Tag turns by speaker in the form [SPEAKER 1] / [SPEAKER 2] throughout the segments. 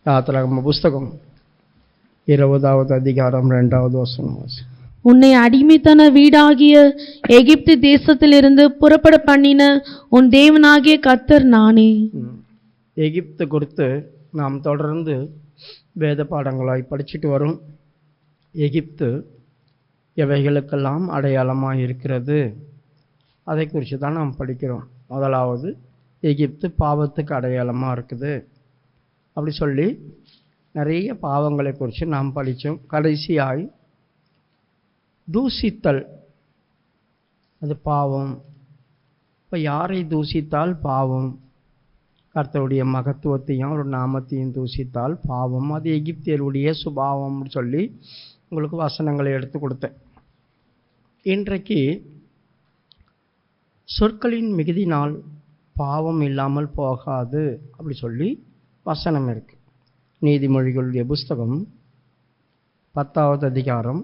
[SPEAKER 1] யாத்திராகம புஸ்தகம் 20வது அதிகாரம் 2வது வசனம்.
[SPEAKER 2] உன்னை அடிமைத்தன வீடாகிய எகிப்து தேசத்திலிருந்து புறப்பட பண்ணின உன் தேவனாகிய கர்த்தர் நானே.
[SPEAKER 1] எகிப்து குறித்து நாம் தொடர்ந்து வேத பாடங்களாய் படிச்சுட்டு வரும். எகிப்து எவைகளுக்கெல்லாம் அடையாளமாக இருக்கிறது அதை குறித்து தான் நாம் படிக்கிறோம். முதலாவது, எகிப்து பாவத்துக்கு அடையாளமாக இருக்குது அப்படி சொல்லி நிறைய பாவங்களை குறித்து நாம் படித்தோம். கடைசியாய் தூசித்தல், அது பாவம். இப்போ யாரை தூசித்தால் பாவம்? கர்த்தருடைய மகத்துவத்தையும் ஒரு நாமத்தையும் தூசித்தால் பாவம். அது எகிப்தியருடைய சுபாவம்னு சொல்லி உங்களுக்கு வசனங்களை எடுத்து கொடுத்தேன். இன்றைக்கு சொற்களின் மிகுதினால் பாவம் இல்லாமல் போகாது அப்படி சொல்லி வசனம் இருக்கு. நீதிமொழிகளுடைய புஸ்தகம் 10வது அதிகாரம்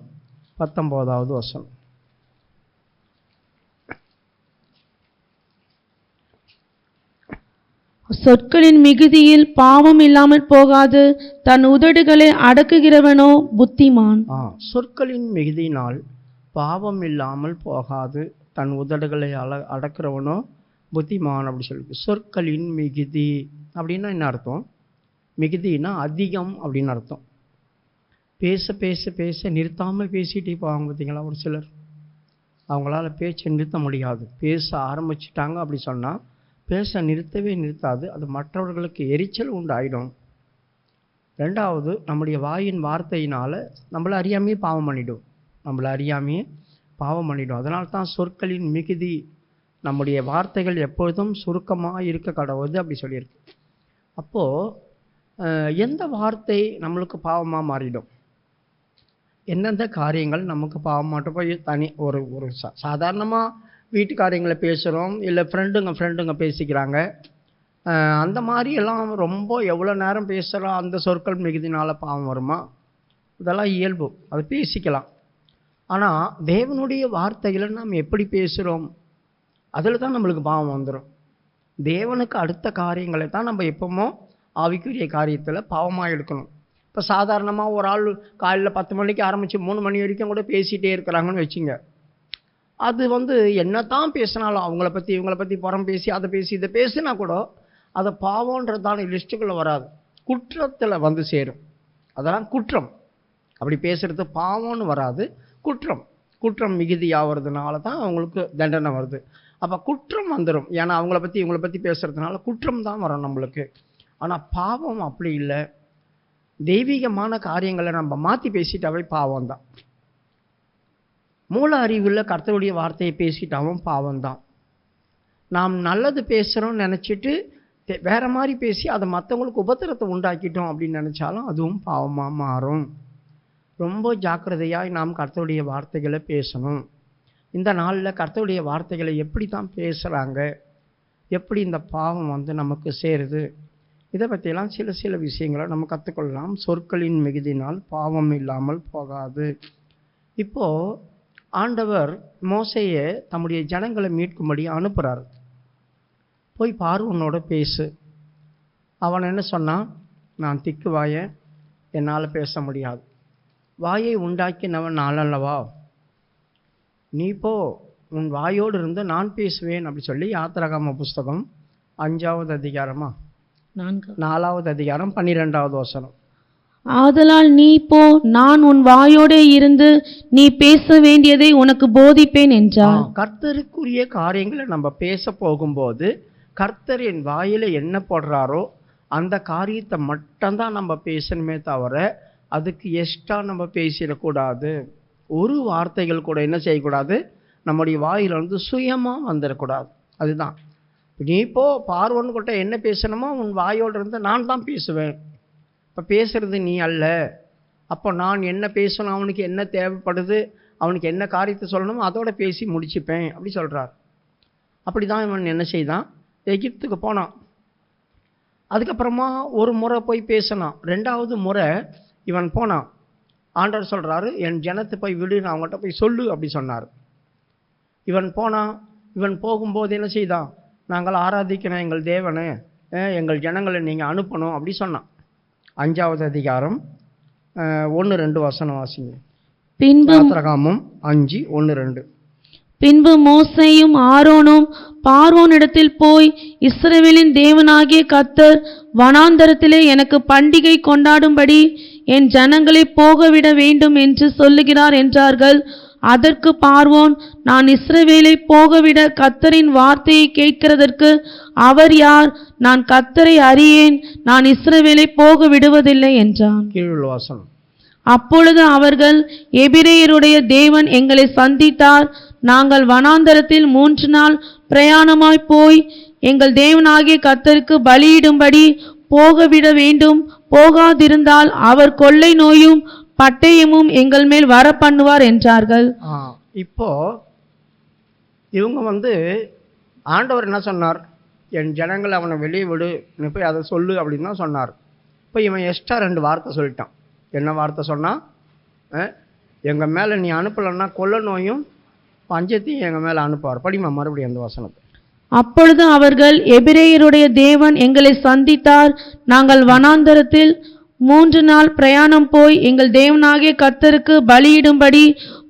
[SPEAKER 1] 19வது வசனம்.
[SPEAKER 2] சொற்களின் மிகுதியில் பாவம் இல்லாமல் போகாது, தன் உதடுகளை அடக்குகிறவனோ புத்திமான்.
[SPEAKER 1] சொற்களின் மிகுதியினால் பாவம் இல்லாமல் போகாது, தன் உதடுகளை அடக்கிறவனோ புத்திமான் அப்படி சொல்லி. சொற்களின் மிகுதி அப்படின்னா என்ன அர்த்தம்? மிகுதினா அதிகம் அப்படின்னு அர்த்தம். பேச பேச பேச நிறுத்தாமல் பேசிகிட்டே போவாங்க பார்த்தீங்களா ஒரு சிலர். அவங்களால பேச்சை நிறுத்த முடியாது. பேச ஆரம்பிச்சிட்டாங்க அப்படி சொன்னால் பேச நிறுத்தவே நிறுத்தாது. அது மற்றவர்களுக்கு எரிச்சல் உண்டாயிடும். ரெண்டாவது, நம்முடைய வாயின் வார்த்தையினால் நம்மளை அறியாமையே பாவம் பண்ணிடும். அதனால தான் சொற்களின் மிகுதி, நம்முடைய வார்த்தைகள் எப்பொழுதும் சுருக்கமாக இருக்க கடவுது அப்படி சொல்லியிருக்கு. அப்போது எந்த வார்த்தை நம்மளுக்கு பாவமாக மாறிடும்? எந்தெந்த காரியங்கள் நமக்கு பாவமாட்ட போய் ஒரு சாதாரணமாக வீட்டு காரியங்களை பேசுகிறோம், இல்லை ஃப்ரெண்டுங்க பேசிக்கிறாங்க, அந்த மாதிரி எல்லாம் ரொம்ப எவ்வளோ நேரம் பேசுகிறோம், அந்த சொற்கள் மிகுதினால பாவம் வருமா? இதெல்லாம் இயல்பு, அது பேசிக்கலாம். ஆனால் தேவனுடைய வார்த்தைகளை நாம் எப்படி பேசுகிறோம், அதில் தான் நம்மளுக்கு பாவம் வந்துடும். தேவனுக்கு அடுத்த காரியங்களை தான் நம்ம எப்பவுமோ ஆவிக்குரிய காரியத்தில் பாவமாக எடுக்கணும். இப்போ சாதாரணமாக ஒரு ஆள் காலையில் 10 மணிக்கு ஆரம்பித்து 3 மணி வரைக்கும் கூட பேசிகிட்டே இருக்கிறாங்கன்னு வச்சுங்க. அது என்னத்தான் பேசினாலும் இவங்களை பற்றி புறம் பேசி அதை பேசி இதை பேசினா கூட அதை பாவன்றதான லிஸ்ட்டுக்குள்ளே வராது, குற்றத்தில் சேரும். அதெல்லாம் குற்றம். அப்படி பேசுகிறது பாவம்னு வராது, குற்றம் மிகுதியாகிறதுனால தான் அவங்களுக்கு தண்டனை வருது. அப்போ குற்றம் வந்துடும். ஏன்னா இவங்களை பற்றி பேசுகிறதுனால குற்றம் தான் வரும் நம்மளுக்கு. ஆனால் பாவம் அப்படி இல்லை. தெய்வீகமான காரியங்களை நம்ம மாற்றி பேசிட்டாவே பாவம் தான். மூல அறிவில் கர்த்தருடைய வார்த்தையை பேசிட்டாவும் பாவம்தான். நாம் நல்லது பேசுகிறோம்னு நினச்சிட்டு வேற மாதிரி பேசி அதை மற்றவங்களுக்கு உபத்திரத்தை உண்டாக்கிட்டோம் அப்படின்னு நினச்சாலும் அதுவும் பாவமாக மாறும். ரொம்ப ஜாக்கிரதையாக நாம் கர்த்தருடைய வார்த்தைகளை பேசணும். இந்த நாளில் கர்த்தருடைய வார்த்தைகளை எப்படி தான் பேசுகிறாங்க, எப்படி இந்த பாவம் நமக்கு சேருது, இதை பற்றியெல்லாம் சில விஷயங்களை நம்ம கற்றுக்கொள்ளலாம். சொற்களின் மிகுதினால் பாவம் இல்லாமல் போகாது. இப்போது ஆண்டவர் மோசேயை தம்முடைய ஜனங்களை மீட்கும்படி அனுப்புகிறார். போய் பார்வோனோட பேசு. அவன் என்ன சொன்னான்? நான் திக்கு வாயை, என்னால் பேச முடியாது. வாயை உண்டாக்கினவன் நான் அல்லவா, நீ போ, உன் வாயோடு இருந்து நான் பேசுவேன் அப்படி சொல்லி யாத்திராகம புஸ்தகம் 5வது அதிகாரமா 4வது அதிகாரம் 12வது வசனம்.
[SPEAKER 2] ஆதலால் நீ போ, நான் உன் வாயோடே இருந்து நீ பேச வேண்டியதை உனக்கு போதிப்பேன் என்றார்.
[SPEAKER 1] கர்த்தருக்குரிய காரியங்களை நம்ம பேச போகும்போது கர்த்தர் என் வாயில என்ன போடுறாரோ அந்த காரியத்தை மட்டும்தான் நம்ம பேசணுமே தவிர அதுக்கு எக்ஸ்ட்ரா நம்ம பேசிடக்கூடாது. ஒரு வார்த்தைகள் கூட என்ன செய்யக்கூடாது, நம்முடைய வாயிலிருந்து சுயமாக வந்துடக்கூடாது. அதுதான். நீ இப்போ பார்வன் கிட்ட என்ன பேசணுமோ உன் வாயோடு இருந்து நான் தான் பேசுவேன். இப்போ பேசுறது நீ அல்ல. அப்போ நான் என்ன பேசணும், அவனுக்கு என்ன தேவைப்படுது, அவனுக்கு என்ன காரியத்தை சொல்லணுமோ அதோட பேசி முடிச்சுப்பேன் அப்படி சொல்கிறார். அப்படி தான் இவன் என்ன செய்தான், எகிப்துக்கு போனான். அதுக்கப்புறமா ஒரு முறை போய் பேசினான். 2வது முறை இவன் போனான். ஆண்டவர் சொல்கிறாரு, என் ஜனத்தை போய் விடு, நான் அவங்கள்ட்ட போய் சொல்லு அப்படி சொன்னார். இவன் போனான். இவன் போகும்போது என்ன செய்தான், நாங்கள் ஆராதிக்கிறோம் எங்கள் தேவனை, எங்கள் ஜனங்களை நீங்கள் அனுப்பணும் அப்படி சொன்னான். 5வது அதிகாரம் 1-2 வசனம் வாசிங்க.
[SPEAKER 2] பின்பு
[SPEAKER 1] யாத்திராகமம் 5:1-2.
[SPEAKER 2] பின்பு மோசேயும் ஆரோனும் பார்வோனிடத்தில் போய், இஸ்ரவேலின் தேவனாகிய கர்த்தர் வனாந்தரத்திலே எனக்கு பண்டிகை கொண்டாடும்படி என் ஜனங்களை போகவிட வேண்டும் என்று சொல்லுகிறார் என்றார்கள். அதற்கு பார்வோன், நான் இஸ்ரவேலை போகவிட கர்த்தரின் வார்த்தையை கேட்கிறதற்கு அவர் யார்? நான் கர்த்தரை அறியேன், நான் இஸ்ரவேலை போக விடுவதில்லை என்றான்.
[SPEAKER 1] கீழுள்ள வசனம்.
[SPEAKER 2] அப்பொழுது அவர்கள், எபிரெயருடைய தேவன் எங்களை சந்தித்தார், நாங்கள் வனாந்தரத்தில் 3 நாள் பிரயாணமாய் போய் எங்கள் தேவனாகிய கர்த்தருக்கு பலியிடும்படி போகவிட வேண்டும், போகாதிருந்தால் அவர் கொள்ளை நோயும் பட்டயமும் எங்கள் மேல் வர பண்ணுவார் என்றார்கள்.
[SPEAKER 1] இப்போ இவங்க ஆண்டவர் என்ன சொன்னார்? என் ஜனங்களை அவனை வெளியே விடு, நீ போய் அதை சொல்லு அப்படின்னு தான் சொன்னார். இப்போ இவன் எக்ஸ்ட்ரா 2 வார்த்தை சொல்லிட்டான். என்ன வார்த்தை சொன்னான்? எங்கள் மேலே நீ அனுப்பலைன்னா கொள்ள நோயும் பஞ்சத்தையும் எங்கள் மேலே அனுப்புவார். படிமா மறுபடியும் அந்த வசனத்தை.
[SPEAKER 2] அப்பொழுது அவர்கள், எபிரெயருடைய தேவன் எங்களை சந்தித்தார், நாங்கள் வனாந்தரத்தில் 3 நாள் பிரயாணம் போய் எங்கள் தேவனாகிய கர்த்தருக்கு பலியிடும்படி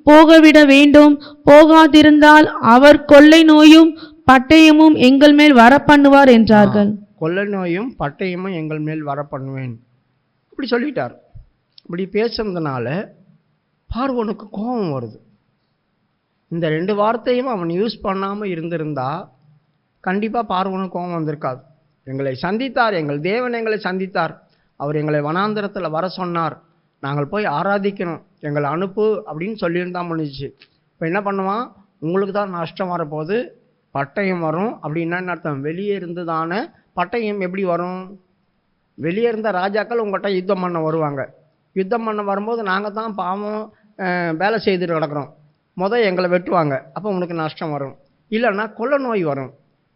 [SPEAKER 2] போகவிட வேண்டும், போகாதிருந்தால் அவர் கொள்ளை நோயும் பட்டயமும் எங்கள் மேல் வர பண்ணுவார் என்றார்கள்.
[SPEAKER 1] கொள்ளை நோயும் பட்டயமும் எங்கள் மேல் வர பண்ணுவேன் இப்படி சொல்லிட்டார். இப்படி பேசுறதுனால பார்வோனுக்கு கோபம் வருது. இந்த 2 வார்த்தையும் அவன் யூஸ் பண்ணாமல் இருந்திருந்தா கண்டிப்பாக பார்வோனுக்கு கோபம் வந்திருக்காது. எங்களை சந்தித்தார், எங்கள் தேவன் எங்களை சந்தித்தார், அவர் எங்களை வனாந்தரத்தில் வர சொன்னார், நாங்கள் போய் ஆராதிக்கணும், எங்களை அனுப்பு அப்படின்னு சொல்லியிருந்தா முடிஞ்சிச்சு. இப்போ என்ன பண்ணுவான்? உங்களுக்கு தான் நஷ்டம் வரப்போகுது, பட்டயம் வரும். அப்படின்னா என்ன அர்த்தம்? வெளியே இருந்து தானே பட்டயம் எப்படி வரும்? வெளியே இருந்த ராஜாக்கள் உங்கள்கிட்ட யுத்தம் பண்ண வருவாங்க. யுத்தம் பண்ண வரும்போது நாங்கள் தான் பாவம் வேலை செய்துட்டு கிடக்குறோம், எங்களை வெட்டுவாங்க, அப்போ உனக்கு நஷ்டம் வரும். இல்லைன்னா கொள்ள நோய் வரும்.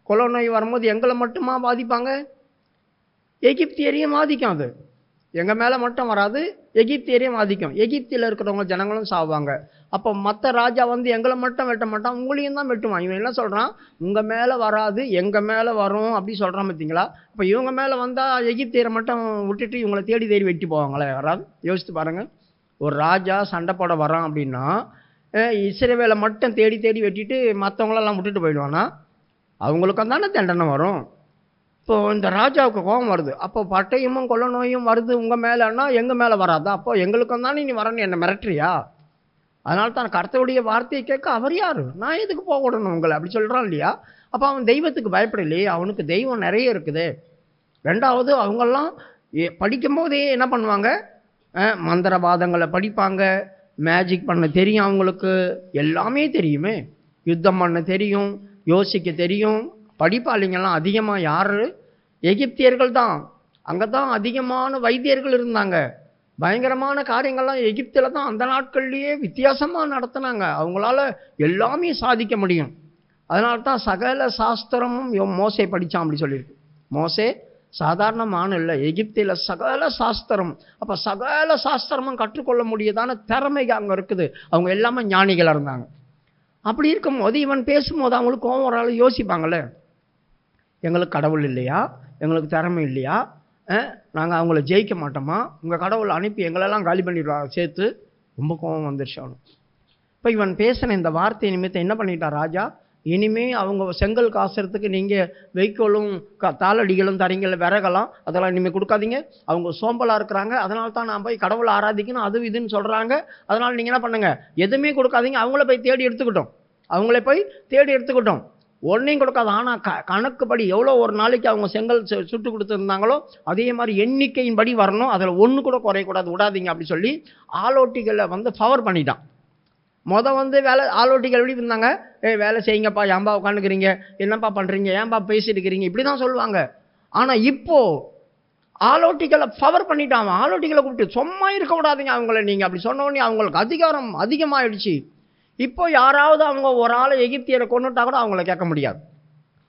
[SPEAKER 1] கொள்ள நோய் வரும்போது எங்களை மட்டுமா பாதிப்பாங்க? எகிப்தியரையும் பாதிக்கும். அது எங்கள் மேலே மட்டும் வராது, எகிப்தியரையும் பாதிக்கும். எகிப்தியில் இருக்கிறவங்க ஜனங்களும் சாவாங்க. அப்போ மற்ற ராஜா எங்களை மட்டும் வெட்ட மாட்டான், உங்களையும் தான் வெட்டுவான். இவன் என்ன சொல்கிறான்? உங்கள் மேலே வராது, எங்கள் மேலே வரும் அப்படி சொல்கிறான். பார்த்தீங்களா? அப்போ இவங்க மேலே வந்தால் எகிப்தியரை மட்டும் விட்டுட்டு இவங்களை தேடி தேடி வெட்டி போவாங்களே யாராவது? யோசித்து பாருங்கள். ஒரு ராஜா சண்டை போட வரான் அப்படின்னா இஸ்ரவேலை மட்டும் தேடி தேடி வெட்டிட்டு மற்றவங்களெல்லாம் விட்டுட்டு போயிடுவானா? அவங்களுக்கும் தானே தண்டனை வரும். இப்போது இந்த ராஜாவுக்கு கோபம் வருது. அப்போ பட்டயமும் கொள்ள நோயும் வருது உங்கள் மேலேன்னா எங்கள் மேலே வராதா? அப்போ எங்களுக்கும் தானே நீ வரணும், என்னை மிரட்டுறியா? அதனால தான் கர்த்தருடைய வார்த்தையை கேட்க அவர் யார்? நான் எதுக்கு போக விடணும் உங்களை அப்படி சொல்கிறான் இல்லையா? அப்போ அவன் தெய்வத்துக்கு பயப்படலையே, அவனுக்கு தெய்வம் நிறைய இருக்குது. 2வது, அவங்கெல்லாம் படிக்கும்போதே என்ன பண்ணுவாங்க? மந்திரவாதங்களை படிப்பாங்க, மேஜிக் பண்ண தெரியும், அவங்களுக்கு எல்லாமே தெரியுமே. யுத்தம் பண்ண தெரியும், யோசிக்க தெரியும். படிப்பாளிங்கெல்லாம் அதிகமாக யார்? எகிப்தியர்கள் தான். அங்கே தான் அதிகமான வைத்தியர்கள் இருந்தாங்க. பயங்கரமான காரியங்கள்லாம் எகிப்தில் தான் அந்த நாட்கள்லேயே வித்தியாசமாக நடத்தினாங்க. அவங்களால எல்லாமே சாதிக்க முடியும். அதனால தான் சகல சாஸ்திரமும் மோசே படித்தான் அப்படி சொல்லியிருக்கு. மோசே சாதாரணமான இல்லை, எகிப்தில் சகல சாஸ்திரம். அப்போ சகல சாஸ்திரமும் கற்றுக்கொள்ள முடியதான திறமைக்கு அங்கே இருக்குது. அவங்க எல்லாமே ஞானிகளாக இருந்தாங்க. அப்படி இருக்கும்போது இவன் பேசும்போது அவங்களுக்கு கோவம் ஒரு ஆள் யோசிப்பாங்கள்ல, எங்களுக்கு கடவுள் இல்லையா? எங்களுக்கு திறமை இல்லையா? நாங்கள் அவங்கள ஜெயிக்க மாட்டோமா? உங்கள் கடவுளை அனுப்பி எங்களெல்லாம் காலி பண்ணிடுவாங்க சேர்த்து. ரொம்ப கோபம் வந்துருச்சு அவனுக்கு. இப்போ இவன் பேசின இந்த வார்த்தை நிமித்தம் என்ன பண்ணிட்டான் ராஜா? இனிமே அவங்க செங்கல் காசுறதுக்கு நீங்கள் வைக்கோலும் தாளடிகளும் தரீங்கள, விறகலாம் அதெல்லாம் இனிமேல் கொடுக்காதீங்க. அவங்க சோம்பலாக இருக்கிறாங்க, அதனால தான் நான் போய் கடவுளை ஆராதிக்கணும் அது இதுன்னு சொல்கிறாங்க. அதனால் நீங்கள் என்ன பண்ணுங்கள்? எதுவுமே கொடுக்காதீங்க, அவங்கள போய் தேடி எடுத்துக்கிட்டோம். அவங்கள போய் தேடி எடுத்துக்கிட்டோம், ஒன்றையும் கொடுக்காது. ஆனால் கணக்குப்படி எவ்வளோ ஒரு நாளைக்கு அவங்க செங்கல் சுட்டு கொடுத்துருந்தாங்களோ அதே மாதிரி எண்ணிக்கையின்படி வரணும், அதில் ஒன்று கூட குறையக்கூடாது, விடாதீங்க அப்படி சொல்லி ஆலோட்டிகளை பவர் பண்ணிட்டான். வேலை ஆலோட்டிகள் எப்படி இருந்தாங்க? வேலை செய்யுங்கப்பா, ஏன்பா உட்காந்துக்கிறீங்க, என்னப்பா பண்ணுறீங்க, ஏன்பா பேசிட்டு இருக்கிறீங்க, இப்படி தான் சொல்லுவாங்க. ஆனால் இப்போது ஆலோட்டிகளை பவர் பண்ணிட்டாங்க. ஆலோட்டிகளை கூப்பிட்டு சும்மா இருக்கக்கூடாதுங்க அவங்கள, நீங்கள் அப்படி சொன்னோடனே அவங்களுக்கு அதிகாரம் அதிகமாகிடுச்சு. இப்போ யாராவது அவங்க ஒரு ஆளை எகிப்தியரை கொண்டுட்டா கூட அவங்கள கேட்க முடியாது,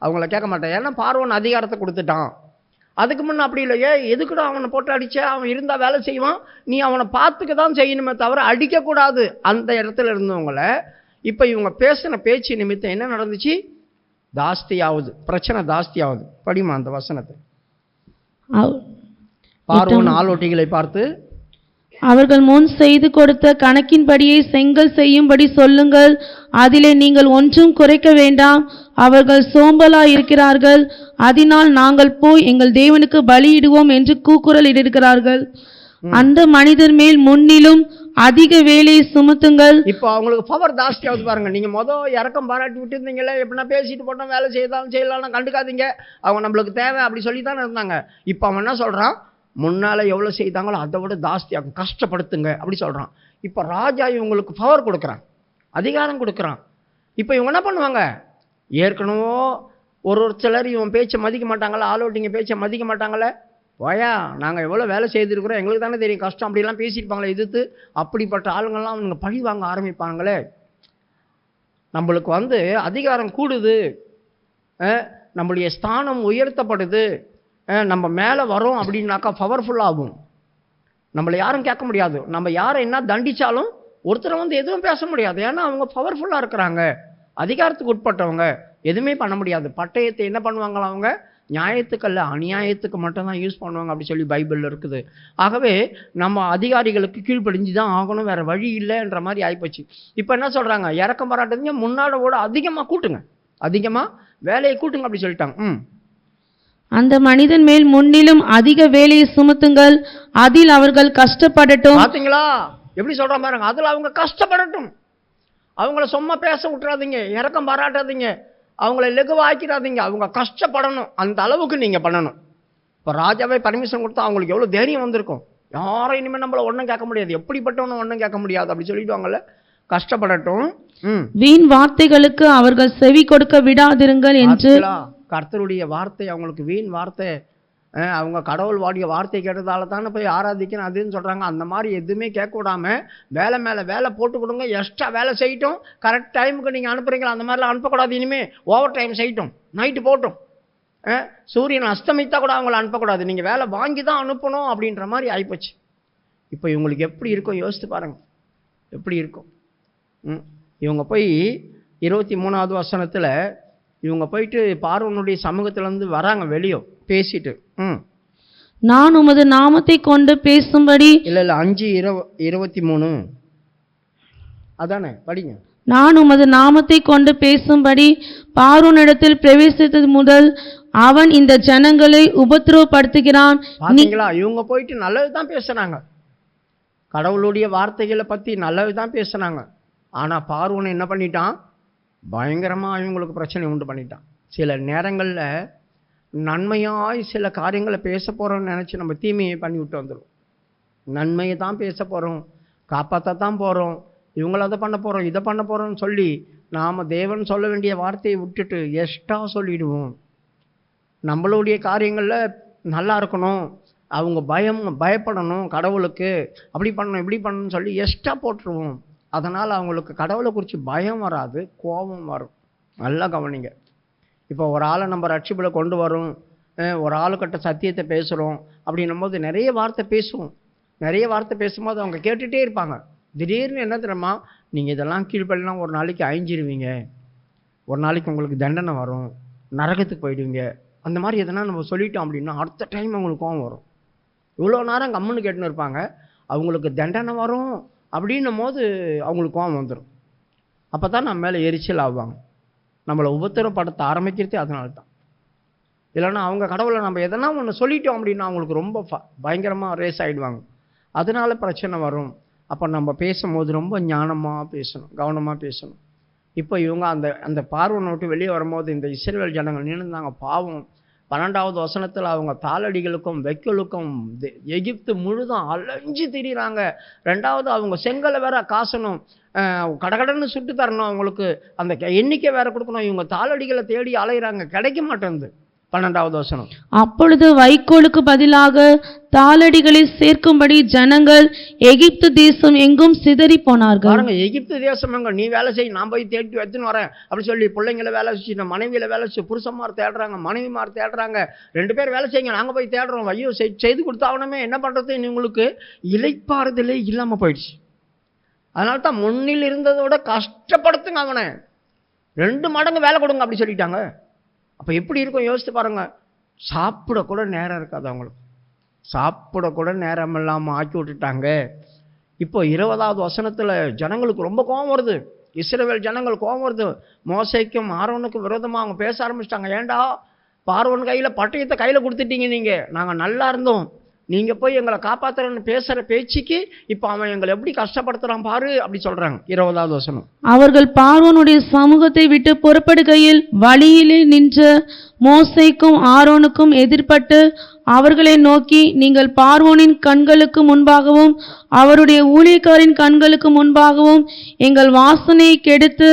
[SPEAKER 1] அவங்கள கேட்க மாட்டேன். ஏன்னா பார்வோன் அதிகாரத்தை கொடுத்துட்டான். அதுக்கு முன்னே அப்படி இல்லையே, எதுக்குடா அவனை போட்டு அடிச்ச? அவன் இருந்தால் வேலை செய்வான், நீ அவனை பார்த்துக்க தான் செய்யணுமே தவிர அடிக்கக்கூடாது அந்த இடத்துல இருந்தவங்கள. இப்போ இவங்க பேசின பேச்சு நிமித்தம் என்ன நடந்துச்சு? ஜாஸ்தியாகுது, பிரச்சனை ஜாஸ்தியாகுது. படிமா அந்த வசனத்தை. பார்வோன் ஆளோட்டிகளை பார்த்து,
[SPEAKER 2] அவர்கள் முன் செய்து கொடுத்த கணக்கின்படியே செங்கல் செய்யும்படி சொல்லுங்கள், அதிலே நீங்கள் ஒன்றும் குறைக்க வேண்டாம். அவர்கள் சோம்பலாய் இருக்கிறார்கள், அதனால் நாங்கள் போய் எங்கள் தேவனுக்கு பலியிடுவோம் என்று கூக்குரல் இடுகிறார்கள். அந்த மனிதர் மேல் முன்னிலும் அதிக வேலையை சுமத்துங்கள்.
[SPEAKER 1] இப்போ அவங்களுக்கு பவர் ஜாஸ்தியாவது பாருங்க. நீங்க இறக்கம் பாராட்டி விட்டு இருந்தீங்களே, எப்படின்னா பேசிட்டு போட்டோம், வேலை செய்யலாம் கண்டுக்காதீங்க, அவங்க நம்மளுக்கு தேவை அப்படி சொல்லித்தானே இருந்தாங்க. இப்போ அவன் என்ன சொல்றான், முன்னால எவ்வளவு செய்தாங்களோ அதை விட ஜாஸ்தியாகும், கஷ்டப்படுத்துங்க அப்படி சொல்றான். இப்போ ராஜா இவங்களுக்கு பவர் கொடுக்குறான், அதிகாரம் கொடுக்குறான். இப்போ இவங்க என்ன பண்ணுவாங்க, ஏற்கனவே ஒரு சிலர் இவன் பேச்சை மதிக்க மாட்டாங்களா, ஆளோட்டிங்க பேச்சை மதிக்க மாட்டாங்களே, வாயா நாங்கள் எவ்வளோ வேலை செய்திருக்கிறோம், எங்களுக்கு தானே தெரியும் கஷ்டம், அப்படிலாம் பேசியிருப்பாங்களே எதிர்த்து. அப்படிப்பட்ட ஆளுங்கள்லாம் அவனுங்க பழி வாங்க ஆரம்பிப்பாங்களே. நம்மளுக்கு அதிகாரம் கூடுது, நம்மளுடைய ஸ்தானம் உயர்த்தப்படுது, நம்ம மேலே வரோம் அப்படின்னாக்கா பவர்ஃபுல்லாகும். நம்மளை யாரும் கேட்க முடியாது, நம்ம யாரை என்ன தண்டிச்சாலும் ஒருத்தரை எதுவும் பேச முடியாது. ஏன்னா அவங்க பவர்ஃபுல்லாக இருக்கிறாங்க, அதிகாரத்துக்கு உட்பட்டவங்க, எதுவுமே பண்ண முடியாது. பட்டயத்தை என்ன பண்ணுவாங்களா, அவங்க நியாயத்துக்கு அல்ல அநியாயத்துக்கு மட்டும்தான் யூஸ் பண்ணுவாங்க அப்படி சொல்லி பைபிளில் இருக்குது. ஆகவே நம்ம அதிகாரிகளுக்கு கீழ்ப்படிஞ்சு தான் ஆகணும், வேறு வழி இல்லைன்ற மாதிரி ஆகிப்போச்சு. இப்போ என்ன சொல்கிறாங்க, இறக்கம் பாராட்டுங்க, முன்னாடோட அதிகமாக கூட்டுங்க, அதிகமாக வேலையை கூட்டுங்க அப்படி சொல்லிட்டாங்க.
[SPEAKER 2] அந்த மனிதன் மேல் முன்னிலும் அதிக வேலையை சுமத்துங்கள், அதில் அவர்கள் கஷ்டப்படட்டும்.
[SPEAKER 1] பார்த்தீங்களா எப்படி சொல்ற பாருங்க, அதில் அவங்க கஷ்டப்படட்டும். அவங்கள சும்மா பேச விட்டுறாதீங்க, இறக்கம் பாராட்டாதீங்க, அவங்கள லெகுவாக்கிடாதீங்க, அவங்க கஷ்டப்படணும், அந்த அளவுக்கு நீங்கள் பண்ணணும். இப்போ ராஜாவே பர்மிஷன் கொடுத்தா அவங்களுக்கு எவ்வளோ தைரியம் வந்திருக்கும், யாரும் இனிமேல் நம்மளை ஒன்றும் கேட்க முடியாது, எப்படிப்பட்டவனும் ஒன்றும் கேட்க முடியாது அப்படி சொல்லிடுவாங்கல்ல. கஷ்டப்படட்டும்.
[SPEAKER 2] வீண் வார்த்தைகளுக்கு அவர்கள் செவி கொடுக்க விடாதிருங்கள் என்று.
[SPEAKER 1] கர்த்தருடைய வார்த்தை அவங்களுக்கு வீண் வார்த்தை, அவங்க கடவுள் வாடிய வார்த்தை கேட்டதால தானே போய் ஆராதிக்கணும் அதுன்னு சொல்கிறாங்க. அந்த மாதிரி எதுவுமே கேட்க விடாமல் வேலை மேலே வேலை போட்டு கொடுங்க, எக்ஸ்ட்ரா வேலை செய்யட்டும், கரெக்ட் டைமுக்கு நீங்கள் அனுப்புறீங்களா அந்த மாதிரிலாம் அனுப்பக்கூடாது. இனிமேல் ஓவர் டைம் செய்யட்டும், நைட்டு போட்டும், சூரியன் அஸ்தமித்தா கூட அவங்கள அனுப்பக்கூடாது, நீங்கள் வேலை வாங்கி தான் அனுப்பணும் அப்படின்ற மாதிரி ஆகிப்போச்சு. இப்போ இவங்களுக்கு எப்படி இருக்கும் யோசித்து பாருங்கள், எப்படி இருக்கும். இவங்க போய் 23வது வசனத்தில் இவங்க போயிட்டு பார்வோனுடைய சமூகத்திலேருந்து வராங்க வெளியே பேசிட்டு,
[SPEAKER 2] நான் உமது நாமத்தை கொண்டு பேசும்படி.
[SPEAKER 1] இல்லை 5:23 அதானே படிங்க.
[SPEAKER 2] நான் உமது நாமத்தை கொண்டு பேசும்படி பார்வோனிடத்தில் பிரவேசித்தது முதல் அவன் இந்த ஜனங்களை உபத்திரவப்படுத்துகிறான்.
[SPEAKER 1] பார்த்தீங்களா, இவங்க போயிட்டு நல்லது தான் பேசுனாங்க, கடவுளுடைய வார்த்தைகளை பற்றி நல்லது தான் பேசுனாங்க. ஆனால் பார்வோன் என்ன பண்ணிட்டான், பயங்கரமாக இவங்களுக்கு பிரச்சனை உண்டு பண்ணிட்டான். சில நேரங்களில் நன்மையாய் சில காரியங்களை பேச போகிறோம்னு நினச்சி நம்ம தீமையை பண்ணி விட்டு வந்துடும். நன்மையை தான் பேச போகிறோம், காப்பாற்றத்தான் போகிறோம், இவங்கள அதை பண்ண போகிறோம் இதை பண்ண போகிறோம்னு சொல்லி நாம் தேவன் சொல்ல வேண்டிய வார்த்தையை விட்டுட்டு எக்ஸ்ட்ரா சொல்லிடுவோம். நம்மளுடைய காரியங்களில் நல்லா இருக்கணும், அவங்க பயப்படணும் கடவுளுக்கு, அப்படி பண்ணணும் இப்படி பண்ணணும்னு சொல்லி எக்ஸ்ட்ரா போட்டுருவோம். அதனால் அவங்களுக்கு கடவுளை குறித்து பயம் வராது, கோபம் வரும். நல்லா கவனிங்க. இப்போ ஒரு ஆளை நம்ம ரட்சிப்பில் கொண்டு வரோம், ஒரு ஆளுக்கிட்ட சத்தியத்தை பேசுகிறோம் அப்படின்னும் போது நிறைய வார்த்தை பேசுவோம். நிறைய வார்த்தை பேசும்போது அவங்க கேட்டுகிட்டே இருப்பாங்க. திடீர்னு என்ன தெரியுமா, நீங்கள் இதெல்லாம் கீழ்ப்படிலாம் ஒரு நாளைக்கு அழிஞ்சிருவீங்க, ஒரு நாளைக்கு உங்களுக்கு தண்டனை வரும், நரகத்துக்கு போயிடுவீங்க, அந்த மாதிரி எதனா நம்ம சொல்லிட்டோம் அப்படின்னா அடுத்த டைம் அவங்களுக்கு கோவம் வரும். இவ்வளோ நேரம் கம்முன்னு கேட்டுன்னு இருப்பாங்க, அவங்களுக்கு தண்டனை வரும் அப்படின்னும் போது அவங்களுக்கு கோவம் வந்துடும். அப்போ தான் நம்ம மேலே எரிச்சல் ஆவாங்க, நம்மளை உபத்திரப்படுத்த ஆரம்பிக்கிறதே அதனால தான். இல்லைன்னா அவங்க கடவுளை நம்ம எதனா ஒன்று சொல்லிட்டோம் அப்படின்னா அவங்களுக்கு ரொம்ப பயங்கரமாக ரேஸ் ஆகிடுவாங்க, அதனால பிரச்சனை வரும். அப்போ நம்ம பேசும்போது ரொம்ப ஞானமாக பேசணும், கவனமாக பேசணும். இப்போ இவங்க அந்த பார்வோனை விட்டு வெளியே வரும்போது இந்த இஸ்ரவேல் ஜனங்கள் நின்றுந்தாங்க. பாவம் 12வது வசனத்தில் அவங்க தாளடிகளுக்கும் வைக்கலுக்கும் எகிப்து முழுதும் அலைஞ்சு திரிகிறாங்க. 2வது அவங்க செங்கலை வேற காசணும், கடகடன்னு சுட்டு தரணும், அவங்களுக்கு அந்த எண்ணிக்கை வேற கொடுக்கணும். இவங்க தாளடிகளை தேடி அலைகிறாங்க, கிடைக்க மாட்டேங்குது. 12வது வசனம்.
[SPEAKER 2] அப்பொழுது வைக்கோலுக்கு பதிலாக தாளடிகளை சேர்க்கும்படி ஜனங்கள் எகிப்து தேசம் எங்கும் சிதறி போனார்கள்.
[SPEAKER 1] பாருங்க, எகிப்து தேசம் எங்க, நீ வேலை செய், நான் போய் தேடி எடுத்துன்னு வரேன் அப்படி சொல்லி பிள்ளைங்களை வேலை செஞ்சு, மனைவியில வேலை செஞ்சு, புருஷன்மார் தேடுறாங்க, மனைவிமார் தேடுறாங்க, 2 பேர் வேலை செய்யுங்க, நாங்கள் போய் தேடுறோம், ஐயோ செய்து கொடுத்தாவணுமே, என்ன பண்ணுறது, உங்களுக்கு இளைப்பாறுதலே இல்லாமல் போயிடுச்சு. அதனால தான் முன்னில் இருந்ததோட கஷ்டப்படுத்துங்க, அவனை 2 மடங்கு வேலை கொடுங்க அப்படி சொல்லிட்டாங்க. அப்போ எப்படி இருக்கும் யோசித்து பாருங்க, சாப்பிட கூட நேரம் இருக்காது அவங்களுக்கு. சாப்பிடக்கூட நேரம் இல்லாமல் ஆக்கி விட்டுட்டாங்க. இப்போ 20வது வசனத்தில் ஜனங்களுக்கு ரொம்ப கோபம் வருது. இஸ்ரவேல் ஜனங்கள் கோபம் வருது. மோசேக்கும் ஆரோனுக்கும் விரோதமாக அவங்க பேச ஆரம்பிச்சிட்டாங்க. ஏண்டா பார்வோன் கையில் பட்டயத்தை கையில் கொடுத்துட்டீங்க, நீங்கள் நாங்கள் நல்லா இருந்தோம், நீங்கள் போய் எங்களை காப்பாற்றுறன்னு பேசுகிற பேச்சுக்கு இப்போ அவன் எங்களை எப்படி கஷ்டப்படுத்துகிறான் பாரு அப்படி சொல்கிறாங்க. 20வது வசனம்.
[SPEAKER 2] அவர்கள் பார்வோனுடைய சமூகத்தை விட்டு புறப்படுகையில் வழியிலே நின்ற மோசேக்கும் ஆரோனுக்கும் எதிர்ப்பட்டு அவர்களை நோக்கி, நீங்கள் பார்வோனின் கண்களுக்கு முன்பாகவும் அவருடைய ஊழியக்காரின் கண்களுக்கு முன்பாகவும் எங்கள் வாசனையை கெடுத்து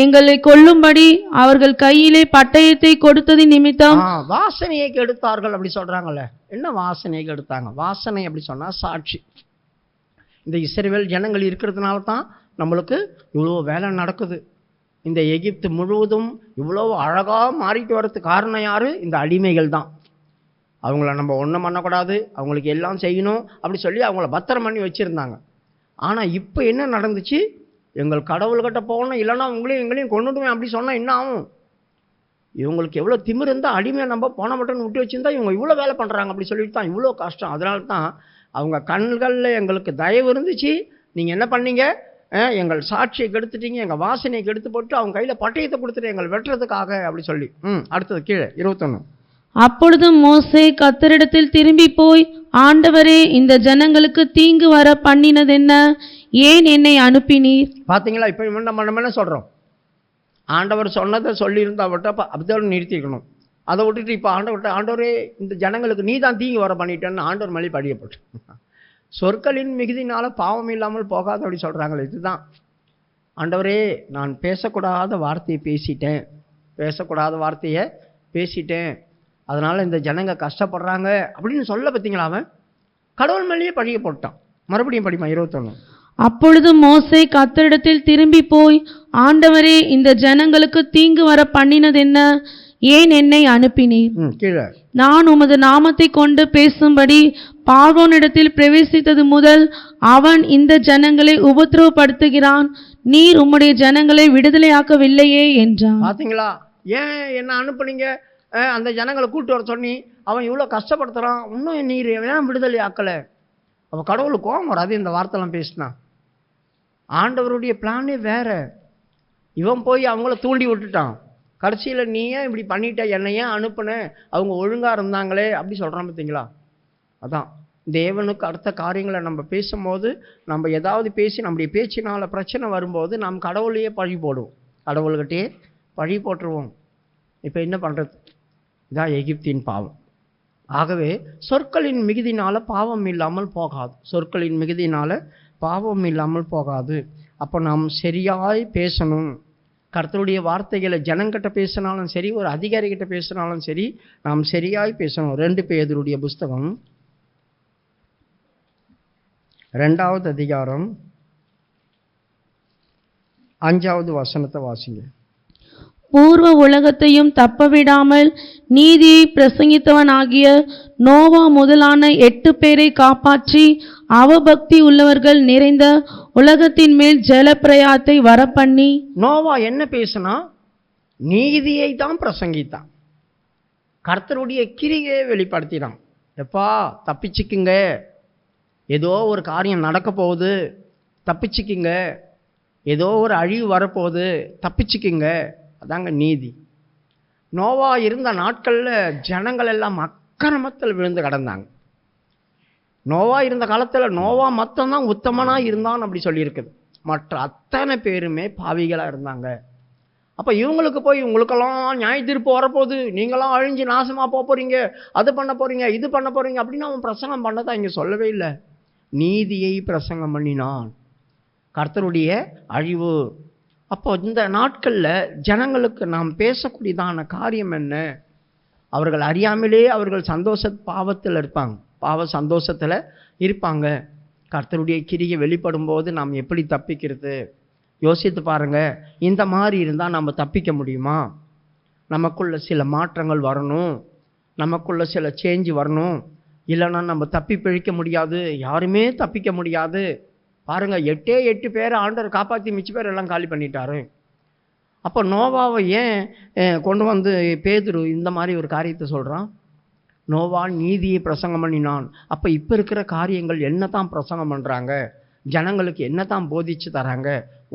[SPEAKER 2] எங்களை கொல்லும்படி அவர்கள் கையிலே பட்டயத்தை கொடுத்தது நிமித்தம்.
[SPEAKER 1] வாசனையை கெடுத்தார்கள் அப்படி சொல்றாங்கல்ல. என்ன வாசனையை கெடுத்தாங்க? வாசனை அப்படி சொன்னா சாட்சி. இந்த இஸ்ரவேல் ஜனங்கள் இருக்கிறதுனால தான் நம்மளுக்கு இவ்வளோ வேலை நடக்குது. இந்த எகிப்து முழுவதும் இவ்வளோ அழகாக மாறிட்டு வர்றதுக்கு காரணம் யாரு? இந்த அடிமைகள் தான். அவங்கள நம்ம ஒன்றும் பண்ணக்கூடாது, அவங்களுக்கு எல்லாம் செய்யணும் அப்படி சொல்லி அவங்கள பத்திரம் பண்ணி வச்சுருந்தாங்க. ஆனால் இப்போ என்ன நடந்துச்சு? எங்கள் கடவுள்கிட்ட போகணும், இல்லைன்னா உங்களையும் எங்களையும் கொண்டுடுவேன் அப்படி சொன்னால் என்ன ஆகும்? இவங்களுக்கு எவ்வளோ திமிர் இருந்தால் அடிமையை நம்ம போன மட்டும் விட்டு வச்சுருந்தா இவங்க இவ்வளோ வேலை பண்ணுறாங்க அப்படி சொல்லிட்டு தான் இவ்வளோ கஷ்டம். அதனால தான் அவங்க கண்களில் எங்களுக்கு தயவு இருந்துச்சு, நீங்கள் என்ன பண்ணீங்க, எங்கள் சாட்சியை கெடுத்துட்டீங்க, எங்கள் வாசனையை கெடுத்து போட்டு அவங்க கையில் பட்டயத்தை கொடுத்துட்டு எங்களை வெட்டுறதுக்காக அப்படி சொல்லி. அடுத்தது கீழே 21.
[SPEAKER 2] அப்பொழுது மோசே கர்த்தரிடத்தில் திரும்பி போய், ஆண்டவரே, இந்த ஜனங்களுக்கு தீங்கு வர பண்ணினதென்ன? ஏன் என்னை அனுப்பினீர்?
[SPEAKER 1] பார்த்தீங்களா? இப்போ நம்ம என்ன சொல்கிறோம்? ஆண்டவர் சொன்னதை சொல்லியிருந்தா விட்ட அப்படிதான் நிறுத்திக்கணும். அதை விட்டுட்டு இப்போ ஆண்டவரே இந்த ஜனங்களுக்கு நீ தான் தீங்கு வர பண்ணிட்டேன்னு ஆண்டவர் மேலே படியப்பட்டு சொற்களின் மிகுதினால பாவம் இல்லாமல் போகாது அப்படி சொல்கிறாங்களே. இதுதான் ஆண்டவரே, நான் பேசக்கூடாத வார்த்தையை பேசிட்டேன், அதனால் இந்த ஜனங்க கஷ்டப்படுறாங்க அப்படின்னு சொல்ல. பார்த்தீங்களா? அவன் கடவுள் மேலேயே பழிய போட்டான். மறுபடியும் படிமா 21.
[SPEAKER 2] அப்பொழுது மோசே கர்த்தரிடத்தில் திரும்பி போய், ஆண்டவரே, இந்த ஜனங்களுக்கு தீங்கு வர பண்ணினதென்ன? ஏன் என்னை அனுப்பினீர்?
[SPEAKER 1] கீழே,
[SPEAKER 2] நான் உமது நாமத்தை கொண்டு பேசும்படி பார்வோனிடத்தில் பிரவேசித்தது முதல் அவன் இந்த ஜனங்களை உபத்திரவப்படுத்துகிறான், நீர் உம்முடைய ஜனங்களை விடுதலையாக்கவில்லையே என்றான்.
[SPEAKER 1] பார்த்தீங்களா? ஏன் என்ன அனுப்புனீங்க? அந்த ஜனங்களை கூட்டு வர சொன்னி அவன் இவ்வளோ கஷ்டப்படுத்துகிறான், இன்னும் நீர் ஏன் விடுதலை ஆக்கலை? அவன் கடவுளுக்கு கோபம் வராது இந்த வார்த்தைலாம் பேசினா. ஆண்டவருடைய பிளானே வேற. இவன் போய் அவங்கள தூண்டி விட்டுட்டான். கடைசியில் நீ ஏன் இப்படி பண்ணிட்ட, என்னை ஏன் அனுப்புன, அவங்க ஒழுங்காக இருந்தாங்களே அப்படி சொல்கிறான். பார்த்தீங்களா? அதான் தேவனுக்கு அடுத்த காரியங்களை நம்ம பேசும்போது, நம்ம ஏதாவது பேசி நம்முடைய பேச்சினால் பிரச்சனை வரும்போது நாம் கடவுளையே பழி போடுவோம், கடவுள்கிட்டே பழி போட்டுருவோம். இப்போ என்ன பண்ணுறது? இதான் எகிப்தின் பாவம். ஆகவே சொற்களின் மிகுதினால் பாவம் இல்லாமல் போகாது. அப்போ நாம் சரியாய் பேசணும். கர்த்தருடைய வார்த்தைகளை ஜனங்கிட்ட பேசினாலும் சரி, ஒரு அதிகாரிகிட்ட பேசினாலும் சரி, நாம் சரியாய் பேசணும். 2 பேதுருடைய புஸ்தகம் 2வது அதிகாரம் 5வது வசனத்தை வாசிங்க.
[SPEAKER 2] பூர்வ உலகத்தையும் தப்பவிடாமல் நீதியை பிரசங்கித்தவனாகிய நோவா முதலான 8 பேரை காப்பாற்றி அவபக்தி உள்ளவர்கள் நிறைந்த உலகத்தின் மேல் ஜலப்பிரயாத்தை வரப்பண்ணி.
[SPEAKER 1] நோவா என்ன பேசினா? நீதியை தான் பிரசங்கித்தான். கர்த்தருடைய கிரியை வெளிப்படுத்தினான். எப்பா தப்பிச்சுக்குங்க, ஏதோ ஒரு காரியம் நடக்க போகுது, தப்பிச்சுக்குங்க, ஏதோ ஒரு அழிவு வரப்போகுது, தப்பிச்சுக்குங்க. அதாங்க நீதி. நோவா இருந்த நாட்களில் ஜனங்கள் எல்லாம் அக்கிரமத்தில் விழுந்து கிடந்தாங்க. நோவா இருந்த காலத்தில் நோவா மட்டும்தான் உத்தமனாக இருந்தான் அப்படி சொல்லியிருக்குது. மற்ற அத்தனை பேருமே பாவிகளாக இருந்தாங்க. அப்போ இவங்களுக்கு போய் உங்களுக்கெல்லாம் நியாய தீர்ப்பு வரப்போகுது, நீங்களாம் அழிஞ்சு நாசமாக போகிறீங்க, அது பண்ண போகிறீங்க, இது பண்ண போகிறீங்க அப்படின்னு அவன் பிரசங்கம் பண்ணதான் இங்கே சொல்லவே இல்லை. நீதியை பிரசங்கம் பண்ணினான், கர்த்தருடைய அழிவு. அப்போ இந்த நாட்களில் ஜனங்களுக்கு நாம் பேசக்கூடியதான காரியம் என்ன? அவர்கள் அறியாமலே அவர்கள் பாவத்தில் இருப்பாங்க, பாவ சந்தோஷத்தில் இருப்பாங்க. கர்த்தருடைய கிரியை வெளிப்படும் போது நாம் எப்படி தப்பிக்கிறது? யோசித்து பாருங்க. இந்த மாதிரி இருந்தால் நம்ம தப்பிக்க முடியுமா? நமக்குள்ள சில மாற்றங்கள் வரணும், நமக்குள்ள சில சேஞ்சு வரணும். இல்லைன்னா நம்ம தப்பி பிழைக்க முடியாது, யாருமே தப்பிக்க முடியாது. பாருங்க, 8 பேரை ஆண்டவர் காப்பாற்றி மிச்ச பேர் எல்லாம் காலி பண்ணிட்டாரு. அப்போ நோவாவை ஏன் கொண்டு வந்து பேதுரு இந்த மாதிரி ஒரு காரியத்தை சொல்கிறான்? நோவா நீதியை பிரசங்கம் பண்ணினான். அப்போ இப்போ இருக்கிற காரியங்கள் என்ன தான் பிரசங்கம் பண்ணுறாங்க, ஜனங்களுக்கு என்ன தான் போதிச்சு தராங்க?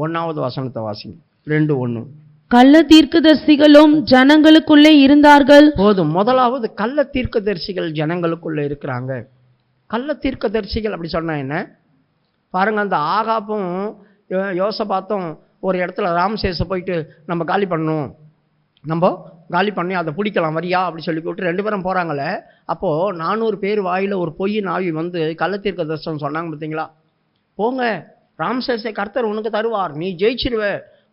[SPEAKER 1] 1வது வசனத்தை வாசிங்க. 2:1.
[SPEAKER 2] கள்ள தீர்க்கதரிசிகளும் ஜனங்களுக்குள்ளே இருந்தார்கள்.
[SPEAKER 1] போதும். முதலாவது கள்ள தீர்க்கதரிசிகள் ஜனங்களுக்குள்ள இருக்கிறாங்க. கள்ள தீர்க்கதரிசிகள் அப்படி சொன்னா என்ன பாருங்க. அந்த ஆகாப்பும் யோசபாத்தும் ஒரு இடத்துல ராம்சேஸை போயிட்டு நம்ம காலி பண்ணணும், நம்ம காலி பண்ணி அதை பிடிக்கலாம் வரியா அப்படி சொல்லி விட்டு 2 பேரும் போகிறாங்களே. அப்போது 400 பேர் வாயில் ஒரு பொய்யின் ஆவி வந்து கள்ள தீர்க்கதரிசனம் சொன்னாங்க பார்த்தீங்களா? போங்க, ராம்சேஸை கர்த்தர் உனக்கு தருவார், நீ ஜெயிச்சிடுவ.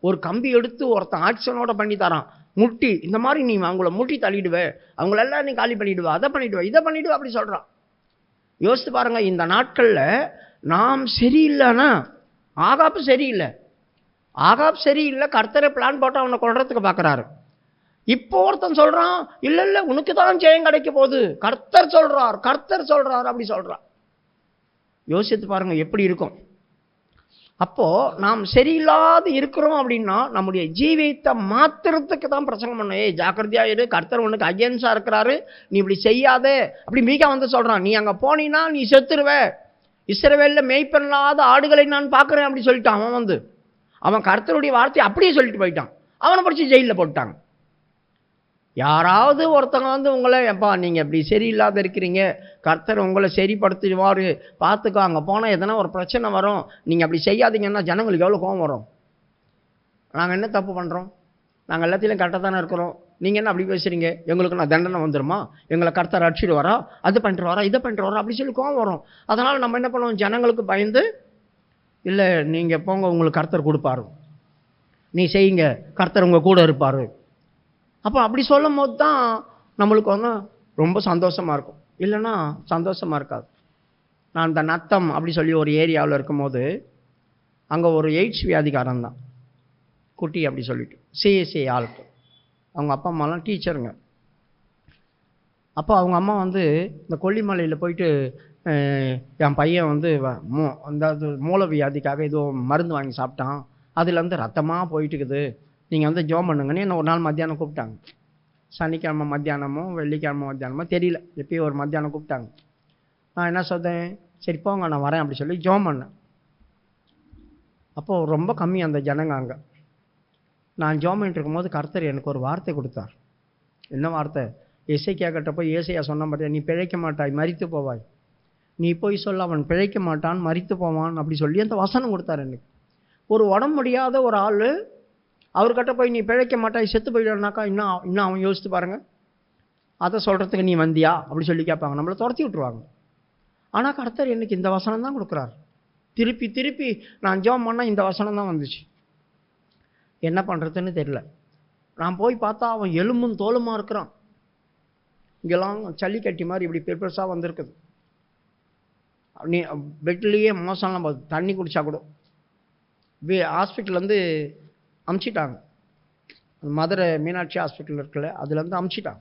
[SPEAKER 1] ஒரு கம்பி எடுத்து ஒருத்தன் ஆக்ஷனோட பண்ணி தரான், முட்டி இந்த மாதிரி நீ அவங்கள முட்டி தள்ளிடுவே, அவங்களெல்லாம் நீ காலி பண்ணிவிடுவ, அதை பண்ணிவிடுவ, இதை பண்ணிவிடுவ அப்படி சொல்கிறான். யோசித்து பாருங்கள். இந்த நாட்களில் நாம் சரியில்லைன்னா ஆகாப்பு சரியில்லை, ஆகாப் சரியில்லை, கர்த்தரை பிளான் போட்டு அவனை கொள்றதுக்கு பார்க்குறாரு. இப்போ ஒருத்தன் சொல்கிறான், இல்லை இல்லை உனக்கு தான் ஜெயம் கிடைக்க போகுது, கர்த்தர் சொல்கிறார், கர்த்தர் சொல்கிறார் அப்படி சொல்கிறான். யோசித்து பாருங்கள் எப்படி இருக்கும். அப்போது நாம் சரியில்லாது இருக்கிறோம் அப்படின்னா நம்முடைய ஜீவியத்தை மாத்திரத்துக்கு தான் பிரசங்கம் பண்ணணும். ஏய் ஜாக்கிரதையாக இரு, கர்த்தர் உனக்கு அகேன்ஸ்டாக இருக்கிறாரு, நீ இப்படி செய்யாதே அப்படி மீகா வந்து சொல்கிறான். நீ அங்கே போனீன்னா நீ செத்துருவ, இஸ்ரவேலில் மேய்ப்பனில்லாத ஆடுகளை நான் பார்க்குறேன் அப்படி சொல்லிட்டான். அவன் வந்து அவன் கர்த்தருடைய வார்த்தையை அப்படியே சொல்லிட்டு போயிட்டான். அவனை பிடிச்சி ஜெயிலில் போட்டாங்க. யாராவது ஒருத்தங்க வந்து உங்களை எப்பா நீங்கள் இப்படி சரியில்லாத இருக்கிறீங்க, கர்த்தர் உங்களை சரிப்படுத்திடுவார், பார்த்துக்கோ, அங்கே போனால் எதனா ஒரு பிரச்சனை வரும், நீங்கள் அப்படி செய்யாதீங்கன்னா ஜனங்களுக்கு எவ்வளோ கோபம் வரும். நாங்கள் என்ன தப்பு பண்ணுறோம்? நாங்கள் எல்லாத்திலையும் கரெக்டாக தானே இருக்கிறோம், நீங்கள் என்ன அப்படி பேசுகிறீங்க, எங்களுக்கு நான் தண்டனை வந்துடுமா, எங்களை கர்த்தர் அடிச்சிட்டு வரா, அது பண்ணிட்டு வரா, இதை பண்ணிட்டு வரா அப்படி சொல்லி கோபம் வரும். அதனால் நம்ம என்ன பண்ணுவோம், ஜனங்களுக்கு பயந்து இல்லை நீங்கள் போங்க உங்களுக்கு கர்த்தர் கொடுப்பாரு, நீ செய்யுங்க கர்த்தர் உங்கள் கூட இருப்பார். அப்போ அப்படி சொல்லும் போது தான் நம்மளுக்கு வந்து ரொம்ப சந்தோஷமாக இருக்கும், இல்லைன்னா சந்தோஷமாக இருக்காது. நான் இந்த நத்தம் அப்படி சொல்லி ஒரு ஏரியாவில் இருக்கும்போது அங்கே ஒரு எய்ட்ஸ் வியாதிக்காரன் தான் குட்டி அப்படி சொல்லிட்டு சிஎஸ்சி ஆளுக்கு, அவங்க அப்பா அம்மாலாம் டீச்சருங்க. அப்போ அவங்க அம்மா வந்து இந்த கொல்லிமலையில் போயிட்டு என் பையன் வந்து அந்த மூல வியாதிக்காக ஏதோ மருந்து வாங்கி சாப்பிட்டான், அதுலேருந்து ரத்தமாக போயிட்டுக்குது, நீங்கள் வந்து ஜோம் பண்ணுங்கன்னு என்ன ஒரு நாள் மத்தியானம் கூப்பிட்டாங்க. சனிக்கிழமை மத்தியானமோ வெள்ளிக்கிழமை மத்தியானமோ தெரியல, எப்பயும் ஒரு மத்தியானம் கூப்பிட்டாங்க. நான் என்ன சொல்கிறேன், சரி போங்க நான் வரேன் அப்படி சொல்லி ஜோம் பண்ணேன். அப்போது ரொம்ப கம்மி அந்த ஜனங்க அங்கே. நான் ஜோம் பண்ணிட்டு இருக்கும்போது கர்த்தர் எனக்கு ஒரு வார்த்தை கொடுத்தார். என்ன வார்த்தை? எசேக்கியா கிட்ட போய் ஏசையா சொன்ன பார்த்தியா, நீ பிழைக்க மாட்டாய், மரித்து போவாய், நீ போய் சொல்ல அவன் பிழைக்க மாட்டான் மரித்து போவான் அப்படி சொல்லி அந்த வசனம் கொடுத்தார் எனக்கு. ஒரு உடம்பு முடியாத ஒரு ஆள் அவர்கிட்ட போய் நீ பிழைக்க மாட்டாய் செத்து போயிடனாக்கா இன்னும் அவன் யோசித்து பாருங்கள், அதை சொல்கிறதுக்கு நீ வந்தியா அப்படி சொல்லி கேட்பாங்க, நம்மளை துரத்தி விட்டுருவாங்க. ஆனால் கர்த்தர் எனக்கு இந்த வசனம் தான் கொடுக்குறாரு. திருப்பி திருப்பி நான் ஜெபம் பண்ணால் இந்த வசனம் தான் வந்துச்சு. என்ன பண்ணுறதுன்னு தெரியல. நான் போய் பார்த்தா அவன் எலும்பும் தோலுமாக இருக்கிறான். இங்கெல்லாம் சல்லிக்கட்டி மாதிரி இப்படி பெருசாக வந்திருக்குது. நீ பெட்லேயே மோசம்லாம் பார்த்து தண்ணி குடித்தா கூட ஹாஸ்பிட்டல்லேருந்து அமுச்சிட்டாங்க. மதுரை மீனாட்சி ஹாஸ்பிட்டல் இருக்குல்ல, அதுலேருந்து அமுச்சிட்டாங்க.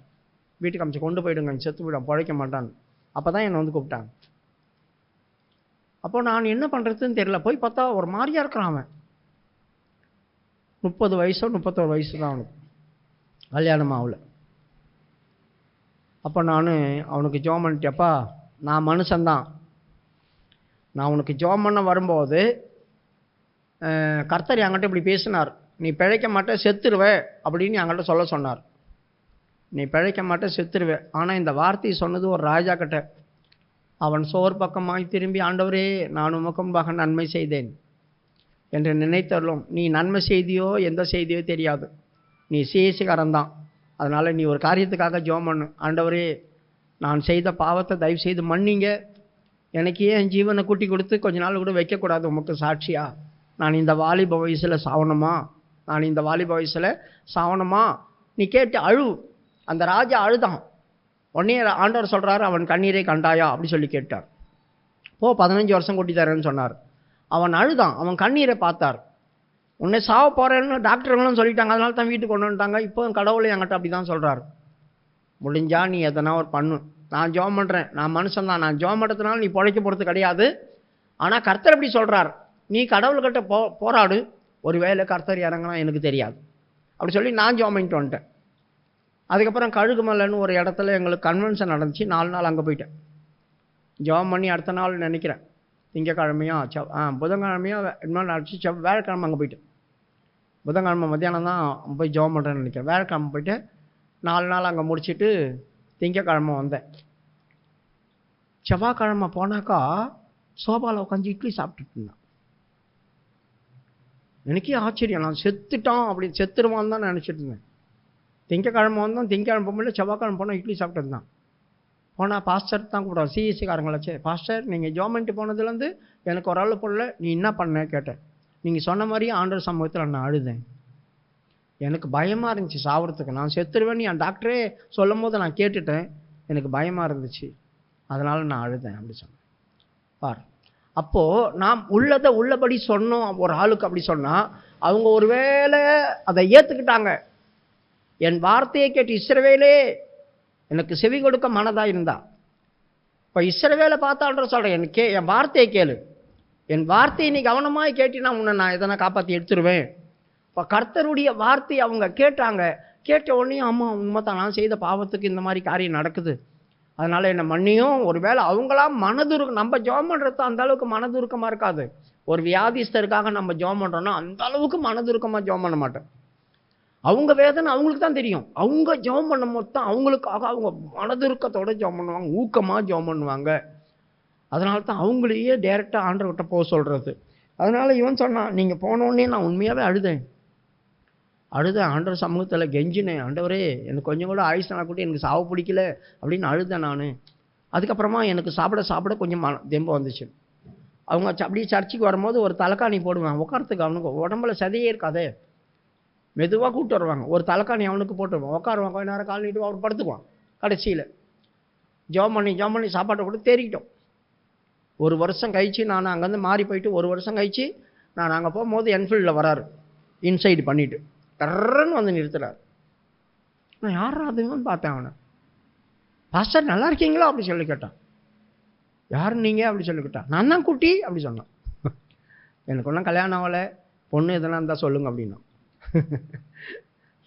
[SPEAKER 1] வீட்டுக்கு அமுச்சு கொண்டு போயிடுங்க, செத்து போயிடும், பழைக்க மாட்டான்னு. அப்போ தான் என்னை வந்து கூப்பிட்டாங்க. அப்போ நான் என்ன பண்ணுறதுன்னு தெரியல. போய் பார்த்தா ஒரு மாதிரியாக இருக்கிறான் அவன். 30 வயசோ 31 வயசு தான் அவனுக்கு, கல்யாணம் ஆகல. அப்போ நான் அவனுக்கு ஜெபம் பண்ணிட்டேப்பா, நான் மனுஷன்தான், நான் உனக்கு ஜெபம் பண்ண வரும்போது கர்த்தர் என்கிட்ட இப்படி பேசினார், நீ பிழைக்க மாட்டே செத்துருவே அப்படின்னு என்கிட்ட சொல்ல சொன்னார். நீ பிழைக்க மாட்டே செத்துருவே. ஆனால் இந்த வார்த்தையை சொன்னது ஒரு ராஜா கிட்ட. அவன் சோர் பக்கமாய் திரும்பி, ஆண்டவரே நான் உமக்கு முன்பாக நன்மை செய்தேன் என்று நினைத்தருளும். நீ நன்மை செய்தியோ எந்த செய்தியோ தெரியாது, நீ சிஎஸ்சிக்காரன் தான், அதனால் நீ ஒரு காரியத்துக்காக ஜெபம் பண்ணு. ஆண்டவரே நான் செய்த பாவத்தை தயவு செய்து மன்னிங்க, எனக்கு ஏன் ஜீவனை கூட்டி கொடுத்து கொஞ்ச நாள் கூட வைக்கக்கூடாது உமக்கு சாட்சியா, நான் இந்த வாலிப வயசில் சாவணுமா, நான் இந்த வாலிப வயசில் சாவணுமா நீ கேட்டு அழு. அந்த ராஜா அழுதான். உடனே ஆண்டவர் சொல்கிறாரு, அவன் கண்ணீரை கண்டாயா அப்படி சொல்லி கேட்டார். 15 வருஷம் கூட்டி தரேன்னு சொன்னார். அவன் அழுதான், அவன் கண்ணீரை பார்த்தார். உன்னை சாவ போகிறேன்னு டாக்டர்களும் சொல்லிட்டாங்க, அதனால தான் வீட்டுக்கு கொண்டு வந்துட்டாங்க. இப்போ கடவுளை என்கிட்ட அப்படி தான் சொல்கிறார், முடிஞ்சா நீ எதனா ஒரு பண்ணு, நான் ஜெபம் பண்ணுறேன், நான் மனுஷன் தான், நான் ஜெபம் பண்ணுறதுனால நீ பிழைக்க போகிறது கிடையாது. ஆனால் கர்த்தர் அப்படி சொல்கிறார், நீ கடவுள்கிட்ட போராடு, ஒரு வேளை கர்த்தர் இறங்கினா எனக்கு தெரியாது அப்படி சொல்லி நான் ஜெபம் பண்ணிட்டு வந்துட்டேன். அதுக்கப்புறம் கழுகுமலைன்னு ஒரு இடத்துல எங்களுக்கு கன்வென்ஷன் நடந்துச்சு. 4 நாள் அங்கே போயிட்டேன். ஜெபம் பண்ணி அடுத்த நாள் நினைக்கிறேன் திங்கக்கிழமையா புதன்கிழமையா இன்னொன்று அடிச்சு வேலைக்கிழமை அங்கே போயிட்டேன். புதன்கிழமை மத்தியானம் தான் போய் ஜெபம் பண்ணுறேன்னு நினைக்கிறேன். வேலைக்கிழமை போயிட்டு 4 நாள் அங்கே முடிச்சுட்டு திங்கக்கிழமை வந்தேன். செவ்வாய்க்கிழமை போனாக்கா சோபாவில் உட்காந்து இட்லி சாப்பிட்டுட்டு இருந்தான். எனக்கே ஆச்சரியம், நான் செத்துட்டான் அப்படி செத்துருவான்னு தான் நினச்சிட்டு இருந்தேன். திங்கக்கிழமை வந்தோம், திங்கக்கிழமை போகும்போது செவ்வாய்க்கிழமை போனால் இட்லி சாப்பிட்டு இருந்தான். போனால் பாஸ்டர் தான் கூப்பிடுவார், சிஎஸ்சிக்காரங்களாச்சே. பாஸ்டர் நீங்கள் ஜோமெண்ட்டு போனதுலேருந்து எனக்கு ஒரு ஆள் போடல, நீ என்ன பண்ண கேட்டேன். நீங்கள் சொன்ன மாதிரியே ஆண்டவர் சமூகத்தில் நான் அழுதேன். எனக்கு பயமாக இருந்துச்சு சாவறதுக்கு. நான் செத்துருவேன் என் டாக்டரே சொல்லும் போது நான் கேட்டுட்டேன். எனக்கு பயமாக இருந்துச்சு, அதனால் நான் அழுதேன் அப்படி சொன்னேன். பார், அப்போது நாம் உள்ளதை உள்ளபடி சொன்னோம் ஒரு ஆளுக்கு. அப்படி சொன்னால் அவங்க ஒரு வேளை அதை ஏற்றுக்கிட்டாங்க. என் வார்த்தையை கேட்டு இஸ்ரவேலே எனக்கு செவி கொடுக்க மனதாக இருந்தா. இப்போ இஸ்ரவேலை பார்த்தான்ற சொல்கிறேன், என் வார்த்தையை கேளு, என் வார்த்தையை நீ கவனமாக கேட்டினா உன்னை நான் எதனா காப்பாற்றி எடுத்துருவேன். இப்போ கர்த்தருடைய வார்த்தையை அவங்க கேட்டாங்க. கேட்ட உடனே அம்மா உண்மை தான், நான் செய்த பாவத்துக்கு இந்த மாதிரி காரியம் நடக்குது, அதனால் என்னை மன்னியும். ஒரு வேளை அவங்களாம் மனதுருக்கம், நம்ம ஜெபம் பண்ணுறது அந்த அளவுக்கு மனதுருக்கமாக இருக்காது. ஒரு வியாதிஸ்தருக்காக நம்ம ஜெபம் பண்ணுறோன்னா அந்த அளவுக்கு மனதுருக்கமாக ஜெபம் பண்ண மாட்டேன். அவங்க வேதனை அவங்களுக்கு தான் தெரியும். அவங்க ஜெபம் பண்ணும் போது தான் அவங்களுக்காக அவங்க மனதுருக்கத்தோடு ஜெபம் பண்ணுவாங்க, ஊக்கமாக ஜெபம் பண்ணுவாங்க. அதனால தான் அவங்களையே டைரெக்டாக ஆண்டவர்கிட்ட போக சொல்கிறது. அதனால் இவன் சொன்னான், நீங்கள் போனோடனே நான் உண்மையாகவே அழுதேன். ஆண்டவர் சமூகத்தில் கெஞ்சினேன், ஆண்டவரே எனக்கு கொஞ்சம் கூட ஆயுஷ் நாக்கூட்டி எனக்கு சாவு பிடிக்கல அப்படின்னு அழுதேன் நான். அதுக்கப்புறமா எனக்கு சாப்பிட கொஞ்சம் தெம்பு வந்துச்சு. அவங்க அப்படியே சர்ச்சுக்கு வரும்போது ஒரு தலைக்காணி போடுவாங்க உட்காரத்துக்கு. அவனுக்கு உடம்புல சதையே இருக்காதே, மெதுவாக கூப்பிட்டு வருவாங்க. ஒரு தலைக்காணி அவனுக்கு போட்டுருவான், உட்காருவான், கொஞ்ச நேரம் கால் நீட்டு அவர் படுத்துக்குவான். கடைசியில் ஜெபம் பண்ணி சாப்பாட்டை கூட தேறிக்கிட்டோம். 1 வருஷம் கழிச்சு நான் அங்கேருந்து மாறி போயிட்டு 1 வருஷம் கழிச்சு நான் அங்கே போகும்போது என்ஃபீல்டில் வராரு, இன்சைடு பண்ணிவிட்டு டர்ன்னு வந்து நிறுத்துறாரு. நான் யாரா அதுன்னு பார்த்தேன் அவனை. பாஸ்டர் நல்லா இருக்கீங்களா அப்படி சொல்லி கேட்டான். யார் நீங்கள் அப்படி சொல்லி கேட்டான். நான் தான் குட்டி அப்படி சொன்னான். எனக்கு ஒன்றும் கல்யாணம் ஆகலை, பொண்ணு எதனா இருந்தால் சொல்லுங்க அப்படின்னா.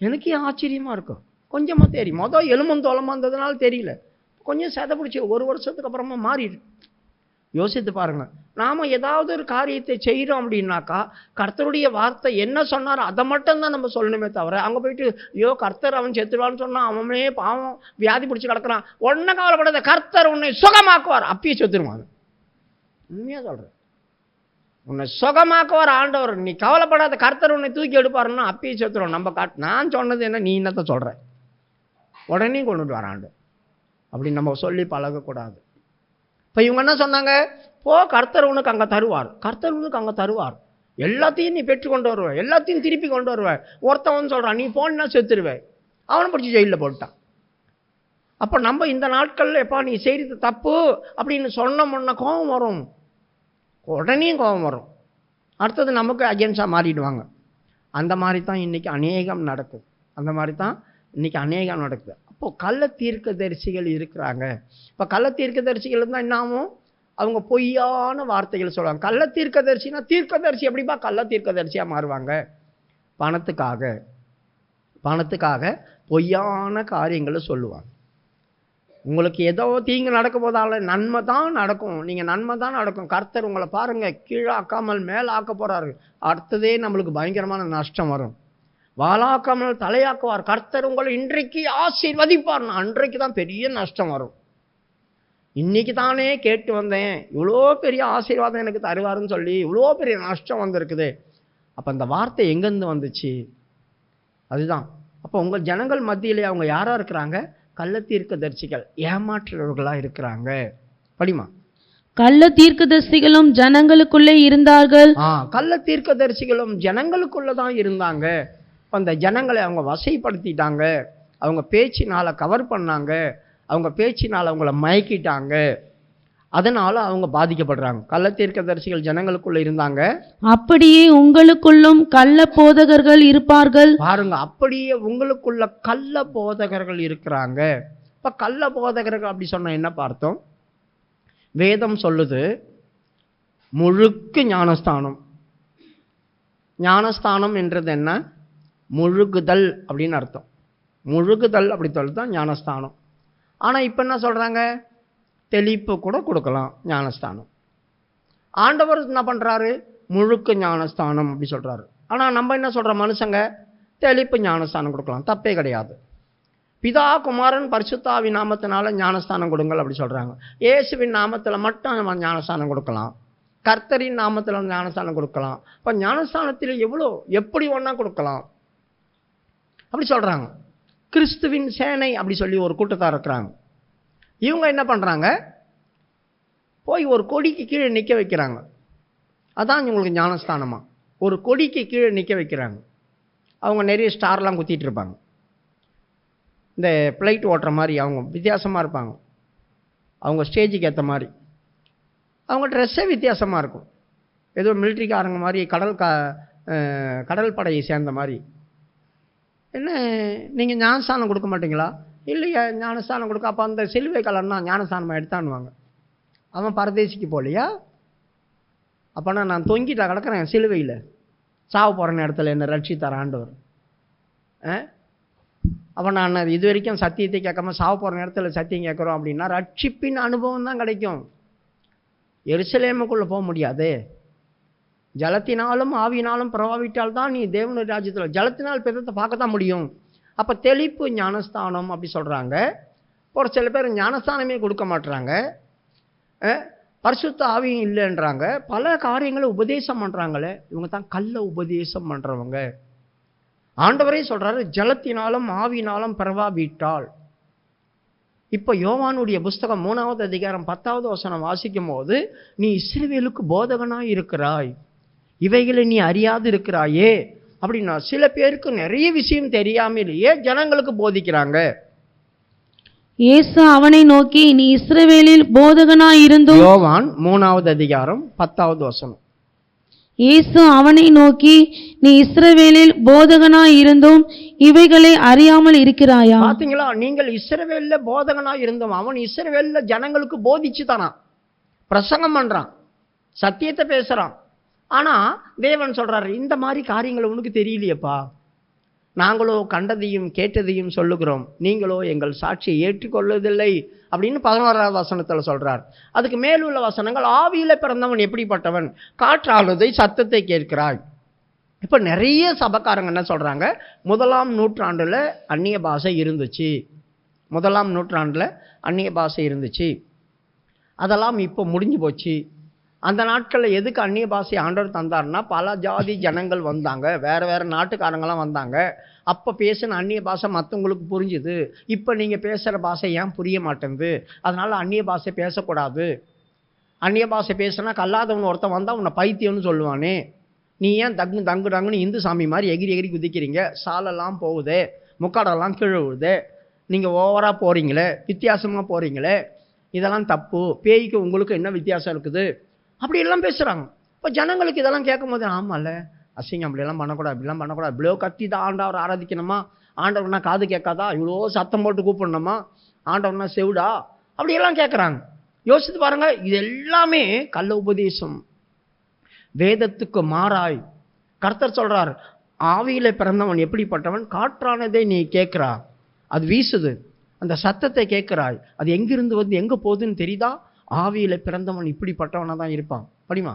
[SPEAKER 1] எனக்கே ஆச்சரியமாக இருக்கும். கொஞ்சமாக தெரியும், மொதல் எலும்பந்தோளமாக இருந்ததுனால தெரியல, கொஞ்சம் செதை பிடிச்சி 1 வருஷத்துக்கு அப்புறமா மாறிடு. யோசித்து பாருங்கள், நாம் ஏதாவது ஒரு காரியத்தை செய்கிறோம் அப்படின்னாக்கா கர்த்தருடைய வார்த்தை என்ன சொன்னாரோ அதை மட்டும்தான் நம்ம சொல்லணுமே தவிர அங்கே போயிட்டு ஐயோ கர்த்தர் அவன் செத்துருவான்னு சொன்னால் அவனே பாவம் வியாதி பிடிச்சி கிடக்கிறான், ஒன்றும் கவலைப்படாத கர்த்தர் உன்னை சுகமாக்குவார், அப்பயே செத்துருவான். உண்மையாக சொல்கிறேன், உன்னை சுகமாக்குவார் ஆண்டவர், நீ கவலைப்படாத கர்த்தர் உன்னை தூக்கி எடுப்பாருன்னா அப்பயே செத்துருவோம். நம்ம நான் சொன்னது என்ன, நீ என்னத்தை சொல்கிற, உடனே கொண்டுட்டு வர ஆண்டவர் அப்படின்னு நம்ம சொல்லி பழகக்கூடாது. இப்போ இவங்க என்ன சொன்னாங்க, போ கர்த்தர் உனக்கு அங்கே தருவார், கர்த்தர் உனக்கு அங்கே தருவார், எல்லாத்தையும் நீ பெற்று கொண்டு வருவேன், எல்லாத்தையும் திருப்பி கொண்டு வருவேன். ஒருத்தவன் சொல்கிறான் நீ போனா செத்துருவேன், அவனை பிடிச்சி ஜெயிலில் போட்டான். அப்போ நம்ம இந்த நாட்களில் எப்பா நீ செய்கிறது தப்பு அப்படின்னு சொன்னோம்னா கோபம் வரும், உடனே கோபம் வரும், அடுத்தது நமக்கு அகேன்ஸ்டாக மாறிடுவாங்க. அந்த மாதிரி தான் இன்றைக்கி அநேகம் நடக்குது. அப்போது கள்ள தீர்க்கதரிசிகள் இருக்கிறாங்க. இப்போ கள்ள தீர்க்கதரிசிகள் இருந்தால் என்ன ஆகும், அவங்க பொய்யான வார்த்தைகள் சொல்லுவாங்க. கள்ள தீர்க்கதரிசினா தீர்க்கதரிசி எப்படிப்பா கள்ள தீர்க்கதரிசியாக மாறுவாங்க, பணத்துக்காக பொய்யான காரியங்களை சொல்லுவாங்க. உங்களுக்கு ஏதோ தீங்கு நடக்க போதால நன்மை தான் நடக்கும், நீங்கள் நன்மை தான் நடக்கும், கர்த்தர் உங்களை பாருங்கள் கீழாக்காமல் மேலே ஆக்க போகிறாரு, அடுத்ததே நம்மளுக்கு பயங்கரமான நஷ்டம் வரும். வாளாக்காமல் தலையாக்குவார், கர்த்தர் உங்களை இன்றைக்கு ஆசீர்வதிப்பார், அன்றைக்கு தான் பெரிய நஷ்டம் வரும். இன்னைக்கு தானே கேட்டு வந்தேன், இவ்வளோ பெரிய ஆசீர்வாதம் எனக்கு தருவாருன்னு சொல்லி இவ்வளோ பெரிய நஷ்டம் வந்திருக்குது. அப்போ அந்த வார்த்தை எங்கேருந்து வந்துச்சு, அதுதான். அப்போ உங்கள் ஜனங்கள் மத்தியிலே அவங்க யாராக இருக்கிறாங்க, கள்ள தீர்க்கதரிசிகள், ஏமாற்றுறவர்களாக இருக்கிறாங்க. படிமா,
[SPEAKER 2] கள்ள தீர்க்கதரிசிகளும் ஜனங்களுக்குள்ளே இருந்தார்கள்.
[SPEAKER 1] கள்ள தீர்க்கதரிசிகளும் ஜனங்களுக்குள்ள தான் இருந்தாங்க. அந்த ஜனங்களை அவங்க வசைப்படுத்திட்டாங்க, அவங்க பேச்சினால் கவர் பண்ணாங்க, அவங்க பேச்சினால் அவங்கள மயக்கிட்டாங்க, அதனால் அவங்க பாதிக்கப்படுறாங்க. கள்ள தீர்க்கதரிசிகள் ஜனங்களுக்குள்ள இருந்தாங்க,
[SPEAKER 2] அப்படியே உங்களுக்குள்ளும் கள்ள போதகர்கள் இருப்பார்கள்.
[SPEAKER 1] பாருங்க, அப்படியே உங்களுக்குள்ள கள்ள போதகர்கள் இருக்கிறாங்க. இப்போ கள்ள போதகர்கள் அப்படி சொன்ன என்ன பார்த்தோம், வேதம் சொல்லுது முழுக்கு ஞானஸ்தானம் என்றது என்ன, முழுகுதல் அப்படின்னு அர்த்தம். முழுகுதல் அப்படி தான் ஞானஸ்தானம். ஆனால் இப்போ என்ன சொல்கிறாங்க, தெளிப்பு கூட கொடுக்கலாம் ஞானஸ்தானம். ஆண்டவர் என்ன பண்ணுறாரு, முழுக்க ஞானஸ்தானம் அப்படி சொல்கிறாரு. ஆனால் நம்ம என்ன சொல்கிறோம், மனுஷங்க தெளிப்பு ஞானஸ்தானம் கொடுக்கலாம், தப்பே கிடையாது. பிதா குமாரன் பரிசுத்தாவி நாமத்தினால ஞானஸ்தானம் கொடுங்கள் அப்படி சொல்கிறாங்க. இயேசுவின் நாமத்தில் மட்டும் நம்ம ஞானஸ்தானம் கொடுக்கலாம், கர்த்தரின் நாமத்தில் ஞானஸ்தானம் கொடுக்கலாம். இப்போ ஞானஸ்தானத்தில் எவ்வளோ எப்படி ஒன்றா கொடுக்கலாம் அப்படி சொல்கிறாங்க. கிறிஸ்துவின் சேனை அப்படி சொல்லி ஒரு கூட்டத்தார் இருக்கிறாங்க. இவங்க என்ன பண்ணுறாங்க, போய் ஒரு கொடிக்கு கீழே நிற்க வைக்கிறாங்க. அதான் இவங்களுக்கு ஞானஸ்தானமா, ஒரு கொடிக்கு கீழே நிற்க வைக்கிறாங்க. அவங்க நிறைய ஸ்டார்லாம் குத்திட்டு இருப்பாங்க, இந்த ஃப்ளைட் ஓட்டுற மாதிரி. அவங்க வித்தியாசமாக இருப்பாங்க, அவங்க ஸ்டேஜுக்கு ஏற்ற மாதிரி. அவங்க ட்ரெஸ்ஸே வித்தியாசமாக இருக்கும், ஏதோ மிலிட்ரிக்காரங்க மாதிரி, கடல் படையை சேர்ந்த மாதிரி. என்ன நீங்கள் ஞானஸ்தானம் கொடுக்க மாட்டீங்களா? இல்லையா, ஞானஸ்தானம் கொடுக்க. அப்போ அந்த சிலுவை கலர்னா ஞானஸ்தானமாக எடுத்தான்னுவாங்க. அவன் பரதேசிக்கு போகலையா? அப்போனா நான் தொங்கிட்டா கிடக்கிறேன் சிலுவையில், சாவு போகிற நேரத்தில் என்னை ரட்சித்தார் ஆண்டவர். அப்போ நான் இது வரைக்கும் சத்தியத்தை கேட்காம சாவு போகிற நேரத்தில் சத்தியம் கேட்குறோம் அப்படின்னா ரட்சிப்பின் அனுபவம் தான் கிடைக்கும். எருசலேமுக்குள்ளே போக முடியாது. ஜலத்தினாலும் ஆவியினாலும் பிரவாவிட்டால் தான் நீ தேவனுடைய ராஜ்யத்தில் ஜலத்தினால் பிதத்தை பார்க்க தான் முடியும். அப்போ தெளிப்பு ஞானஸ்தானம் அப்படி சொல்கிறாங்க. ஒரு சில பேர் ஞானஸ்தானமே கொடுக்க மாட்டுறாங்க, பரிசுத்த ஆவியும் இல்லைன்றாங்க, பல காரியங்களை உபதேசம் பண்ணுறாங்களே. இவங்க தான் கள்ள உபதேசம் பண்ணுறவங்க. ஆண்டவரே சொல்கிறாரு, ஜலத்தினாலும் ஆவியினாலும் பிரவாவிட்டால். இப்போ யோவானுடைய புஸ்தகம் 3வது அதிகாரம் 10வது வசனம் வாசிக்கும் போது, நீ இஸ்ரவேலுக்கு போதகனாய் இருக்கிறாய், இவைகளை நீ அறியாது இருக்கிறாயே அப்படின்னா, சில பேருக்கு நிறைய விஷயம் தெரியாமலேயே ஜனங்களுக்கு போதிக்கிறாங்க.
[SPEAKER 2] இயேசு அவனை நோக்கி, நீ இஸ்ரவேலில் போதகனாய் இருந்தும்.
[SPEAKER 1] யோவான் 3வது அதிகாரம் 10வது வசனம்.
[SPEAKER 2] இயேசு அவனை நோக்கி, நீ இஸ்ரவேலில் போதகனாய் இருந்தும் இவைகளை அறியாமல் இருக்கிறாயா?
[SPEAKER 1] பாத்தீங்களா, நீங்கள் இஸ்ரவேல்ல போதகனாய் இருந்தோம். அவன் இஸ்ரவேல்ல ஜனங்களுக்கு போதிச்சு தானா, பிரசங்கம் பண்றான், சத்தியத்தை பேசுறான். ஆனா தேவன் சொல்றாரு, இந்த மாதிரி காரியங்கள் உனக்கு தெரியலையப்பா, நாங்களோ கண்டதையும் கேட்டதையும் சொல்லுகிறோம், நீங்களோ எங்கள் சாட்சியை ஏற்றுக்கொள்வதில்லை அப்படின்னு 11வது வசனத்தில் சொல்றார். அதுக்கு மேலுள்ள வசனங்கள், ஆவியில பிறந்தவன் எப்படிப்பட்டவன், காற்றானதை சத்தத்தை கேட்கிறாய். இப்போ நிறைய சபக்காரங்க என்ன சொல்றாங்க, 1ஆம் நூற்றாண்டுல அந்நிய பாஷை இருந்துச்சு, 1ஆம் நூற்றாண்டுல அந்நிய பாஷை இருந்துச்சு, அதெல்லாம் இப்போ முடிஞ்சு போச்சு. அந்த நாட்களில் எதுக்கு அந்நிய பாஷை ஆண்டவர் தந்தார்னா, பல ஜாதி ஜனங்கள் வந்தாங்க, வேறு வேறு நாட்டுக்காரங்களாம் வந்தாங்க. அப்போ பேசின அந்நிய பாஷை மற்றவங்களுக்கு புரிஞ்சுது. இப்போ நீங்கள் பேசுகிற பாஷை ஏன் புரிய மாட்டேங்குது, அதனால் அந்நிய பாஷை பேசக்கூடாது. அந்நிய பாஷை பேசுனா கல்லாதவன் ஒருத்தன் வந்தால் உன்னை பைத்தியம்னு சொல்லுவானே, நீ ஏன் தங்குன்னு இந்து சாமி மாதிரி எகிரி எகிரி குதிக்கிறீங்க, சாலெல்லாம் போகுது, முக்காடெல்லாம் கீழே விழுது, நீங்கள் ஓவராக போகிறீங்களே, வித்தியாசமாக போகிறீங்களே, இதெல்லாம் தப்பு, பேய்க்கு உங்களுக்கு என்ன வித்தியாசம் இருக்குது அப்படி எல்லாம் பேசுகிறாங்க. இப்போ ஜனங்களுக்கு இதெல்லாம் கேட்கும் போது, ஆமாம்ல அசிங்கம், அப்படியெல்லாம் பண்ணக்கூடாது, இப்படிலாம் பண்ணக்கூடாது, இவ்வளோ கத்தி தான் ஆண்டவர் ஆராதிக்கணுமா, ஆண்டவர்னா காது கேட்காதா, இவ்வளோ சத்தம் போட்டு கூப்பிடணுமா, ஆண்டவர்னா செவிடா, அப்படியெல்லாம் கேட்குறாங்க. யோசித்து பாருங்க, இது எல்லாமே கள்ள உபதேசம், வேதத்துக்கு மாறாய். கர்த்தர் சொல்றார், ஆவியில பிறந்தவன் எப்படிப்பட்டவன், காற்றானதை நீ கேட்கிறா, அது வீசுது, அந்த சத்தத்தை கேட்கிறாய், அது எங்கிருந்து வந்து எங்க போகுதுன்னு தெரியுதா, ஆவியில பிறந்தவன் இப்படிப்பட்டவனா தான் இருப்பான். படிமா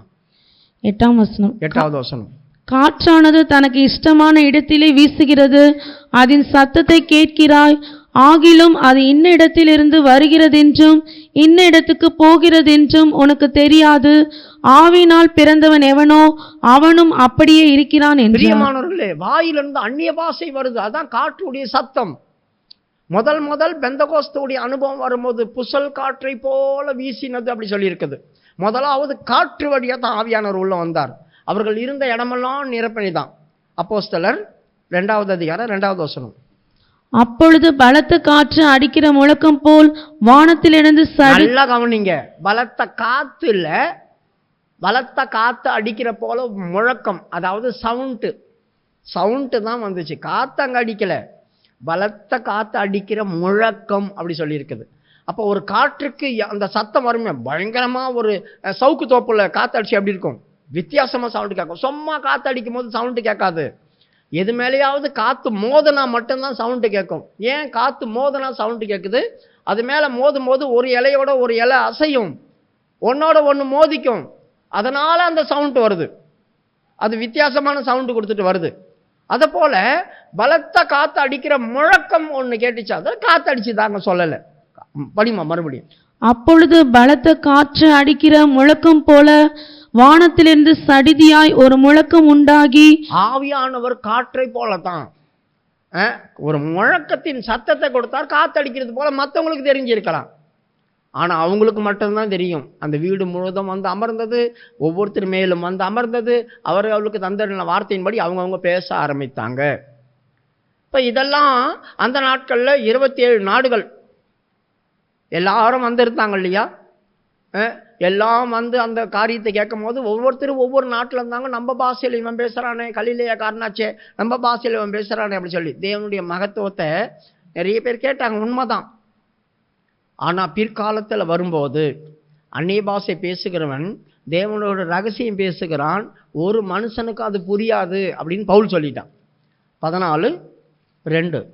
[SPEAKER 1] 8வது வசனம்.
[SPEAKER 2] காற்றானது தனக்கு இஷ்டமான இடத்திலே வீசுகிறது, அதன் சத்தத்தை கேட்கிறாய், ஆகிலும் அது இன்ன இடத்திலிருந்து வருகிறதென்றும் இன்ன இடத்துக்கு போகிறதென்றும் உனக்கு தெரியாது, ஆவியினால் பிறந்தவன் எவனோ அவனும் அப்படியே இருக்கிறான் என்று.
[SPEAKER 1] பிரியமானவர்களே, வாயிலிருந்து அந்நிய பாஷை வருது, அதான் காற்றுடைய சத்தம். முதல் பெந்தகோஸ்துடைய அனுபவம் வரும்போது புசல் காற்றை போல வீசினது அப்படி சொல்லி இருக்குது. முதலாவது காற்று வழியா தான் ஆவியானவர் உள்ள வந்தார். அவர்கள் இருந்த இடமெல்லாம் நிரப்பணிதான். அப்போஸ்தலர் 2வது அதிகாரம் 2வது வசனம்.
[SPEAKER 2] அப்பொழுது பலத்த காற்று அடிக்கிற முழக்கம் போல் வானத்திலிருந்து
[SPEAKER 1] நல்லா கவனிங்க, பலத்த காத்து இல்ல, பலத்த காத்து அடிக்கிற போல முழக்கம், அதாவது சவுண்டு தான் வந்துச்சு, காத்து அங்க அடிக்கல, பலத்த காத்து அடிக்கிற முழக்கம் அப்படி சொல்லி இருக்குது. அப்போ ஒரு காற்றுக்கு அந்த சத்தம் வருமே, பயங்கரமா ஒரு சவுக்கு தோப்புல காத்து அடிச்சு அப்படி இருக்கும், வித்தியாசமா சவுண்டு கேட்கும். சும்மா காத்து அடிக்கும் போது சவுண்டு கேட்காது, எது மேலேயாவது காற்று மோதினா மட்டும்தான் சவுண்டு கேட்கும். ஏன் காற்று மோதினா சவுண்டு கேட்குது? அது மேலே மோதும் போது ஒரு இலையோட ஒரு இலை அசையும், ஒன்னோட ஒன்று மோதிக்கும், அதனால் அந்த சவுண்டு வருது. அது வித்தியாசமான சவுண்டு கொடுத்துட்டு வருது. அதை போல பலத்த காற்று அடிக்கிற முழக்கம் ஒன்று கேட்டுச்சு. அது காற்று அடிச்சுதாங்க, சொல்லலை. படிமா மறுபடியும்.
[SPEAKER 2] அப்பொழுது பலத்த காற்று அடிக்கிற முழக்கம் போல வானத்திலிருந்து சடிதியாய் ஒரு முழக்கம் உண்டாகி,
[SPEAKER 1] ஆவியானவர் காற்றை போலதான் ஒரு முழக்கத்தின் சத்தத்தை கொடுத்தார். காத்தடிக்கிறது போல மற்றவங்களுக்கு தெரிஞ்சிருக்கலாம், ஆனா அவங்களுக்கு மட்டும்தான் தெரியும். அந்த வீடு முழுவதும் வந்து அமர்ந்தது, ஒவ்வொருத்தர் மேலும் வந்து அமர்ந்தது. அவர்களுக்கு தந்த வார்த்தையின்படி அவங்கவுங்க பேச ஆரம்பித்தாங்க. இப்ப இதெல்லாம் அந்த நாட்கள்ல 27 நாடுகள் எல்லாரும் வந்திருந்தாங்க இல்லையா? எல்லாம் வந்து அந்த காரியத்தை கேட்கும் போது ஒவ்வொருத்தரும் ஒவ்வொரு நாட்டில் இருந்தாங்க. நம்ம பாஷையில் இவன் பேசுகிறானே, கலிலேயா காரணாச்சே, நம்ம பாஷையில் இவன் பேசுகிறானே அப்படி சொல்லி தேவனுடைய மகத்துவத்தை நிறைய பேர் கேட்டாங்க. உண்மைதான். ஆனால் பிற்காலத்தில் வரும்போது அந்நிய பாஷை பேசுகிறவன் தேவனோட ரகசியம் பேசுகிறான், ஒரு மனுஷனுக்கு அது புரியாது அப்படின்னு பவுல் சொல்லிட்டான். 14:2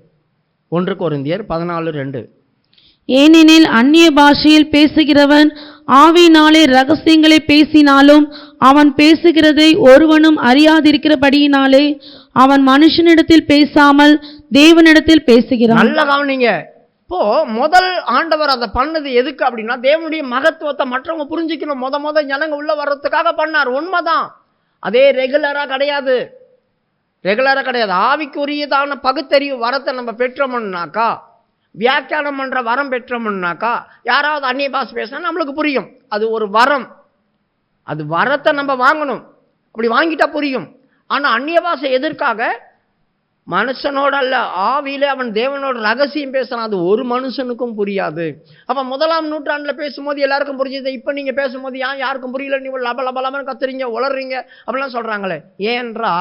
[SPEAKER 1] 1 கொரிந்தியர் 14:2.
[SPEAKER 2] ஏனெனில் அந்நிய பாஷையில் பேசுகிறவன் ஆவியினாலே ரகசியங்களை பேசினாலும் அவன் பேசுகிறதை ஒருவனும் அறியாதிருக்கிறபடியினாலே அவன் மனுஷனிடத்தில் பேசாமல் தேவனிடத்தில் பேசுகிறான்.
[SPEAKER 1] நல்ல கவனிங்க. இப்போ முதல் ஆண்டவர் அதை பண்ணது எதுக்கு அப்படின்னா, தேவனுடைய மகத்துவத்தை மற்றவங்க புரிஞ்சுக்கணும். முத ஜனங்க உள்ள வர்றதுக்காக பண்ணார். உண்மைதான். அதே ரெகுலரா கிடையாது. ஆவிக்குரியதான பகுத்தறிவு வரத்தை நம்ம பெற்றோம்னாக்கா, வியாக்கியானம் பண்ற வரம் பெற்றோம்னாக்கா, யாராவது அந்நிய பாஷை பேசினா நம்மளுக்கு புரியும். அது ஒரு வரம். அது வரத்தை நம்ம வாங்கணும். அப்படி வாங்கிட்டா புரியும். ஆனா அந்நிய பாஷை எதற்காக? மனுஷனோட அல்ல, ஆவியில அவன் தேவனோட ரகசியம் பேசுறான். அது ஒரு மனுஷனுக்கும் புரியாது. அப்ப 1ஆம் நூற்றாண்டுல பேசும்போது எல்லாருக்கும் புரிஞ்சது. இப்ப நீங்க பேசும்போது யாருக்கும் புரியல, நீ லபலபலமன்னு கத்துறீங்க, உளறீங்க அப்படிலாம் சொல்றாங்களே. ஏன்றா,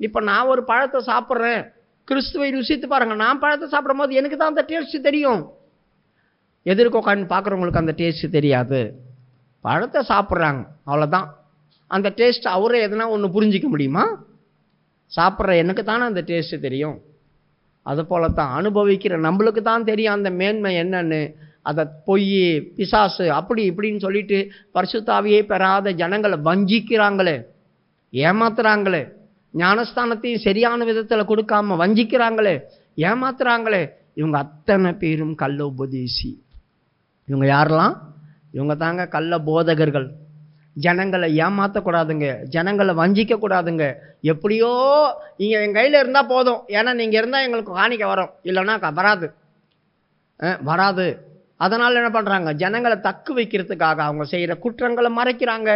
[SPEAKER 1] இப்ப நான் ஒரு பழத்தை சாப்பிட்றேன், கிறிஸ்துவை ருசித்து பாருங்க. நான் பழத்தை சாப்பிடும் போது எனக்கு தான் அந்த டேஸ்ட் தெரியும். எதிர்க்க உட்காந்து பார்க்குறவங்களுக்கு அந்த டேஸ்ட் தெரியாது. பழத்தை சாப்பிட்றாங்க, அவ்வளோதான். அந்த டேஸ்ட் அவரே எதுனா ஒன்று புரிஞ்சிக்க முடியுமா? சாப்பிட்ற எனக்கு தானே அந்த டேஸ்ட்டு தெரியும். அது போல தான் அனுபவிக்கிற நம்மளுக்கு தான் தெரியும் அந்த மேன்மை என்னன்னு. அதை பொய், பிசாசு, அப்படி இப்படின்னு சொல்லிட்டு பரிசுத்தாவியே பெறாத ஜனங்களை வஞ்சிக்கிறாங்களே, ஏமாத்துறாங்களே, ஞானஸ்தானத்தையும் சரியான விதத்தில் கொடுக்காம வஞ்சிக்கிறாங்களே, ஏமாத்துறாங்களே. இவங்க அத்தனை பேரும் கள்ள உபதேசி. இவங்க யாரெல்லாம்? இவங்க தாங்க கள்ள போதகர்கள். ஜனங்களை ஏமாற்றக்கூடாதுங்க, ஜனங்களை வஞ்சிக்க கூடாதுங்க. எப்படியோ நீங்கள் எங்கள் கையில் இருந்தால் போதும், ஏன்னா நீங்கள் இருந்தால் எங்களுக்கு காணிக்க வரும், இல்லைன்னா வராது. அதனால் என்ன பண்ணுறாங்க? ஜனங்களை தக்கு வைக்கிறதுக்காக அவங்க செய்கிற குற்றங்களை மறைக்கிறாங்க,